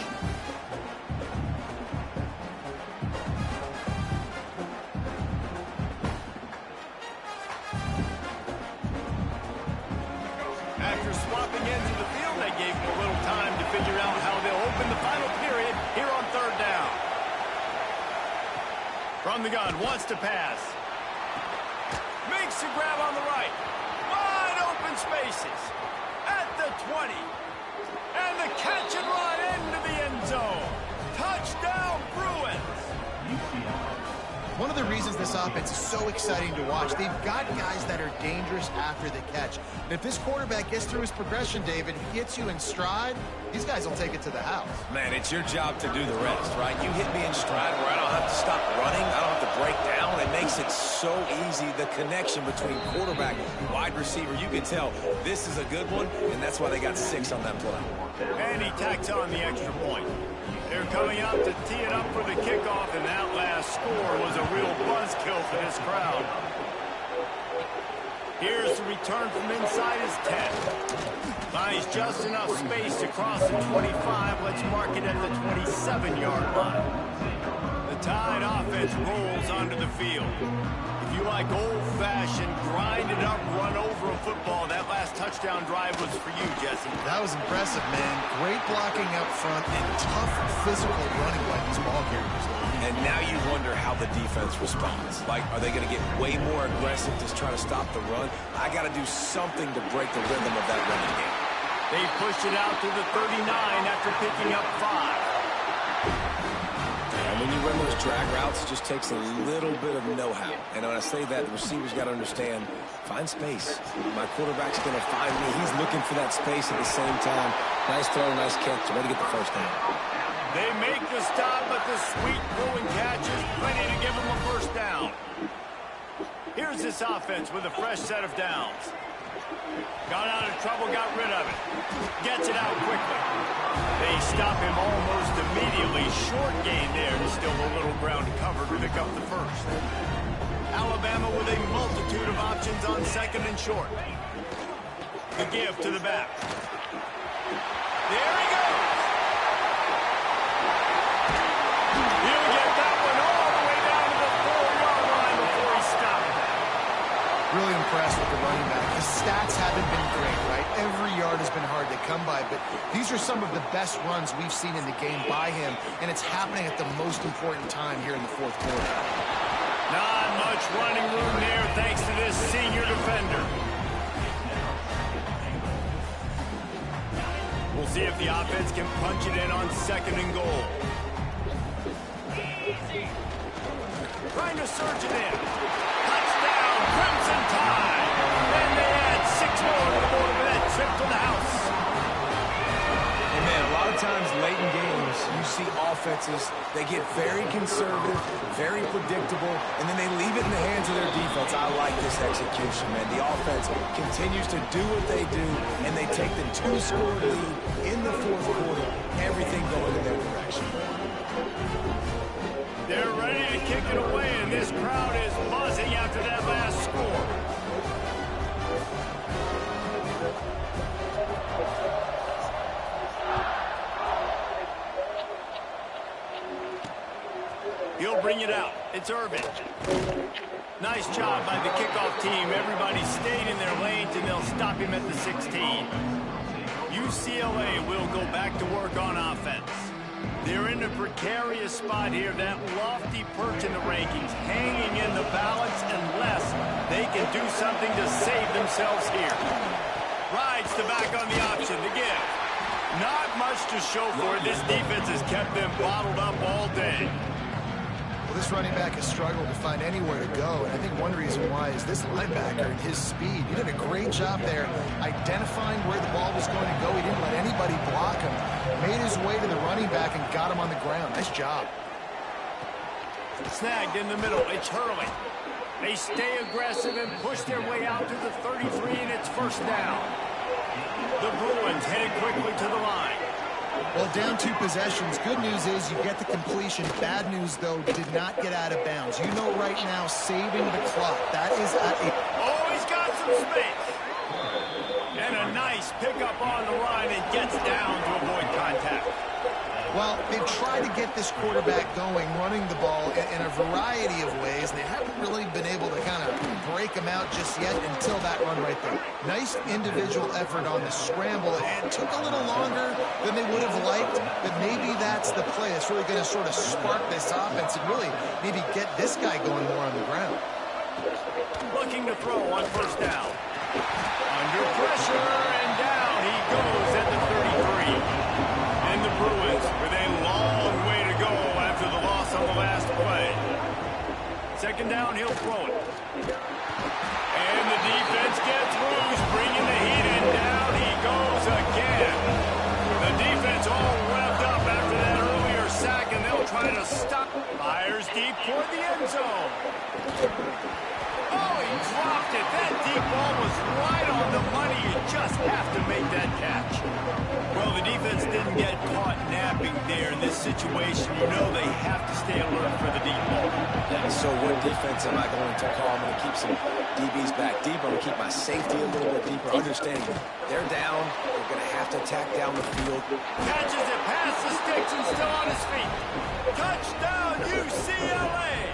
After swapping ends of the field, they gave him a little time to figure out how they'll open the final period here on third down. From the gun, wants to pass. Makes the grab on the right. Wide open spaces. At the 20. And the catch and run into the end zone. Touchdown, Bruins. One of the reasons this offense is so exciting to watch, they've got guys that are dangerous after the catch. And if this quarterback gets through his progression, David, gets you in stride, these guys will take it to the house. Man, it's your job to do the rest, right? You hit me in stride where I don't have to stop running. I don't have to break down. It makes it so easy, the connection between quarterback and wide receiver. You can tell this is a good one, and that's why they got 6 on that play. And he tacks on the extra point. They're coming out to tee it up for the kickoff, and that last score was a real buzzkill for this crowd. Here's the return from inside his 10. Finds just enough space to cross the 25. Let's mark it at the 27-yard line. The Tide offense rolls onto the field. If you like old-fashioned, grind-it-up, run-over a football, that last touchdown drive was for you, Jesse. That was impressive, man. Great blocking up front and tough physical running by these ball carriers. And now you wonder how the defense responds. Like, are they going to get way more aggressive to try to stop the run? I got to do something to break the rhythm of that running game. They pushed it out to the 39 after picking up 5. And when you run those drag routes, it just takes a little bit of know-how. And when I say that, the receivers got to understand, find space. My quarterback's going to find me. He's looking for that space at the same time. Nice throw, nice catch. Ready to get the first down. They make the stop, but the sweet throwing catch is plenty to give them a first down. Here's this offense with a fresh set of downs. Got out of trouble, got rid of it. Gets it out quickly. They stop him almost immediately. Short gain there. Still a little ground covered to pick up the first. Alabama with a multitude of options on second and short. The give to the back. There he goes. He'll get that one all the way down to the 4-yard line before he stopped. Really impressed with the running back. The stats haven't been great, right? Every yard has been hard to come by, but these are some of the best runs we've seen in the game by him, and it's happening at the most important time here in the fourth quarter. Not much running room there thanks to this senior defender. We'll see if the offense can punch it in on 2nd and goal. Trying to surge it in. Touchdown, Crimson Tide. And they add 6 more to the board with that trip to the house. And man, a lot of times late in games, you see offenses, they get very conservative, very predictable, and then they leave it in the hands of their defense. I like this execution, man. The offense continues to do what they do, and they take the 2-score lead in the fourth quarter, everything going in their direction. They're ready to kick it away, and this crowd is buzzing after that last score. He'll bring it out. It's Irvin. Nice job by the kickoff team. Everybody stayed in their lanes, and they'll stop him at the 16. UCLA will go back to work on offense. They're in a precarious spot here, that lofty perch in the rankings, hanging in the balance unless they can do something to save themselves here. Rides to back on the option, the give. Not much to show for it. This defense has kept them bottled up all day. Well, this running back has struggled to find anywhere to go, and I think one reason why is this linebacker and his speed. He did a great job there identifying where the ball was going to go. He didn't let anybody block him. Made his way to the running back and got him on the ground. Nice job. Snagged in the middle. It's Hurley. They stay aggressive and push their way out to the 33, and it's 1st down. The Bruins headed quickly to the line. Well, down 2 possessions. Good news is you get the completion. Bad news, though, did not get out of bounds. You know right now, saving the clock. That is at a... Oh, he's got some space. And a nice pickup on the line and gets down to avoid contact. Well, they've tried to get this quarterback going, running the ball in a variety of ways, and they haven't really been able to kind of break him out just yet until that run right there. Nice individual effort on the scramble. It took a little longer than they would have liked, but maybe that's the play that's really going to sort of spark this offense and really maybe get this guy going more on the ground. Looking to throw on 1st down. Under pressure, and down he goes at the 33. And the Bruins with a long way to go after the loss on the last play. 2nd down, he'll throw it. And the defense gets loose, bringing the heat, and down he goes again. The defense all revved up after that earlier sack, and they'll try to stop. Fires deep toward the end zone. Oh, he dropped it. That deep ball was right on the money. You just have to make that catch. Well, the defense didn't get caught napping there in this situation. You know they have to stay alert for the deep ball. Yeah, so what defense am I going to call? I'm going to keep some DBs back deep. I'm going to keep my safety a little bit deeper. Understanding they're down. They're going to have to attack down the field. Catches it past the sticks and still on his feet. Touchdown, UCLA!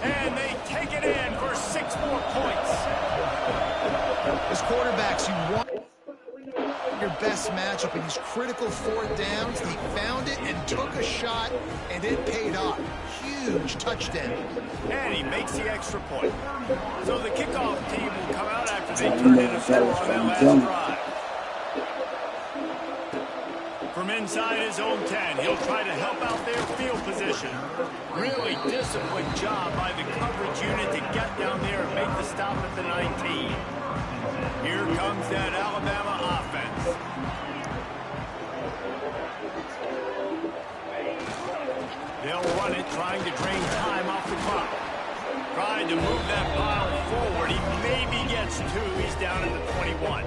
And they take it in for 6 more points. As quarterbacks, you want your best matchup in these critical 4th downs. He found it and took a shot, and it paid off. Huge touchdown. And he makes the extra point. So the kickoff team will come out after they turn in a score on that last drive. From inside his own 10, he'll try to help out their field position. Really disciplined job by the coverage unit to get down there and make the stop at the 19. Here comes that Alabama offense. They'll run it, trying to drain time off the clock. Trying to move that pile forward. He maybe gets 2. He's down at the 21.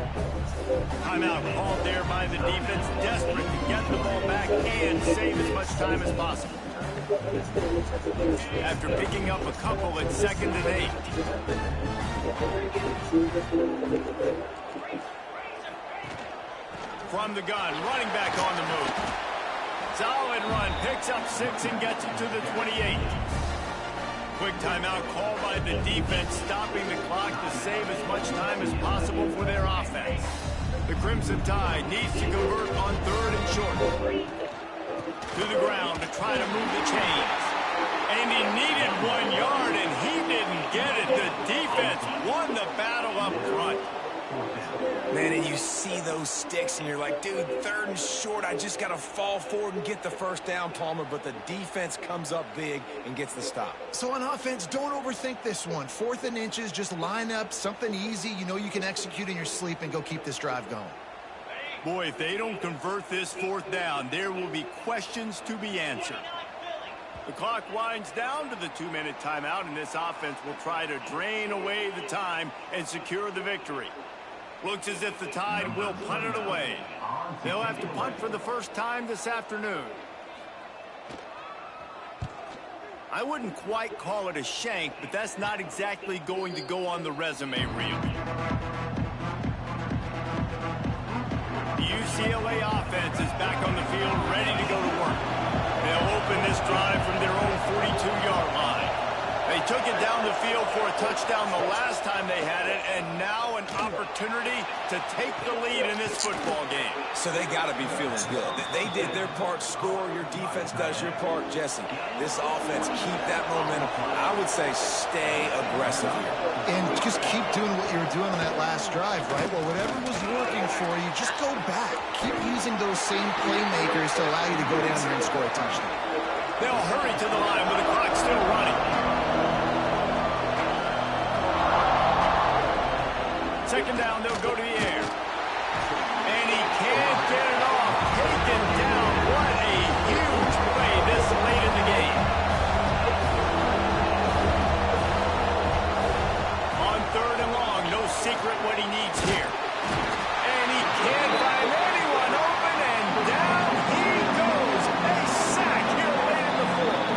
Timeout called there by the defense, desperate to get the ball back and save as much time as possible. After picking up a couple at 2nd and 8. from the gun. Running back on the move. Solid run. Picks up 6 and gets it to the 28. Quick timeout called by the defense, stopping the clock to save as much time as possible for their offense. The Crimson Tide needs to convert on 3rd and short. To the ground to try to move the chains. And he needed 1 yard, and he didn't get it. The defense won the battle up front. Man, and you see those sticks, and you're like, dude, 3rd and short, I just got to fall forward and get the first down, Palmer. But the defense comes up big and gets the stop. So on offense, don't overthink this one. 4th and inches, just line up something easy. You know you can execute in your sleep and go keep this drive going. Boy, if they don't convert this 4th down, there will be questions to be answered. The clock winds down to the 2-minute timeout, and this offense will try to drain away the time and secure the victory. Looks as if the Tide will punt it away. They'll have to punt for the first time this afternoon. I wouldn't quite call it a shank, but that's not exactly going to go on the resume reel. The UCLA offense is back on the field, ready to go to work. They'll open this drive from their own 42-yard line. They took it down the field for a touchdown the last time they had it, and now an opportunity to take the lead in this football game. So they got to be feeling good. They did their part, score. Your defense does your part, Jesse. This offense, keep that momentum. I would say stay aggressive here. And just keep doing what you were doing on that last drive, right? Well, whatever was working for you, just go back. Keep using those same playmakers to allow you to go down there and score a touchdown. They'll hurry to the line with the clock still running. Second down, they'll go to the air. And he can't get it off. Taken down. What a huge play this late in the game. On 3rd and long, no secret what he needs here. And he can't find anyone open, and down he goes. A sack here late in the 4th.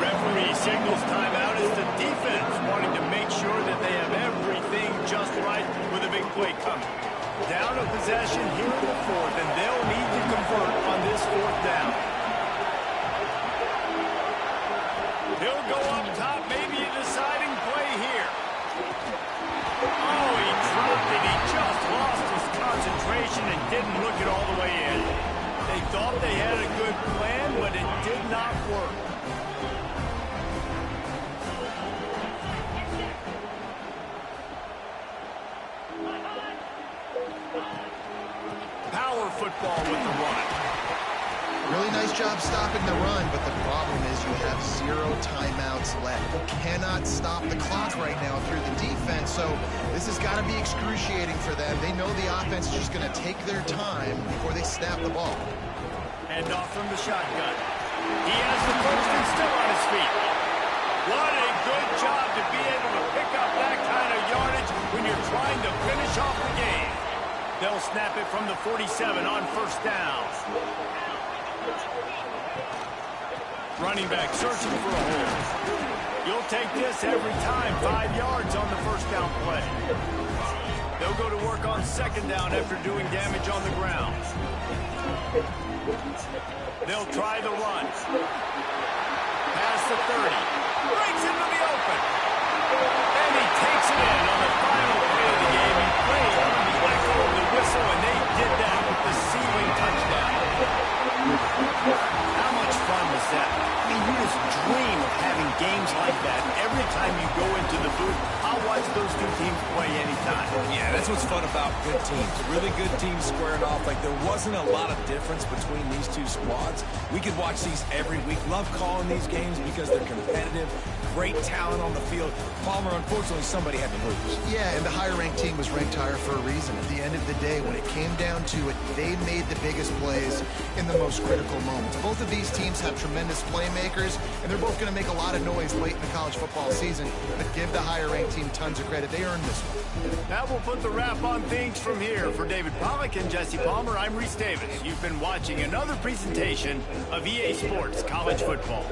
Referee signals timeout as the defense wanting to make sure that they have everything just right with a big play coming. Down a possession here in the 4th, and they'll need to convert on this 4th down. He'll go up top, maybe a deciding play here. Oh, he dropped it. He just lost his concentration and didn't look it all the way in. They thought they had a good plan, but it did not work. Power football with the run. Really nice job stopping the run, but the problem is you have 0 timeouts left. You cannot stop the clock right now through the defense, so this has got to be excruciating for them. They know the offense is just going to take their time before they snap the ball. Hand off from the shotgun. He has the first and still on his feet. What a good job to be able to pick up that kind of yardage when you're trying to finish off the game. They'll snap it from the 47 on 1st down. Running back searching for a hole. You'll take this every time. 5 yards on the 1st down play. They'll go to work on 2nd down after doing damage on the ground. They'll try the run. Past the 30. Breaks into the open. And he takes it in on the final play of the game. He played the echo of the whistle, and they did that with the ceiling touchdown. How much fun was that? I mean, you just dream of having games like that every time you go into the booth. I'll watch those two teams play anytime. Yeah, that's what's fun about good teams. Really good teams squaring off. Like, there wasn't a lot of difference between these two squads. We could watch these every week. Love calling these games because they're competitive. Great talent on the field. Palmer, unfortunately, somebody had to lose. Yeah, and the higher-ranked team was ranked higher for a reason. At the end of the day, when it came down to it, they made the biggest plays in the most critical moments. Both of these teams have tremendous playmakers, and they're both going to make a lot of noise late in the college football season. But give the higher-ranked team tons of credit. They earned this one. That will put the wrap on things from here. For David Pollack and Jesse Palmer, I'm Reese Davis. You've been watching another presentation of EA Sports College Football.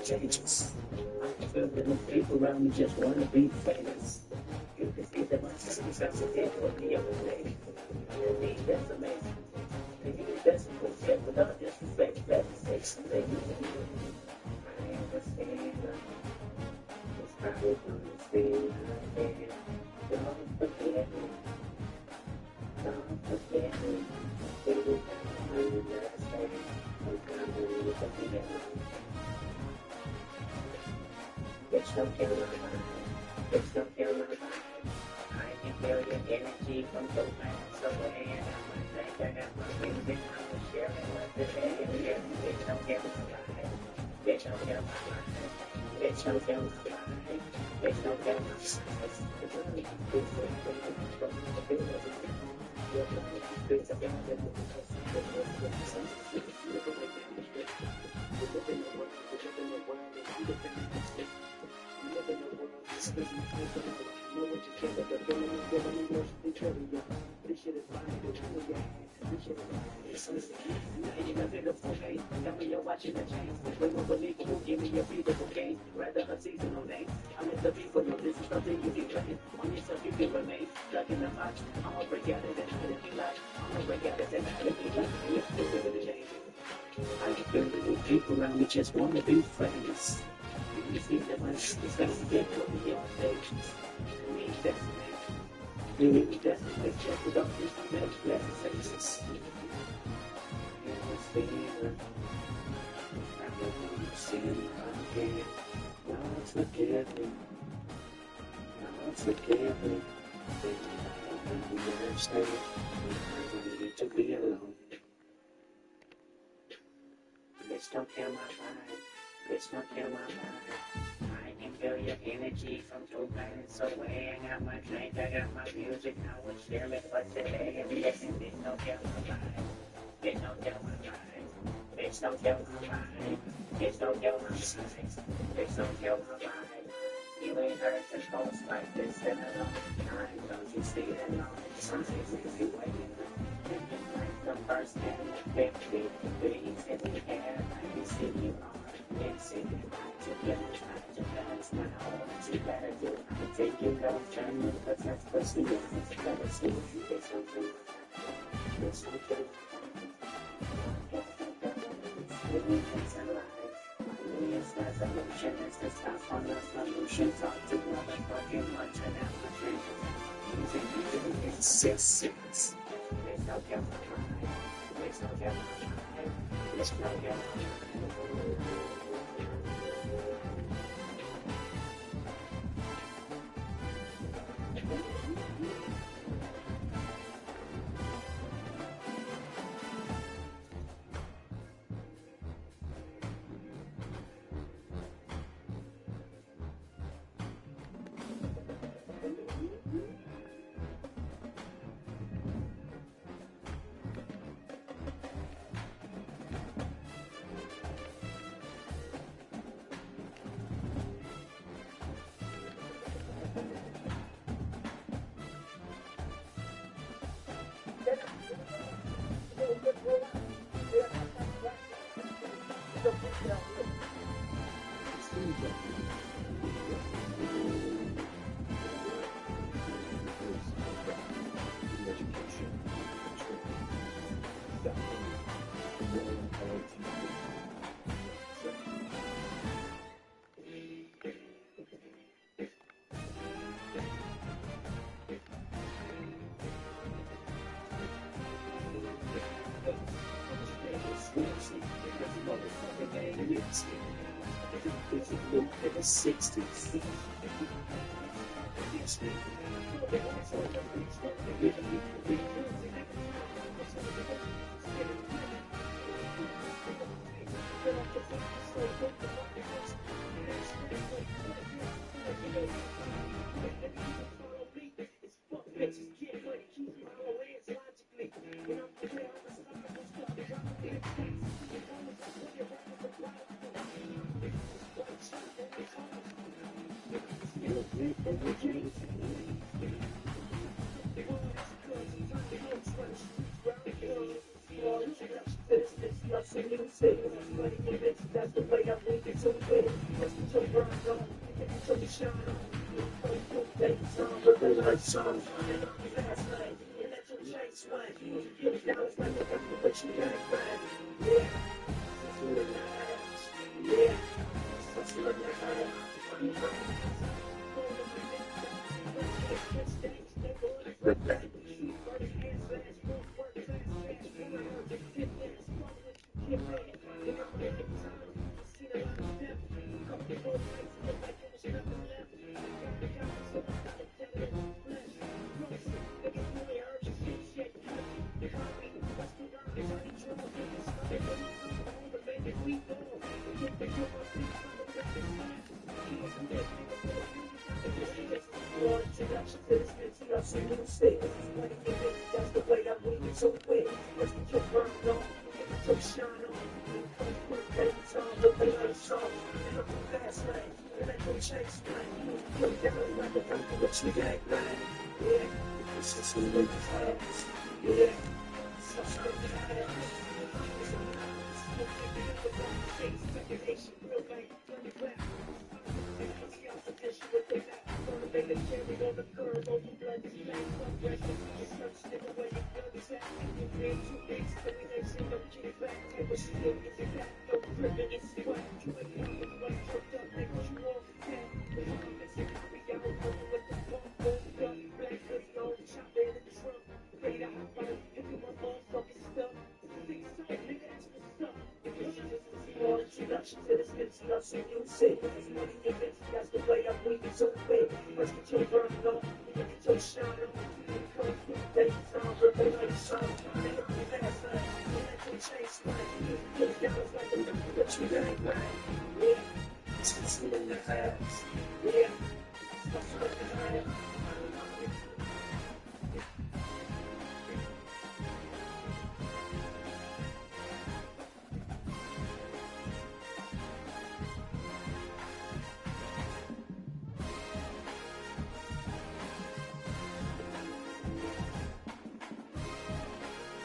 Changes. People around me just want to be famous. You can see that my circumstances did for me other day. Indeed, that's amazing. Indeed, that's a good step without disrespect. That's a safe thing. I understand. It's probably understand. Don't forget me. Don't forget me. Baby, I understand. Don't forget me. Bitch, don't kill my mind. Bitch, don't kill my mind. I can feel your energy from so miles away. And I might think I got my music. I was sharing with the day. Bitch, don't kill my mind. Bitch, don't kill my mind. Bitch, don't kill my mind. Bitch, don't kill my watching the change. When we believe who give me a beautiful game. Rather a seasonal name. I'm in the people know this is something you can train. On yourself you can remain. Stuck in the box. I'ma break out of that how to be like. I'ma break out of that how to be like. Let's do it change. I can feel the people around me just want to be famous. You see that my is gonna get put me on stage. Me, that's the name. Me, that's the way. Check it out. This is the best faces. Forgive me. Now forgive me. I understand. I need to be alone. Bitch, don't kill my vibe. Bitch, don't kill my vibe. I can feel your energy from 2 minutes away. I got my drink, I got my music. I would share it, but today, bitch, don't kill my vibe. Bitch, don't kill my vibe. Bitch, don't kill my vibe. Bitch, don't kill my vibe. Bitch, don't kill my vibe. You ain't heard the post like this in a long time. Don't you see that all the signs you waiting? Like the first time, 50 degrees in the air. I can see you on. It's in your mind to get it. Try to balance my whole. What you gotta do? I take you go. Turn you, but that's pussy. It's better see. It's something.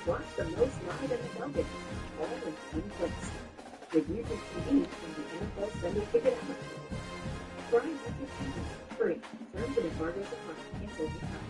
Watch the most live NFL games, all in one place. The UT TV from the NFL Sunday Ticket app. Try UT TV free. Terms and embargoes apply. Cancel this time.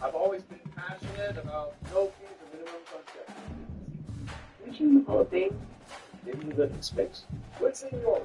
I've always been passionate about no fees or minimum contract. Reaching the Hall of Fame, maybe you live in space. What's in your life?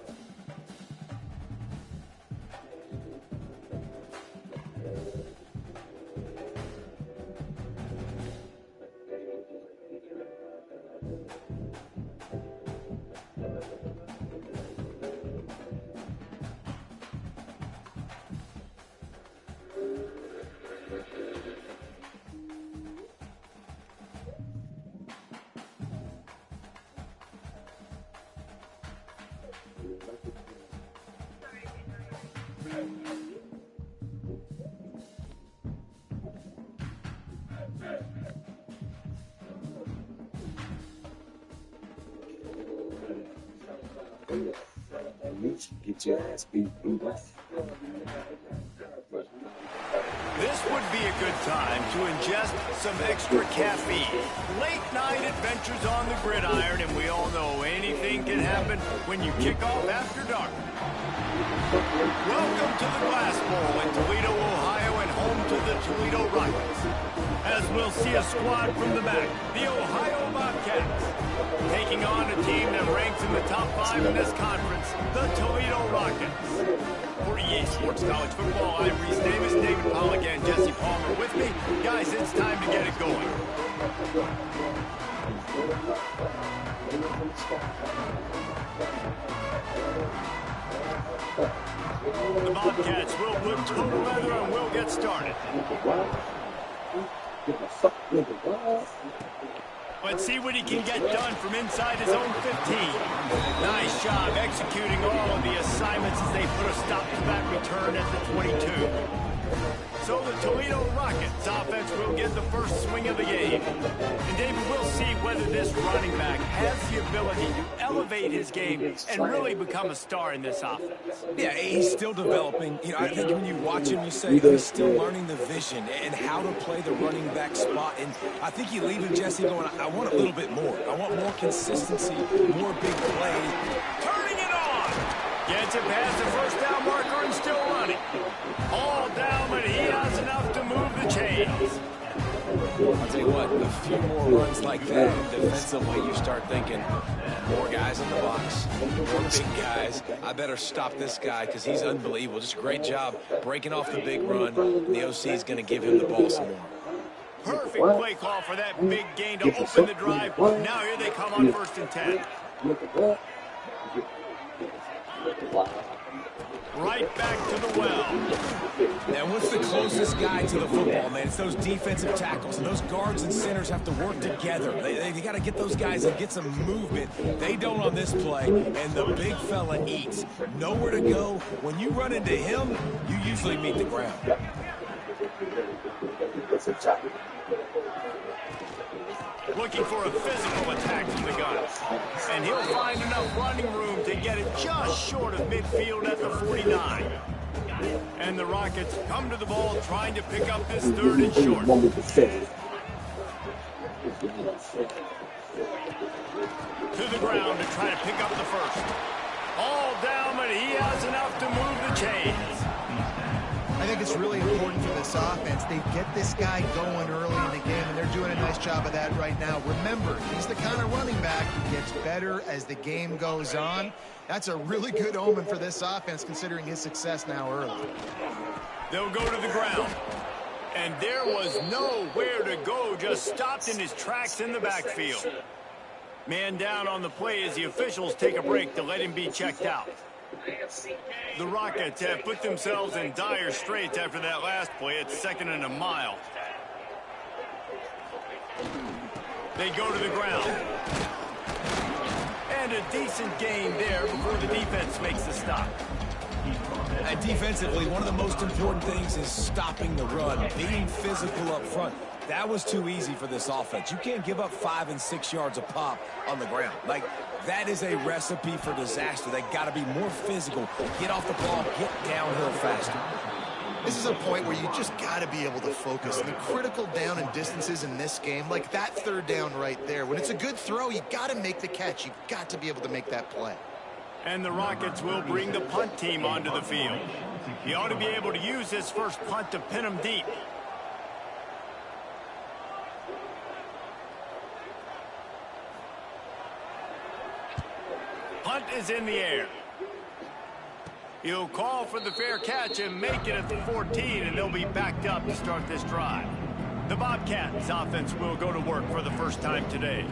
At least get your ass beat. This would be a good time to ingest some extra caffeine. Late night adventures on the gridiron, and we all know anything can happen when you kick off after dark. Welcome to the Glass Bowl in Toledo, Ohio, and home to the Toledo Rockets. As we'll see a squad from the back, the Ohio Bobcats, taking on a team that ranks in the top 5 in this conference, the Toledo Rockets. For EA Sports College Football, I'm Reese Davis, David Pollock, and Jesse Palmer with me. Guys, it's time to get it going. The Bobcats will put total leather and we'll get started. Let's see what he can get done from inside his own 15. Nice job executing all of the assignments as they put a stop-to-back return at the 22. So the Toledo Rockets offense will get the first swing of the game. And David, we'll see whether this running back has the ability to elevate his game and really become a star in this offense. Yeah, he's still developing. You know, I think when you watch him, you say he's still learning the vision and how to play the running back spot. And I think you leave him, Jesse, going, I want a little bit more. I want more consistency, more big plays. Turning it on! Gets it past the first down marker and still running. All down, but he has enough to move the chains. I'll tell you what, a few more runs like that defensively, you start thinking, more guys in the box, more big guys. I better stop this guy because he's unbelievable. Just a great job breaking off the big run. The OC is going to give him the ball some more. Perfect play call for that big gain to open the drive. Now here they come on 1st and 10. right back to the well. Now, what's the closest guy to the football, man? It's those defensive tackles, and those guards and centers have to work together. They got to get those guys and get some movement. They don't on this play, and the big fella eats. Nowhere to go. When you run into him, you usually meet the ground. Looking for a physical attack from the gun. And he'll find enough running room to get it just short of midfield at the 49. And the Rockets come to the ball trying to pick up this third and short. To the ground to try to pick up the first. All down, but he has enough to move the chains. I think it's really important for this offense. They get this guy going early in the game, and they're doing a nice job of that right now. Remember, he's the kind of running back who gets better as the game goes on. That's a really good omen for this offense, considering his success now early. They'll go to the ground. And there was nowhere to go, just stopped in his tracks in the backfield. Man down on the play as the officials take a break to let him be checked out. The Rockets have put themselves in dire straits after that last play. It's 2nd and a mile. They go to the ground. And a decent gain there before the defense makes the stop. And defensively, one of the most important things is stopping the run, being physical up front. That was too easy for this offense. You can't give up 5 and 6 yards a pop on the ground. Like, that is a recipe for disaster. They got to be more physical, get off the ball, get downhill faster. This is a point where you just got to be able to focus. And the critical down and distances in this game, like that third down right there, when it's a good throw, you got to make the catch. You've got to be able to make that play. And the Rockets will bring the punt team onto the field. He ought to be able to use his first punt to pin him deep. Punt is in the air. He'll call for the fair catch and make it at the 14, and they'll be backed up to start this drive. The Bobcats offense will go to work for the first time today.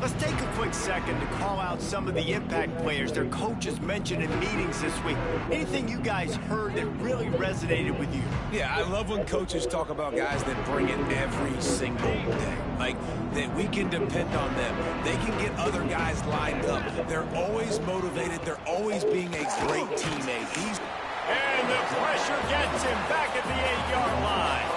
Let's take a quick second to call out some of the impact players their coaches mentioned in meetings this week. Anything you guys heard that really resonated with you? Yeah, I love when coaches talk about guys that bring it every single day. Like, that we can depend on them. They can get other guys lined up. They're always motivated. They're always being a great teammate. And the pressure gets him back at the 8-yard line.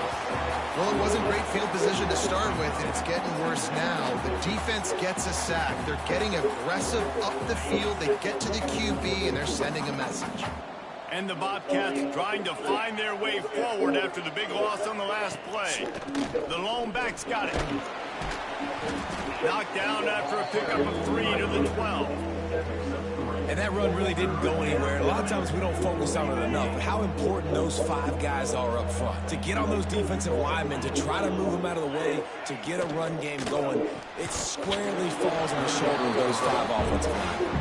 Well, it wasn't great field position to start with, and it's getting worse now. The defense gets a sack. They're getting aggressive up the field. They get to the QB, and they're sending a message. And the Bobcats trying to find their way forward after the big loss on the last play. The lone back's got it. Knocked down after a pickup of 3 to the 12. And that run really didn't go anywhere. A lot of times we don't focus on it enough, but how important those 5 guys are up front. To get on those defensive linemen, to try to move them out of the way, to get a run game going, it squarely falls on the shoulder of those 5 offensive linemen.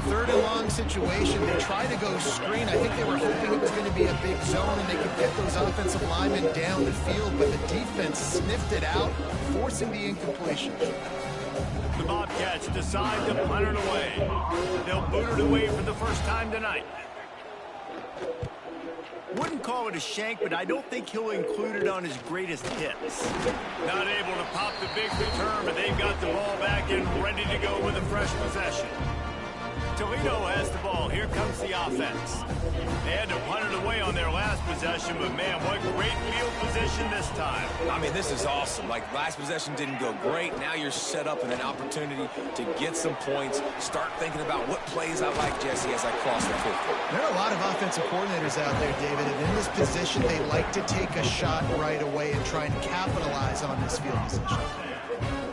3rd and long situation. They tried to go screen. I think they were hoping it was going to be a big zone and they could get those offensive linemen down the field, but the defense sniffed it out, forcing the incompletion. The Bobcats decide to punt it away. They'll boot it away for the first time tonight. Wouldn't call it a shank, but I don't think he'll include it on his greatest hits. Not able to pop the big return, but they've got the ball back and ready to go with a fresh possession. Toledo has the ball. Here comes the offense. They had to punt it away on their last possession, but man, what great field position this time. I mean, this is awesome. Like, last possession didn't go great. Now you're set up in an opportunity to get some points. Start thinking about what plays I like, Jesse, as I cross the 50. There are a lot of offensive coordinators out there, David, and in this position, they like to take a shot right away and try and capitalize on this field position.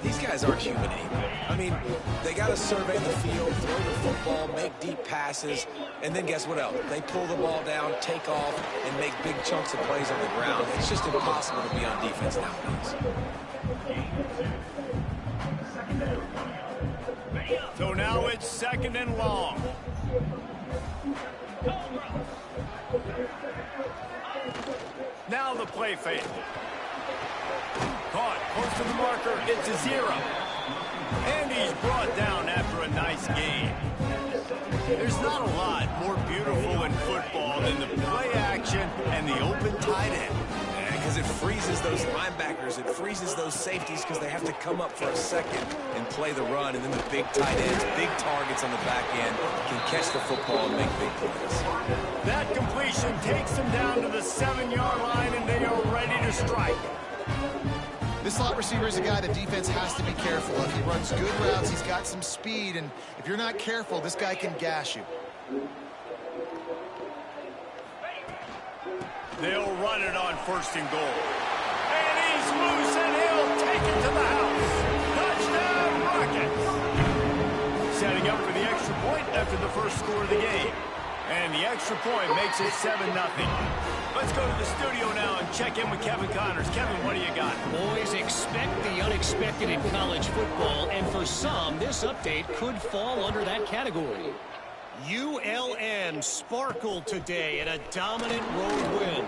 These guys aren't human anymore. I mean, they got to survey the field, throw the football, make deep passes, and then guess what else? They pull the ball down, take off, and make big chunks of plays on the ground. It's just impossible to be on defense nowadays. So now it's 2nd and long. Now the play fake. Caught, close to the marker, it's a 0. And he's brought down after a nice gain. There's not a lot more beautiful in football football than the play action and the open tight end. Because it freezes those linebackers, it freezes those safeties because they have to come up for a second and play the run, and then the big tight ends, big targets on the back end, can catch the football and make big plays. That completion takes them down to the 7-yard line, and they are ready to strike. This slot receiver is a guy the defense has to be careful of. He runs good routes, he's got some speed, and if you're not careful, this guy can gash you. They'll run it on 1st and goal. And he's loose, and he'll take it to the house. Touchdown, Rockets. Setting up for the extra point after the first score of the game. And the extra point makes it 7-0. Let's go to the studio now and check in with Kevin Connors. Kevin, what do you got? Boys, expect the unexpected in college football, and for some, this update could fall under that category. ULM sparkled today in a dominant road win.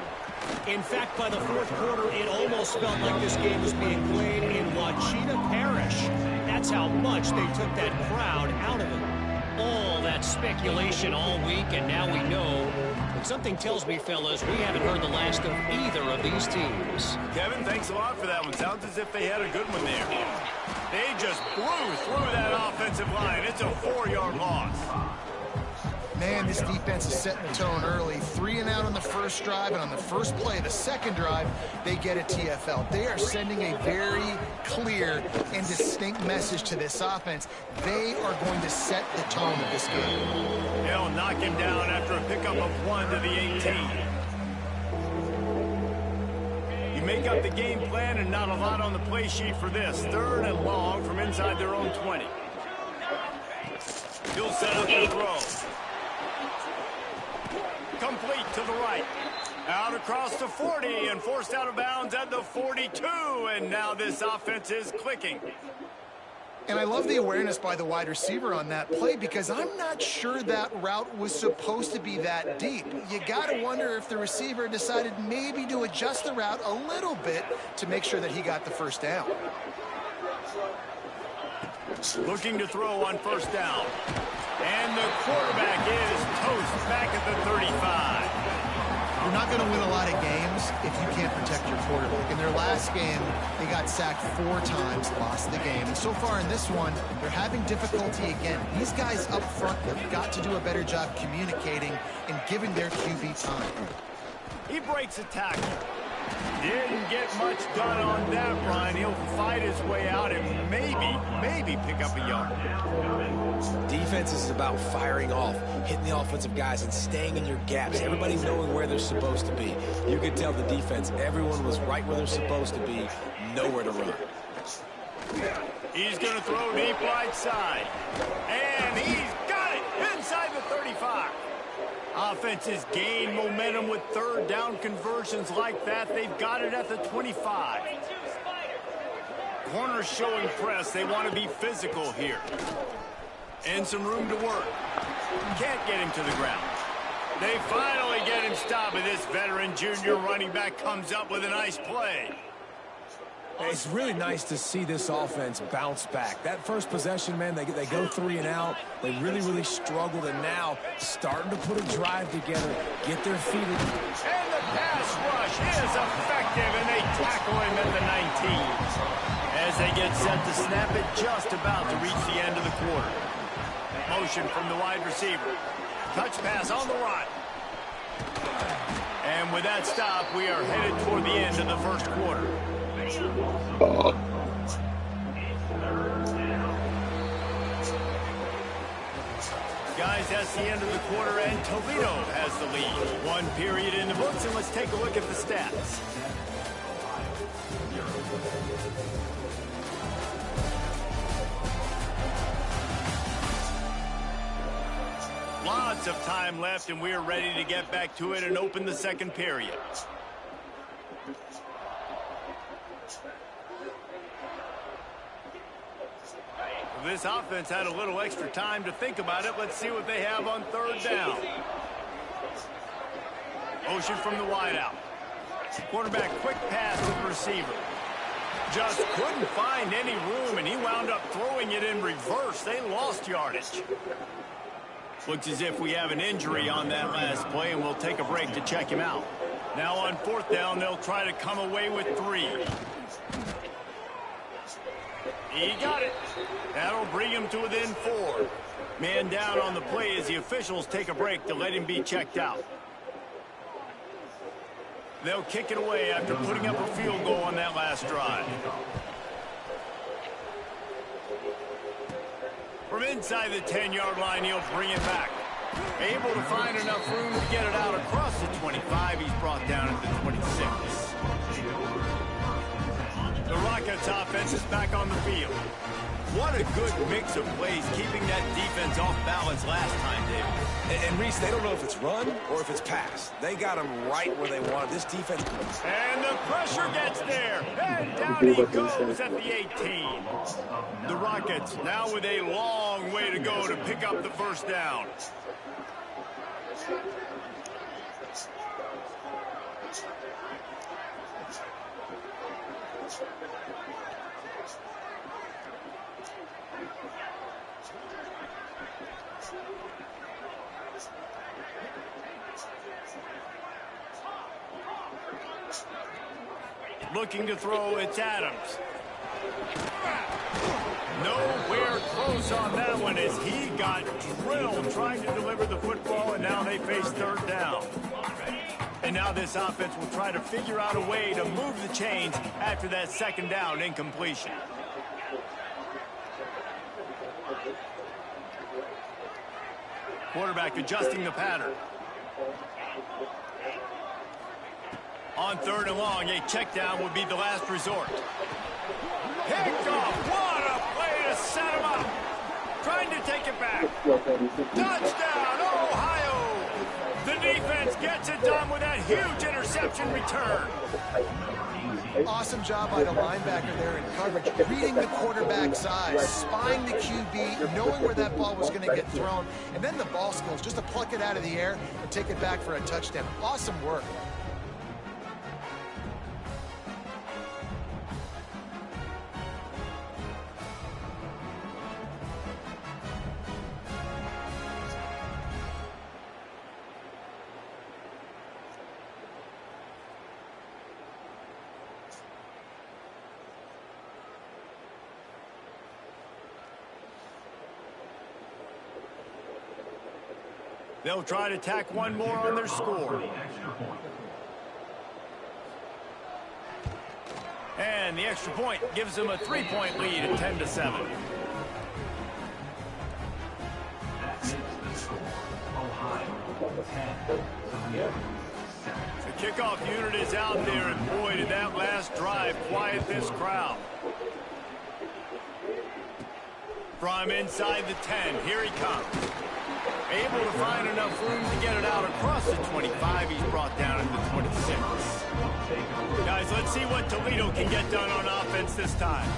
In fact, by the fourth quarter, it almost felt like this game was being played in Wachita Parish. That's how much they took that crowd out of it. All that speculation all week, and now we know. But something tells me, fellas, we haven't heard the last of either of these teams. Kevin, thanks a lot for that one. Sounds as if they had a good one there. They just blew through that offensive line. It's a 4-yard loss. Man, this defense is setting the tone early. 3 and out on the first drive, and on the first play of the second drive, they get a TFL. They are sending a very clear and distinct message to this offense. They are going to set the tone of this game. They'll knock him down after a pickup of 1 to the 18. You make up the game plan, and not a lot on the play sheet for this. 3rd and long from inside their own 20. He'll set up the throw. Complete to the right. Out across the 40 and forced out of bounds at the 42. And now this offense is clicking. And I love the awareness by the wide receiver on that play because I'm not sure that route was supposed to be that deep. You got to wonder if the receiver decided maybe to adjust the route a little bit to make sure that he got the first down. Looking to throw on 1st down. And the quarterback is toast back at the 35. You're not going to win a lot of games if you can't protect your quarterback. In their last game, they got sacked 4 times, lost the game. And so far in this one, they're having difficulty again. These guys up front have got to do a better job communicating and giving their QB time. He breaks a tackle. Didn't get much done on that run. He'll fight his way out and maybe pick up a yard. Defense is about firing off, hitting the offensive guys, and staying in your gaps. Everybody knowing where they're supposed to be. You could tell the defense, everyone was right where they're supposed to be, nowhere to run. He's going to throw deep right side. And he's got it inside the 35. Offenses gain momentum with 3rd down conversions like that. They've got it at the 25. Corners showing press. They want to be physical here. And some room to work. Can't get him to the ground. They finally get him stopped, and this veteran junior running back comes up with a nice play. It's really nice to see this offense bounce back. That first possession, man, they go 3 and out. They really struggled, and now starting to put a drive together, get their feet in. And the pass rush is effective, and they tackle him at the 19. As they get set to snap it, just about to reach the end of the quarter. Motion from the wide receiver. Touch pass on the run. And with that stop, we are headed toward the end of the first quarter. Guys, that's the end of the quarter, and Toledo has the lead. 1 period in the books, and let's take a look at the stats. Lots of time left, and we're ready to get back to it and open the second period. This offense had a little extra time to think about it. Let's see what they have on 3rd down. Motion from the wideout. Quarterback quick pass to the receiver. Just couldn't find any room, and he wound up throwing it in reverse. They lost yardage. Looks as if we have an injury on that last play, and we'll take a break to check him out. Now on 4th down, they'll try to come away with 3. He got it. That'll bring him to within 4. Man down on the play as the officials take a break to let him be checked out. They'll kick it away after putting up a field goal on that last drive. From inside the 10-yard line, he'll bring it back. Able to find enough room to get it out across the 25. He's brought down at the 26. The Rockets offense is back on the field. What a good mix of plays, keeping that defense off balance last time, David. And Reese, they don't know if it's run or if it's pass. They got him right where they wanted. This defense. And the pressure gets there. And down he goes at the 18. The Rockets now with a long way to go to pick up the 1st down. Looking to throw, it's Adams. Nowhere close on that one as he got drilled trying to deliver the football, and now they face 3rd down. And now this offense will try to figure out a way to move the chains after that 2nd down incompletion. Quarterback adjusting the pattern. On 3rd and long, a check down would be the last resort. Picked off. What a play to set him up. Trying to take it back. Touchdown, Ohio. The defense gets it done with that huge interception return. Awesome job by the linebacker there in coverage, reading the quarterback's eyes, spying the QB, knowing where that ball was going to get thrown, and then the ball skills just to pluck it out of the air and take it back for a touchdown. Awesome work. They'll try to tack one more on their score. And the extra point gives them a 3-point lead at 10-7. The kickoff unit is out there, and boy, did that last drive quiet this crowd. From inside the 10, here he comes. Able to find enough room to get it out across the 25. He's brought down at the 26. Guys, let's see what Toledo can get done on offense this time.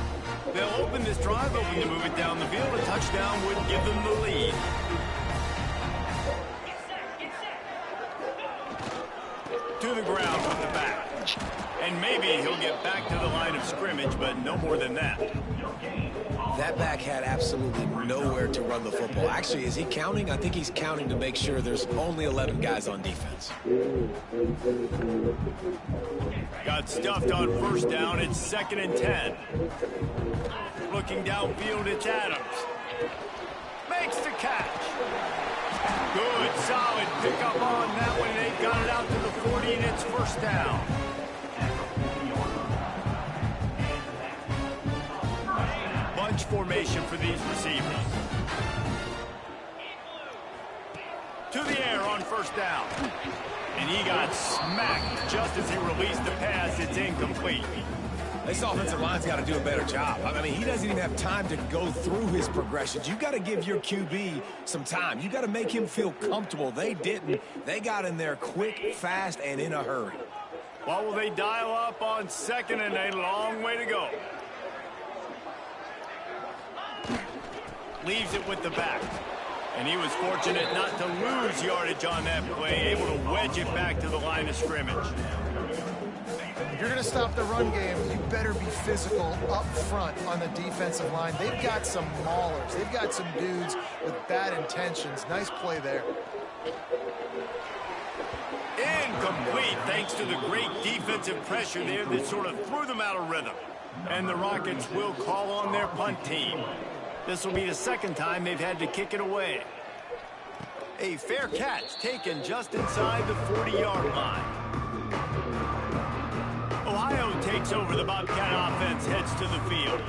They'll open this drive, hoping to move it down the field. A touchdown would give them the lead. To the ground with the back. And maybe he'll get back to the line of scrimmage, but no more than that. That back had absolutely nowhere to run the football. Actually, is he counting? I think he's counting to make sure there's only 11 guys on defense. Got stuffed on 1st down. It's 2nd and 10. Looking downfield, it's Adams. Makes the catch. Good, solid pickup on that one. They got it out to the 40, and it's 1st down. Bunch formation for these receivers. To the air on 1st down. And he got smacked just as he released the pass. It's incomplete. This offensive line's got to do a better job. I mean, he doesn't even have time to go through his progressions. You got to give your QB some time. You got to make him feel comfortable. They didn't. They got in there quick, fast, and in a hurry. What will they dial up on 2nd and a long way to go? Leaves it with the back. And he was fortunate not to lose yardage on that play, able to wedge it back to the line of scrimmage. If you're going to stop the run game, you better be physical up front on the defensive line. They've got some maulers. They've got some dudes with bad intentions. Nice play there. Incomplete, thanks to the great defensive pressure there that sort of threw them out of rhythm. And the Rockets will call on their punt team. This will be the second time they've had to kick it away. A fair catch taken just inside the 40-yard line. Ohio takes over. The Bobcat offense heads to the field.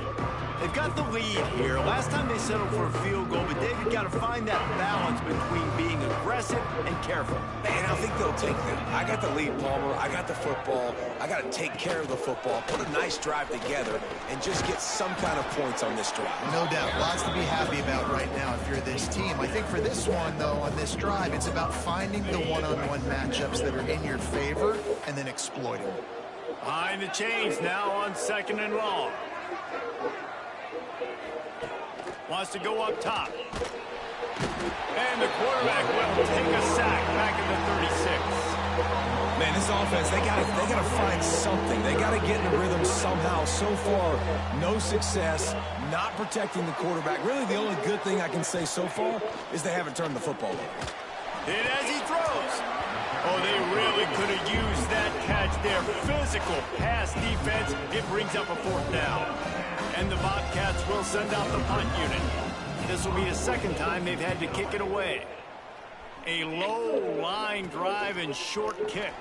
They've got the lead here. Last time they settled for a field goal, but David got to find that balance between being aggressive and careful. And I think they'll take them. I got the lead, Palmer. I got the football. I got to take care of the football, put a nice drive together, and just get some kind of points on this drive. No doubt. Lots to be happy about right now if you're this team. I think for this one, though, on this drive, it's about finding the one-on-one matchups that are in your favor and then exploiting them. Behind the chains now on 2nd and long. Wants to go up top. And the quarterback will take a sack back in the 36. Man, this offense, they gotta find something. They gotta get in a rhythm somehow. So far, no success, not protecting the quarterback. Really, the only good thing I can say so far is they haven't turned the football over. And as he throws. Oh, they really could have used that catch there. Physical pass defense. It brings up a 4th down. And the Bobcats will send out the punt unit. This will be the second time they've had to kick it away. A low line drive and short kick.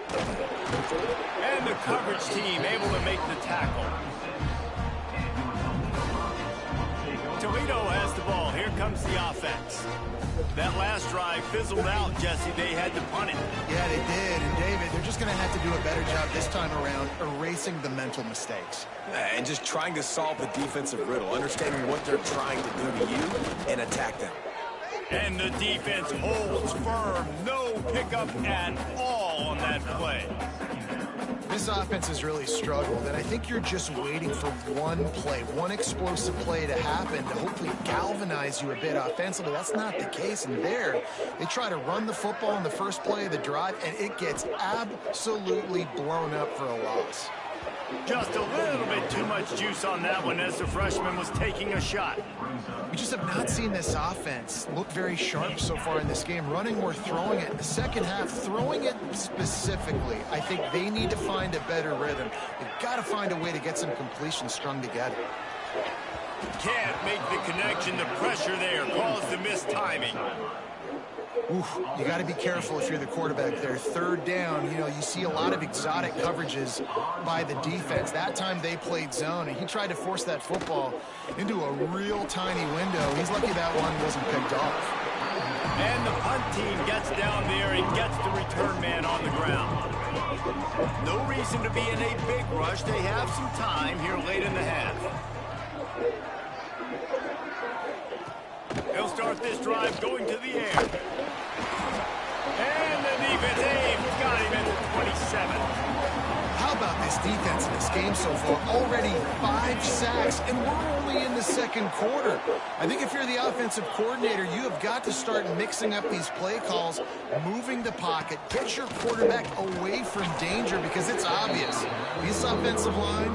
And the coverage team able to make the tackle. Toledo has the ball. Here comes the offense. That last drive fizzled out, Jesse. They had to punt it. Yeah, they did. And, David, they're just going to have to do a better job this time around erasing the mental mistakes. And just trying to solve the defensive riddle, understanding what they're trying to do to you and attack them. And the defense holds firm. No pickup at all on that play. This offense has really struggled, and I think you're just waiting for one play, one explosive play to happen to hopefully galvanize you a bit offensively. That's not the case, and there, they try to run the football in the first play of the drive, and it gets absolutely blown up for a loss. Just a little bit too much juice on that one as the freshman was taking a shot. We just have not seen this offense look very sharp so far in this game, running or throwing it. In the second half, throwing it specifically, I think they need to find a better rhythm. They've got to find a way to get some completions strung together. Can't make the connection. The pressure there caused the missed timing. Oof, you got to be careful if you're the quarterback there. 3rd down, you know, you see a lot of exotic coverages by the defense. That time they played zone, and he tried to force that football into a real tiny window. He's lucky that one wasn't picked off. And the punt team gets down there and gets the return man on the ground. No reason to be in a big rush. They have some time here late in the half. They'll start this drive going to the air. And the defense aims. Got him at the 27. How about this defense in this game so far? Already 5 sacks, and we're only in the 2nd quarter. I think if you're the offensive coordinator, you have got to start mixing up these play calls, moving the pocket, get your quarterback away from danger, because it's obvious. This offensive line,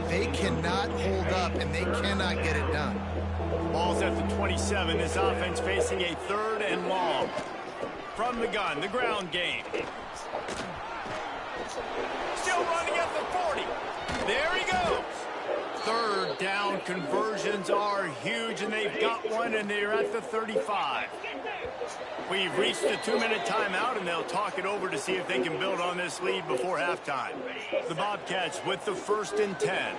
they cannot hold up, and they cannot get it done. Ball's at the 27. This offense facing a 3rd and long. From the gun, the ground game. Still running at the 40. There he goes. 3rd down conversions are huge, and they've got one, and they're at the 35. We've reached the 2-minute timeout, and they'll talk it over to see if they can build on this lead before halftime. The Bobcats with the 1st and 10.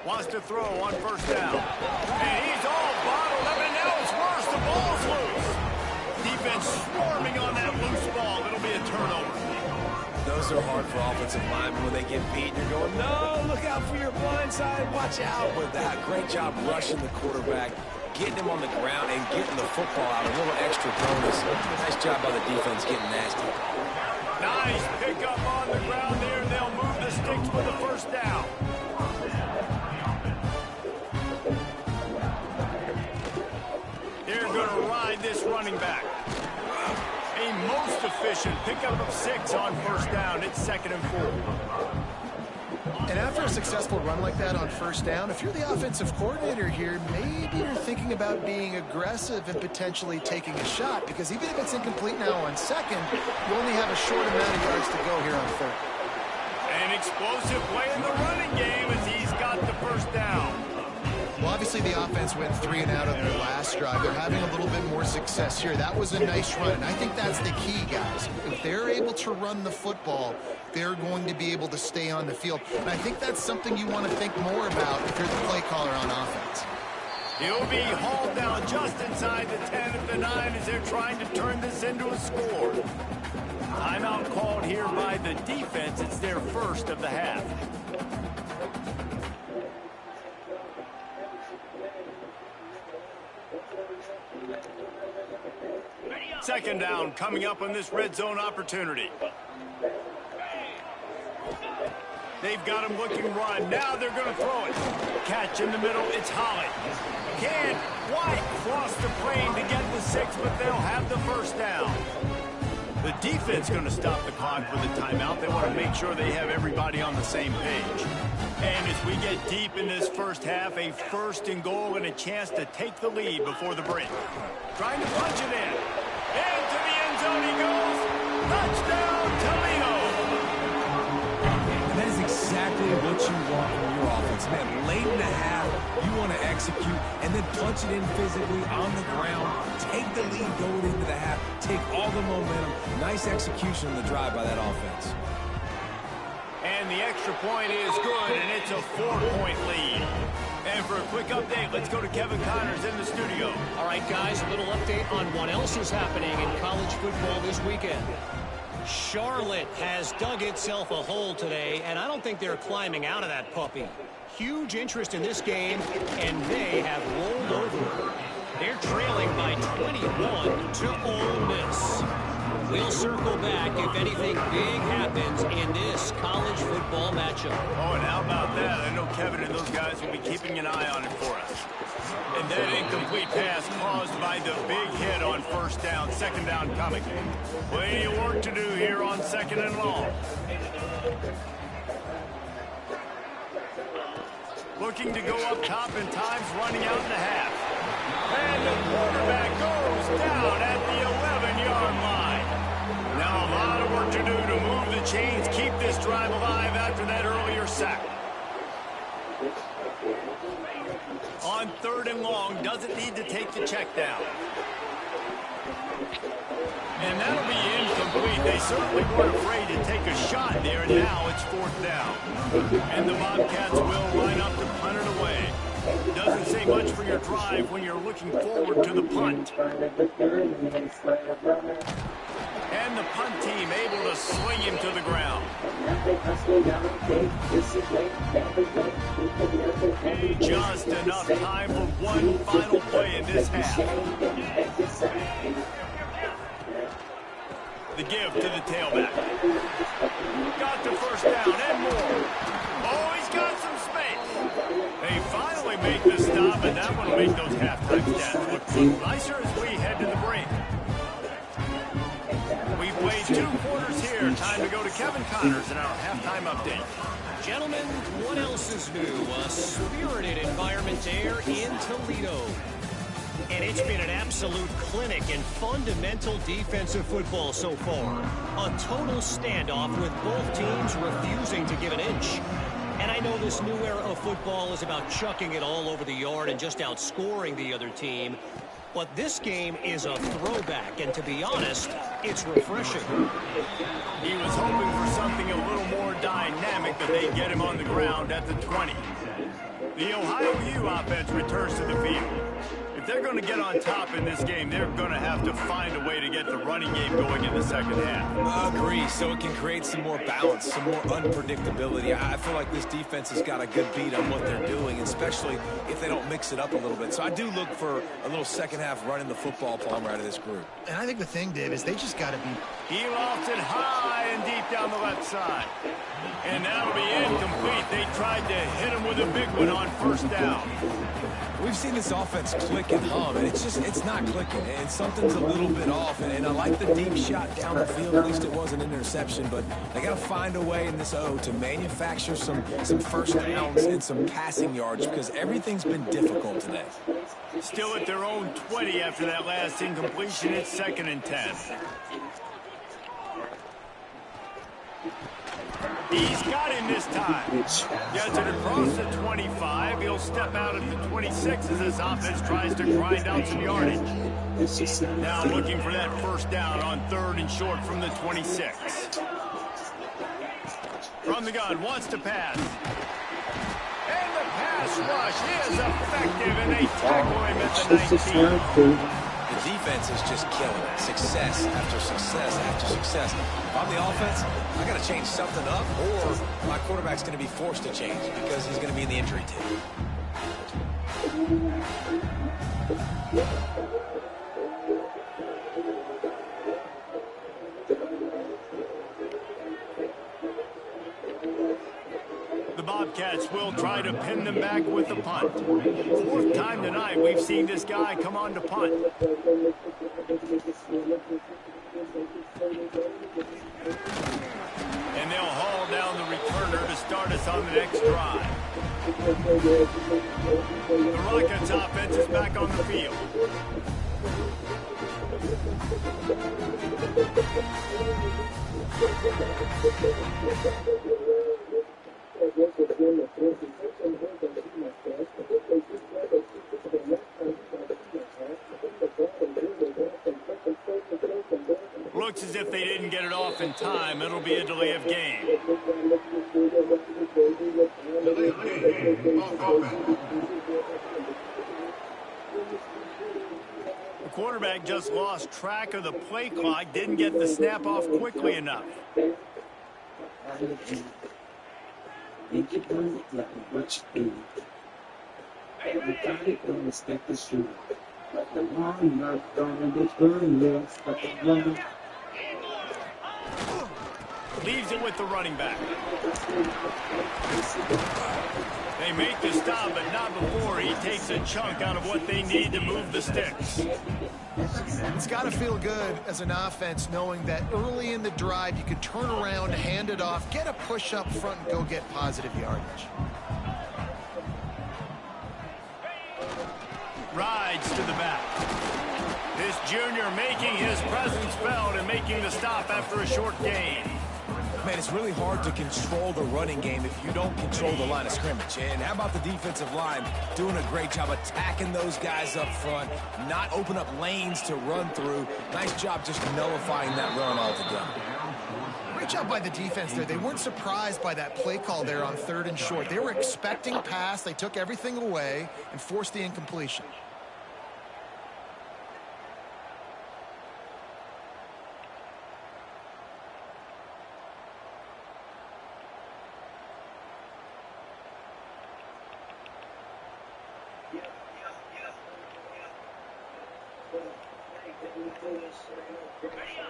Wants to throw on 1st down. And he's all bottled up, and now it's worse. The ball's loose. Defense swarming on that loose ball. It'll be a turnover. Those are hard for offensive linemen when they get beat. You're going, no, look out for your blind side. Watch out. But that great job rushing the quarterback, getting him on the ground, and getting the football out. A little extra bonus. Nice job by the defense getting nasty. Nice pickup on the ground there, and they'll move the sticks for the 1st down. They're going to ride this running back. A most efficient. Pickup of 6 on first down. It's 2nd and 4. And after a successful run like that on first down, if you're the offensive coordinator here, maybe you're thinking about being aggressive and potentially taking a shot, because even if it's incomplete now on second, you only have a short amount of yards to go here on third. An explosive play in the running game as he's got the first down. Well, obviously the offense went 3 and out on their last drive. They're having a little bit more success here. That was a nice run, and I think that's the key, guys. If they're able to run the football, they're going to be able to stay on the field. And I think that's something you want to think more about if you're the play caller on offense. He'll be hauled down just inside the 10 of the 9 as they're trying to turn this into a score. Timeout called here by the defense. It's their first of the half. Second down coming up on this red zone opportunity. They've got him looking run. Now they're going to throw it. Catch in the middle. It's Holland. Can White cross the plane to get the 6, but they'll have the first down. The defense going to stop the clock with a timeout. They want to make sure they have everybody on the same page. And as we get deep in this first half, a 1st and goal and a chance to take the lead before the break. Trying to punch it in. Into the end zone he goes. Touchdown, Toledo. And that is exactly what you want from your offense, man. Late in the half, you want to execute and then punch it in physically on the ground. Take the lead going into the half. Take all the momentum. Nice execution on the drive by that offense. And the extra point is good, and it's a 4-point lead. And for a quick update, let's go to Kevin Connors in the studio. All right, guys, a little update on what else is happening in college football this weekend. Charlotte has dug itself a hole today, and I don't think they're climbing out of that puppy. Huge interest in this game, and they have rolled over. They're trailing by 21 to Ole Miss. We'll circle back if anything big happens in this college football matchup. Oh, and how about that? I know Kevin and those guys will be keeping an eye on it for us. And that incomplete pass caused by the big hit on first down. 2nd down coming. Plenty of work to do here on 2nd and long. Looking to go up top, and time's running out in the half. And the quarterback goes down at the 11-yard line. Now a lot of work to do to move the chains, keep this drive alive after that earlier sack. On 3rd and long, doesn't need to take the check down. And that'll be incomplete. They certainly weren't afraid to take a shot there, and now it's 4th down. And the Bobcats will line up to punt it away. Doesn't say much for your drive when you're looking forward to the punt. And the punt team able to swing him to the ground. Just enough time for one final play in this half. The give to the tailback. Got the first down and more. Oh, he's got some space. They finally make the stop, and that one will make those halftime stats look nicer as we head to the break. We've played 2 quarters here. Time to go to Kevin Connors in our halftime update. Gentlemen, what else is new? A spirited environment there in Toledo. And it's been an absolute clinic in fundamental defensive football so far. A total standoff with both teams refusing to give an inch. And I know this new era of football is about chucking it all over the yard and just outscoring the other team. But this game is a throwback, and to be honest, it's refreshing. He was hoping for something a little more dynamic, but they get him on the ground at the 20. The Ohio U offense returns to the field. If they're going to get on top in this game, they're going to have to find a way to get the running game going in the second half. Agree, so it can create some more balance, some more unpredictability. I feel like this defense has got a good beat on what they're doing, especially if they don't mix it up a little bit. So I do look for a little second half running the football Palmer out of this group. And I think the thing, Dave, is they just got to be... He lofts it high and deep down the left side. And that'll be incomplete. They try tried to hit him with a big one on first down. We've seen this offense click and hum, and it's not clicking, and something's a little bit off. And I like the deep shot down the field. At least it was an interception, but they got to find a way in this O to manufacture some first downs and some passing yards because everything's been difficult today. Still at their own 20 after that last incompletion. It's 2nd and 10. He's got him this time. Gets it across the 25. He'll step out at the 26 as this offense tries to grind out some yardage. Now looking for that first down on 3rd and short from the 26. From the gun, wants to pass. And the pass rush is effective, and they tackle him at the 19. The defense is just killing it. Success after success after success. If I'm the offense, I got to change something up, or my quarterback's going to be forced to change because he's going to be in the injury team. The Bobcats will try to pin them back with the punt. 4th time tonight we've seen this guy come on to punt. And they'll haul down the returner to start us on the next drive. The Rockets offense is back on the field. Looks as if they didn't get it off in time. It'll be a delay of game. The quarterback just lost track of the play clock, didn't get the snap off quickly enough. Leaves it with the running back. They make the stop, but not before he takes a chunk out of what they need to move the sticks. It's got to feel good as an offense knowing that early in the drive you can turn around, hand it off, get a push up front, and go get positive yardage. Rides to the back. This junior making his presence felt and making the stop after a short gain. Man, it's really hard to control the running game if you don't control the line of scrimmage. And how about the defensive line doing a great job attacking those guys up front, not open up lanes to run through. Nice job just nullifying that run altogether. Great job by the defense there. They weren't surprised by that play call there on 3rd and short. They were expecting pass. They took everything away and forced the incompletion.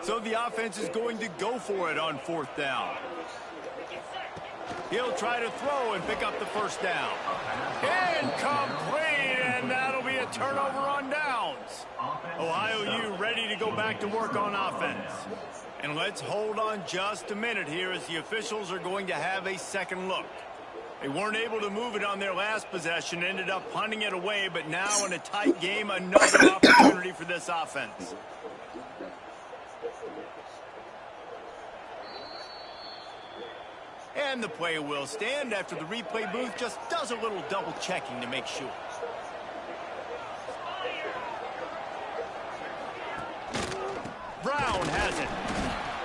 So the offense is going to go for it on 4th down. He'll try to throw and pick up the first down. Incomplete, and that'll be a turnover on downs. Ohio U ready to go back to work on offense. And let's hold on just a minute here as the officials are going to have a second look. They weren't able to move it on their last possession, ended up punting it away, but now in a tight game, another opportunity for this offense. And the play will stand after the replay booth just does a little double checking to make sure. Brown has it.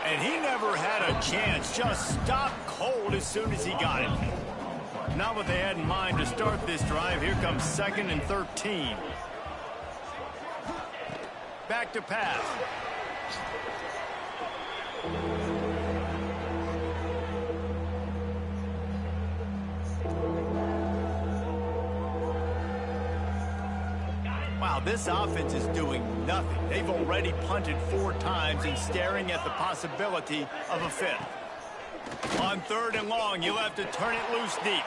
And he never had a chance. Just stopped cold as soon as he got it. Not what they had in mind to start this drive. Here comes 2nd and 13. Back to pass. Wow, this offense is doing nothing. They've already punted 4 times and staring at the possibility of a 5th. On 3rd and long, you'll have to turn it loose deep.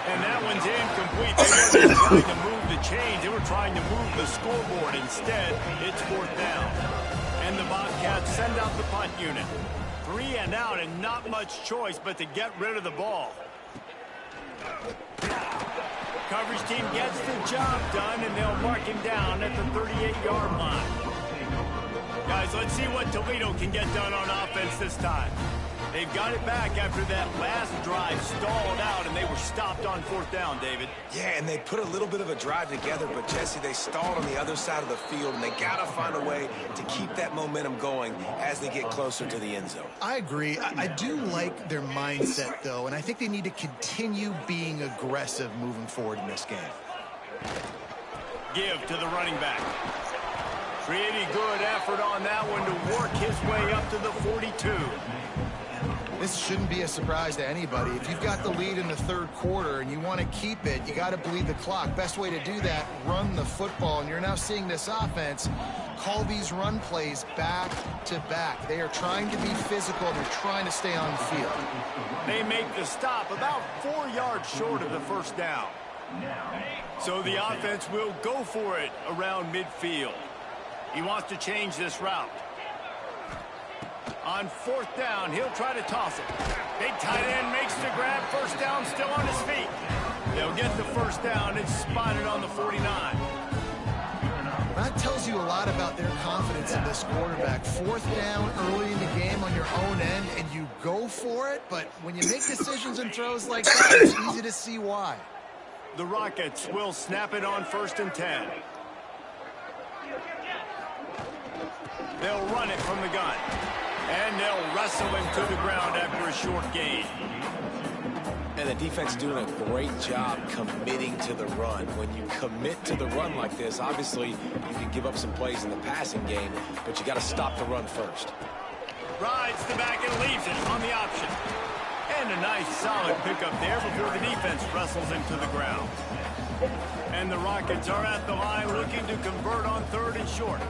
And that one's incomplete. They weren't trying to move the chains. They were trying to move the scoreboard. Instead, it's 4th down. And the Bobcats send out the punt unit. 3 and out, and not much choice but to get rid of the ball. Coverage team gets the job done, and they'll mark him down at the 38-yard line. Guys, let's see what Toledo can get done on offense this time. They've got it back after that last drive stalled out, and they were stopped on 4th down, David. Yeah, and they put a little bit of a drive together, but, Jesse, they stalled on the other side of the field, and they got to find a way to keep that momentum going as they get closer to the end zone. I agree. I do like their mindset, though, and I think they need to continue being aggressive moving forward in this game. Give to the running back. Pretty good effort on that one to work his way up to the 42. This shouldn't be a surprise to anybody. If you've got the lead in the 3rd quarter and you want to keep it, you got to bleed the clock. Best way to do that, run the football. And you're now seeing this offense call these run plays back to back. They are trying to be physical. They're trying to stay on the field. They make the stop about 4 yards short of the 1st down. So the offense will go for it around midfield. He wants to change this route. On 4th down, he'll try to toss it. Big tight end makes the grab. 1st down, still on his feet. They'll get the 1st down. It's spotted on the 49. That tells you a lot about their confidence in this quarterback. 4th down early in the game on your own end, and you go for it. But when you make decisions and throws like that, it's easy to see why. The Rockets will snap it on 1st and 10. They'll run it from the gun. And they'll wrestle him to the ground after a short gain. And the defense doing a great job committing to the run. When you commit to the run like this, obviously you can give up some plays in the passing game, but you got to stop the run first. Rides the back and leaves it on the option. And a nice solid pickup there before the defense wrestles him to the ground. And the Rockets are at the line looking to convert on 3rd and short.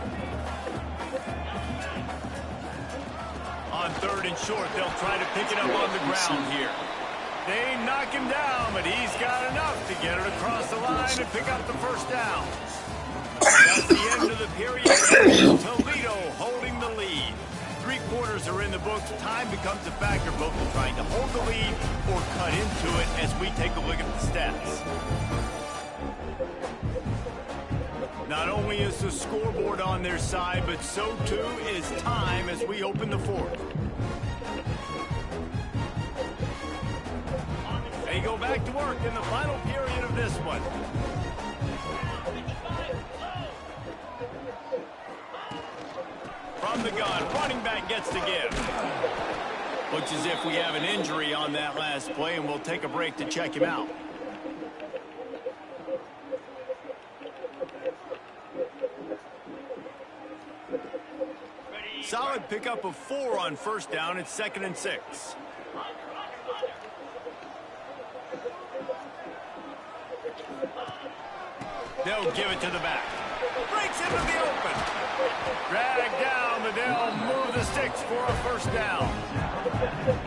On 3rd and short, they'll try to pick it up on the ground here. They knock him down, but he's got enough to get it across the line and pick up the 1st down. That's the end of the period. Toledo holding the lead. 3 quarters are in the books. Time becomes a factor, both in trying to hold the lead or cut into it as we take a look at the stats. Not only is the scoreboard on their side, but so too is time as we open the 4th. They go back to work in the final period of this one. From the gun, running back gets to give. Looks as if we have an injury on that last play, and we'll take a break to check him out. Solid pickup of 4 on 1st down. It's 2nd and 6. They'll give it to the back. Breaks into the open. Drag down, but they'll move the sticks for a 1st down.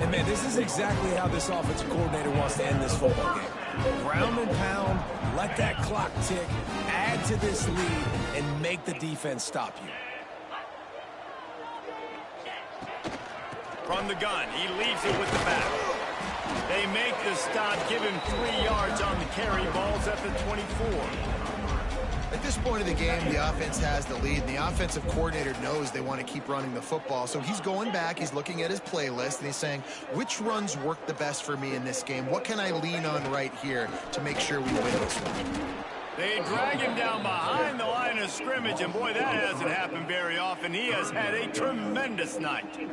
And, man, this is exactly how this offensive coordinator wants to end this football game. Ground and pound, let that clock tick, add to this lead, and make the defense stop you. From the gun, he leaves it with the back. They make the stop, give him 3 yards on the carry. Ball's at the 24. At this point of the game, the offense has the lead, and the offensive coordinator knows they want to keep running the football. So he's going back, he's looking at his playlist, and he's saying, which runs work the best for me in this game? What can I lean on right here to make sure we win this one? They drag him down behind the line of scrimmage, and boy, that hasn't happened very often. He has had a tremendous night.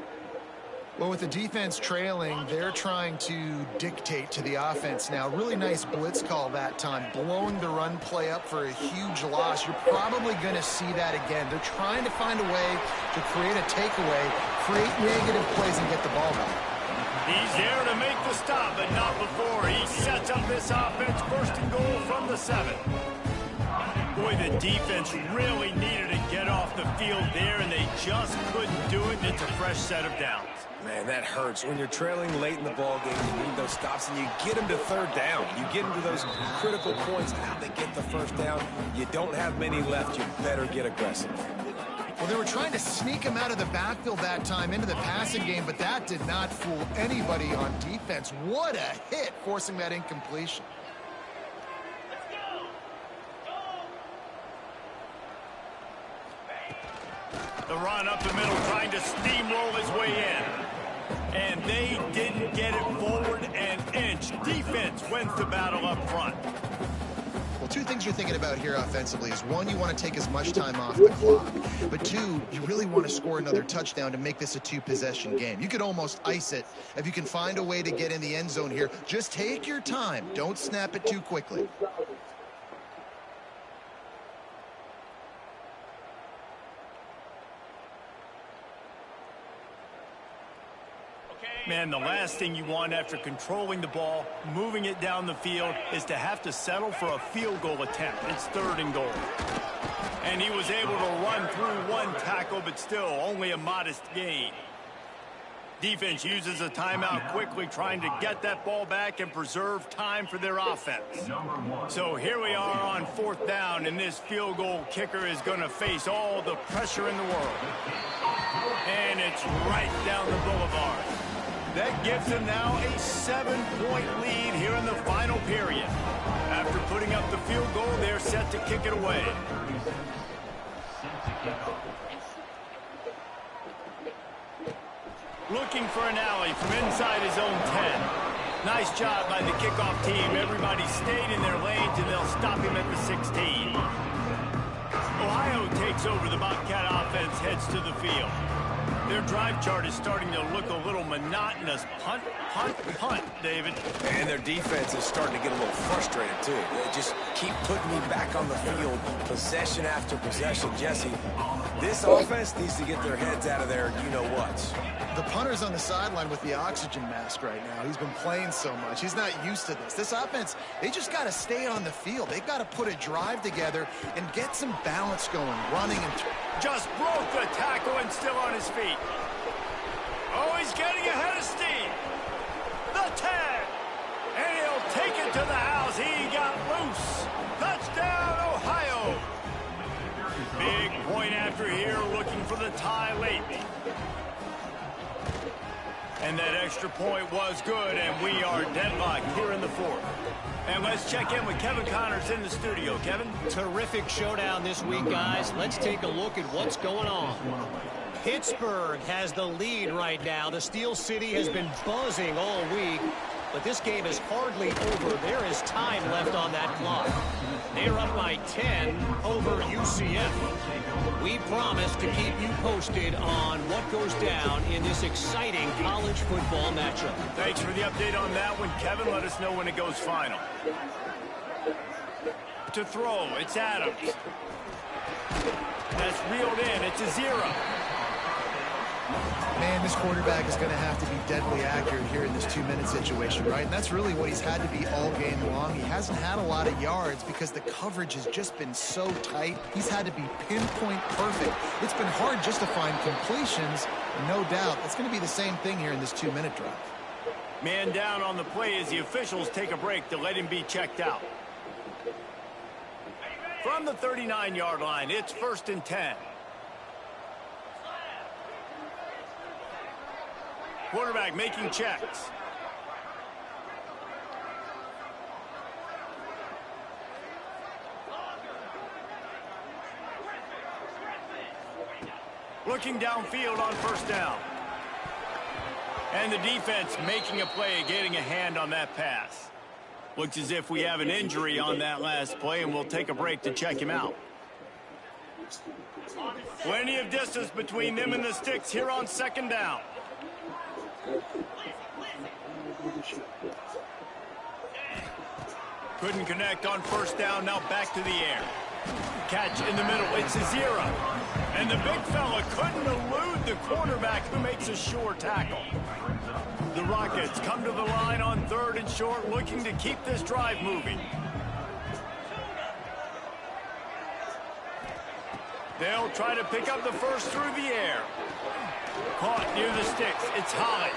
Well, with the defense trailing, they're trying to dictate to the offense now. Really nice blitz call that time, blowing the run play up for a huge loss. You're probably going to see that again. They're trying to find a way to create a takeaway, create negative plays, and get the ball back. He's there to make the stop, but not before. He sets up this offense, 1st and goal from the 7. Boy, the defense really needed to get get off the field there, and they just couldn't do it. It's a fresh set of downs. Man, that hurts. When you're trailing late in the ball game, you need those stops, and you get them to third down. You get them to those critical points. How they get the first down, you don't have many left. You better get aggressive. Well, they were trying to sneak him out of the backfield that time into the passing game, but that did not fool anybody on defense. What a hit, forcing that incompletion. The run up the middle, trying to steamroll his way in. And they didn't get it forward an inch. Defense wins the battle up front. Well, two things you're thinking about here offensively is, one, you want to take as much time off the clock. But two, you really want to score another touchdown to make this a two-possession game. You could almost ice it if you can find a way to get in the end zone here. Just take your time. Don't snap it too quickly. Man, the last thing you want after controlling the ball, moving it down the field, is to have to settle for a field goal attempt. It's 3rd and goal. And he was able to run through one tackle, but still only a modest gain. Defense uses a timeout quickly, trying to get that ball back and preserve time for their offense. So here we are on 4th down, and this field goal kicker is going to face all the pressure in the world. And it's right down the boulevard. That gives them now a 7-point lead here in the final period. After putting up the field goal, they're set to kick it away. Looking for an alley from inside his own 10. Nice job by the kickoff team. Everybody stayed in their lanes, and they'll stop him at the 16. Ohio takes over. The Bobcat offense heads to the field. Their drive chart is starting to look a little monotonous. Punt, punt, punt, David. And their defense is starting to get a little frustrated, too. They just keep putting me back on the field, possession after possession. Jesse, this offense needs to get their heads out of their you-know-whats. The punter's on the sideline with the oxygen mask right now. He's been playing so much. He's not used to this. This offense, they just got to stay on the field. They've got to put a drive together and get some balance going, running and... Just broke the tackle and still on his feet. Oh, he's getting ahead of steam. The 10. And he'll take it to the house. He got loose. Touchdown, Ohio. Big point after here, looking for the tie late. And that extra point was good, and we are deadlocked here in the 4th. And let's check in with Kevin Connors in the studio. Kevin? Terrific showdown this week, guys. Let's take a look at what's going on. Pittsburgh has the lead right now. The Steel City has been buzzing all week, but this game is hardly over. There is time left on that clock. They're up by 10 over UCF. We promise to keep you posted on what goes down in this exciting college football matchup. Thanks for the update on that one, Kevin. Let us know when it goes final. To throw, it's Adams. That's reeled in. It's a 0. Man, this quarterback is going to have to be deadly accurate here in this 2-minute situation, right? And that's really what he's had to be all game long. He hasn't had a lot of yards because the coverage has just been so tight. He's had to be pinpoint perfect. It's been hard just to find completions, and no doubt it's going to be the same thing here in this 2-minute drive. Man down on the play as the officials take a break to let him be checked out. From the 39-yard line, it's 1st and 10. Quarterback making checks. Looking downfield on 1st down. And the defense making a play, getting a hand on that pass. Looks as if we have an injury on that last play, and we'll take a break to check him out. Plenty of distance between them and the sticks here on 2nd down. Couldn't connect on 1st down, now back to the air. Catch in the middle, it's a 0. And the big fella couldn't elude the quarterback who makes a sure tackle. The Rockets come to the line on 3rd and short, looking to keep this drive moving. They'll try to pick up the first through the air. Caught near the sticks. It's Holly.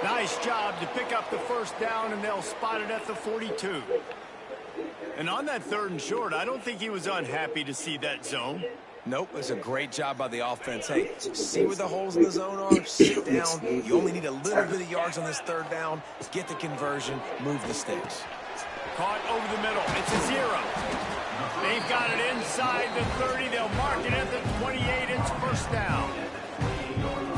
Nice job to pick up the first down, and they'll spot it at the 42. And on that 3rd and short, I don't think he was unhappy to see that zone. Nope, it's a great job by the offense. Hey, see where the holes in the zone are? Sit down. You only need a little bit of yards on this 3rd down. Get the conversion, move the sticks. Caught over the middle. It's a 0. They've got it inside the 30. They'll mark it at the 28. It's first down.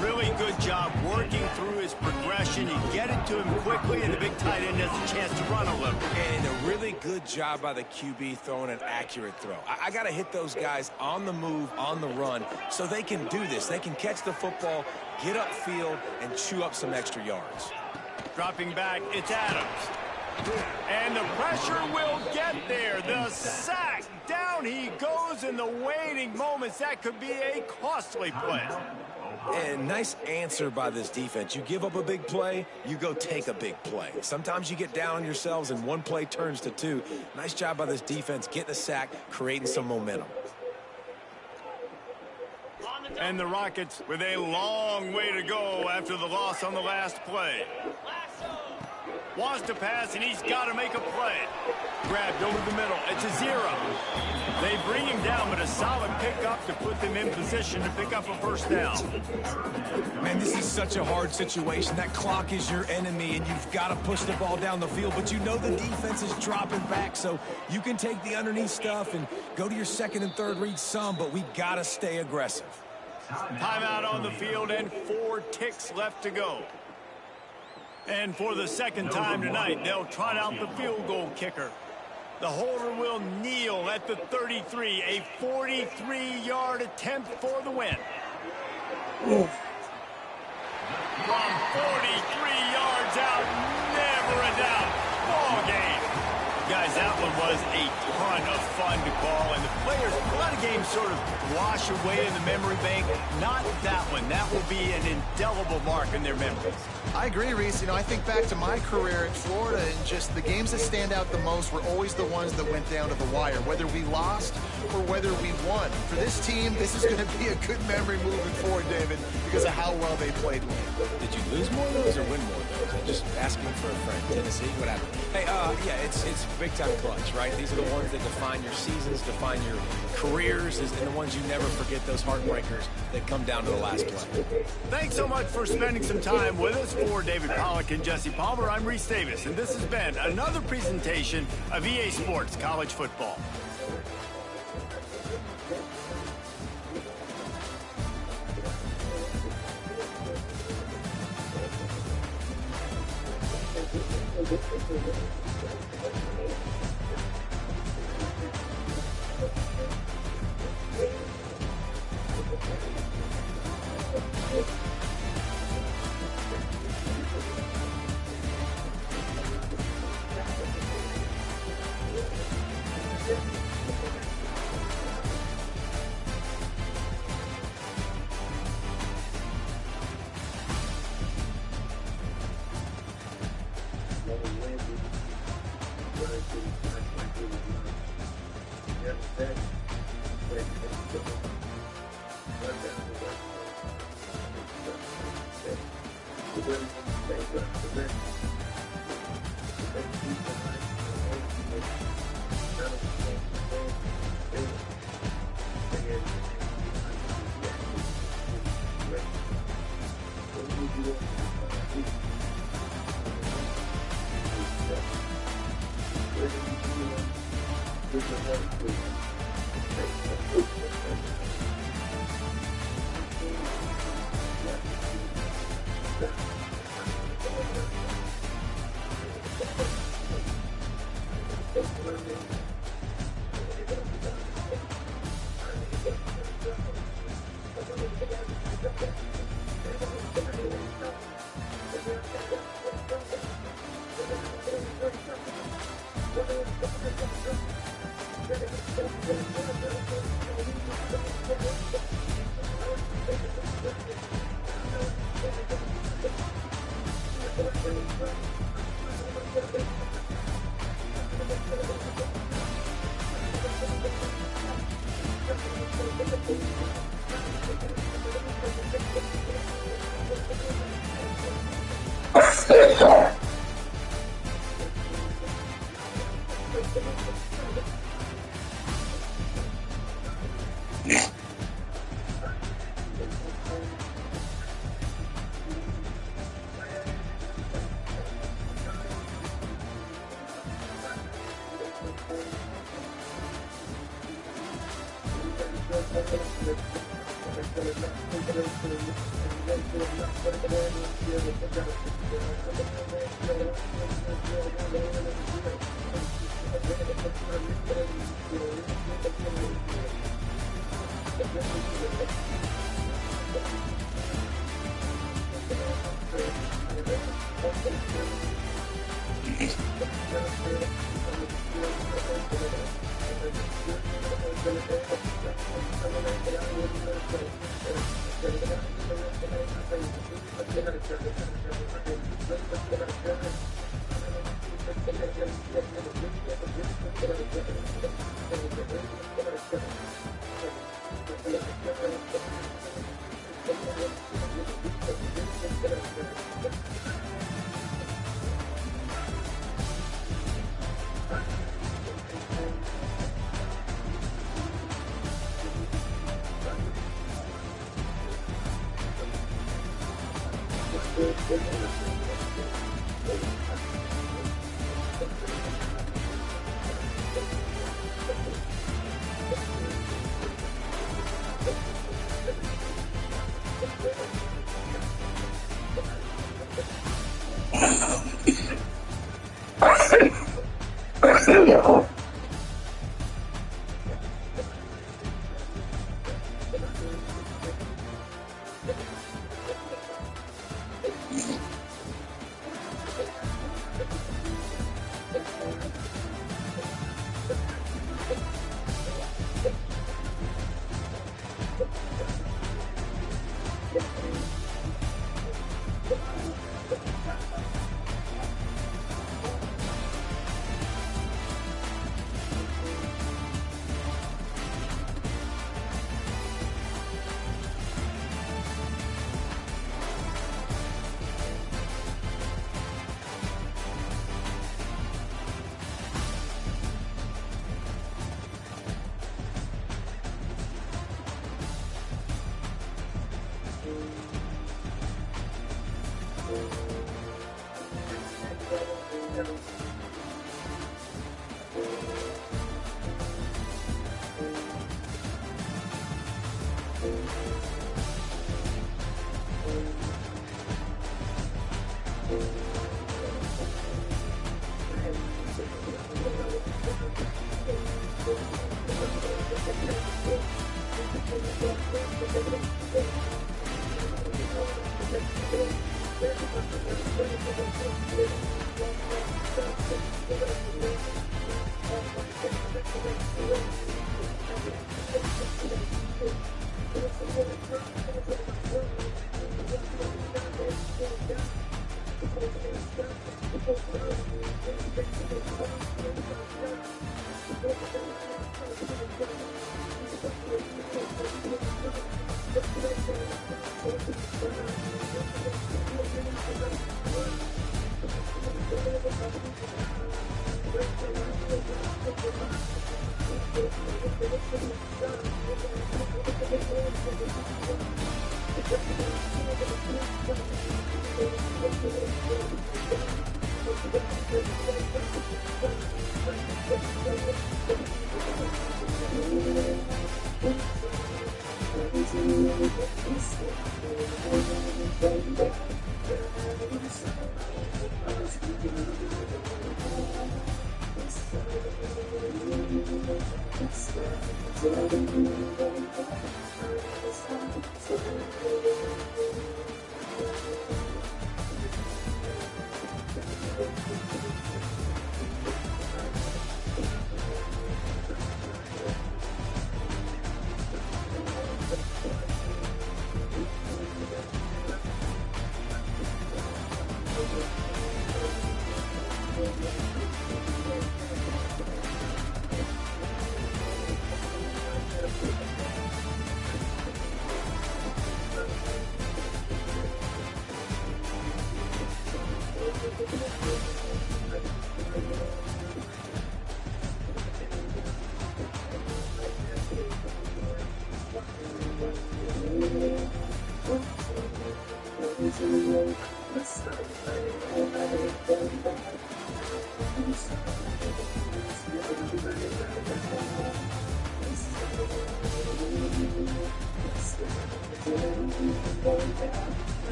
Really good job working through his progression. You get it to him quickly, and the big tight end has a chance to run a little. And a really good job by the QB throwing an accurate throw. I got to hit those guys on the move, on the run, so they can do this. They can catch the football, get upfield, and chew up some extra yards. Dropping back, it's Adams. And the pressure will get there. The sack. Down he goes in the waiting moments. That could be a costly play. And nice answer by this defense. You give up a big play, you go take a big play. Sometimes you get down on yourselves and one play turns to 2. Nice job by this defense getting the sack, creating some momentum. And the Rockets with a long way to go after the loss on the last play. Wants to pass, and he's got to make a play. Grabbed over the middle. It's a 0. They bring him down, but a solid pickup to put them in position to pick up a first down. Man, this is such a hard situation. That clock is your enemy, and you've got to push the ball down the field. But you know the defense is dropping back, so you can take the underneath stuff and go to your 2nd and 3rd read some, but we got to stay aggressive. Timeout on the field and 4 ticks left to go. And for the 2nd time tonight, they'll trot out the field goal kicker. The holder will kneel at the 33, a 43-yard attempt for the win. From 43 yards out, never a doubt. Ball game. Guys, that one was a ton of fun to call, and the players, a lot of games sort of wash away in the memory bank. Not that one. That will be an indelible mark in their memories. I agree, Reese. You know, I think back to my career in Florida, and just the games that stand out the most were always the ones that went down to the wire, whether we lost or whether we won. For this team, this is going to be a good memory moving forward, David, because of how well they played late. Did you lose more of those or win more of those? I'm just asking for a friend. Tennessee, what happened? Hey, yeah, it's big-time clutch, right? These are the ones that define your seasons, define your careers, and the ones you never forget, those heartbreakers that come down to the last play. Thanks so much for spending some time with us. For David Pollack and Jesse Palmer, I'm Reese Davis, and this has been another presentation of EA Sports College Football. Thank you.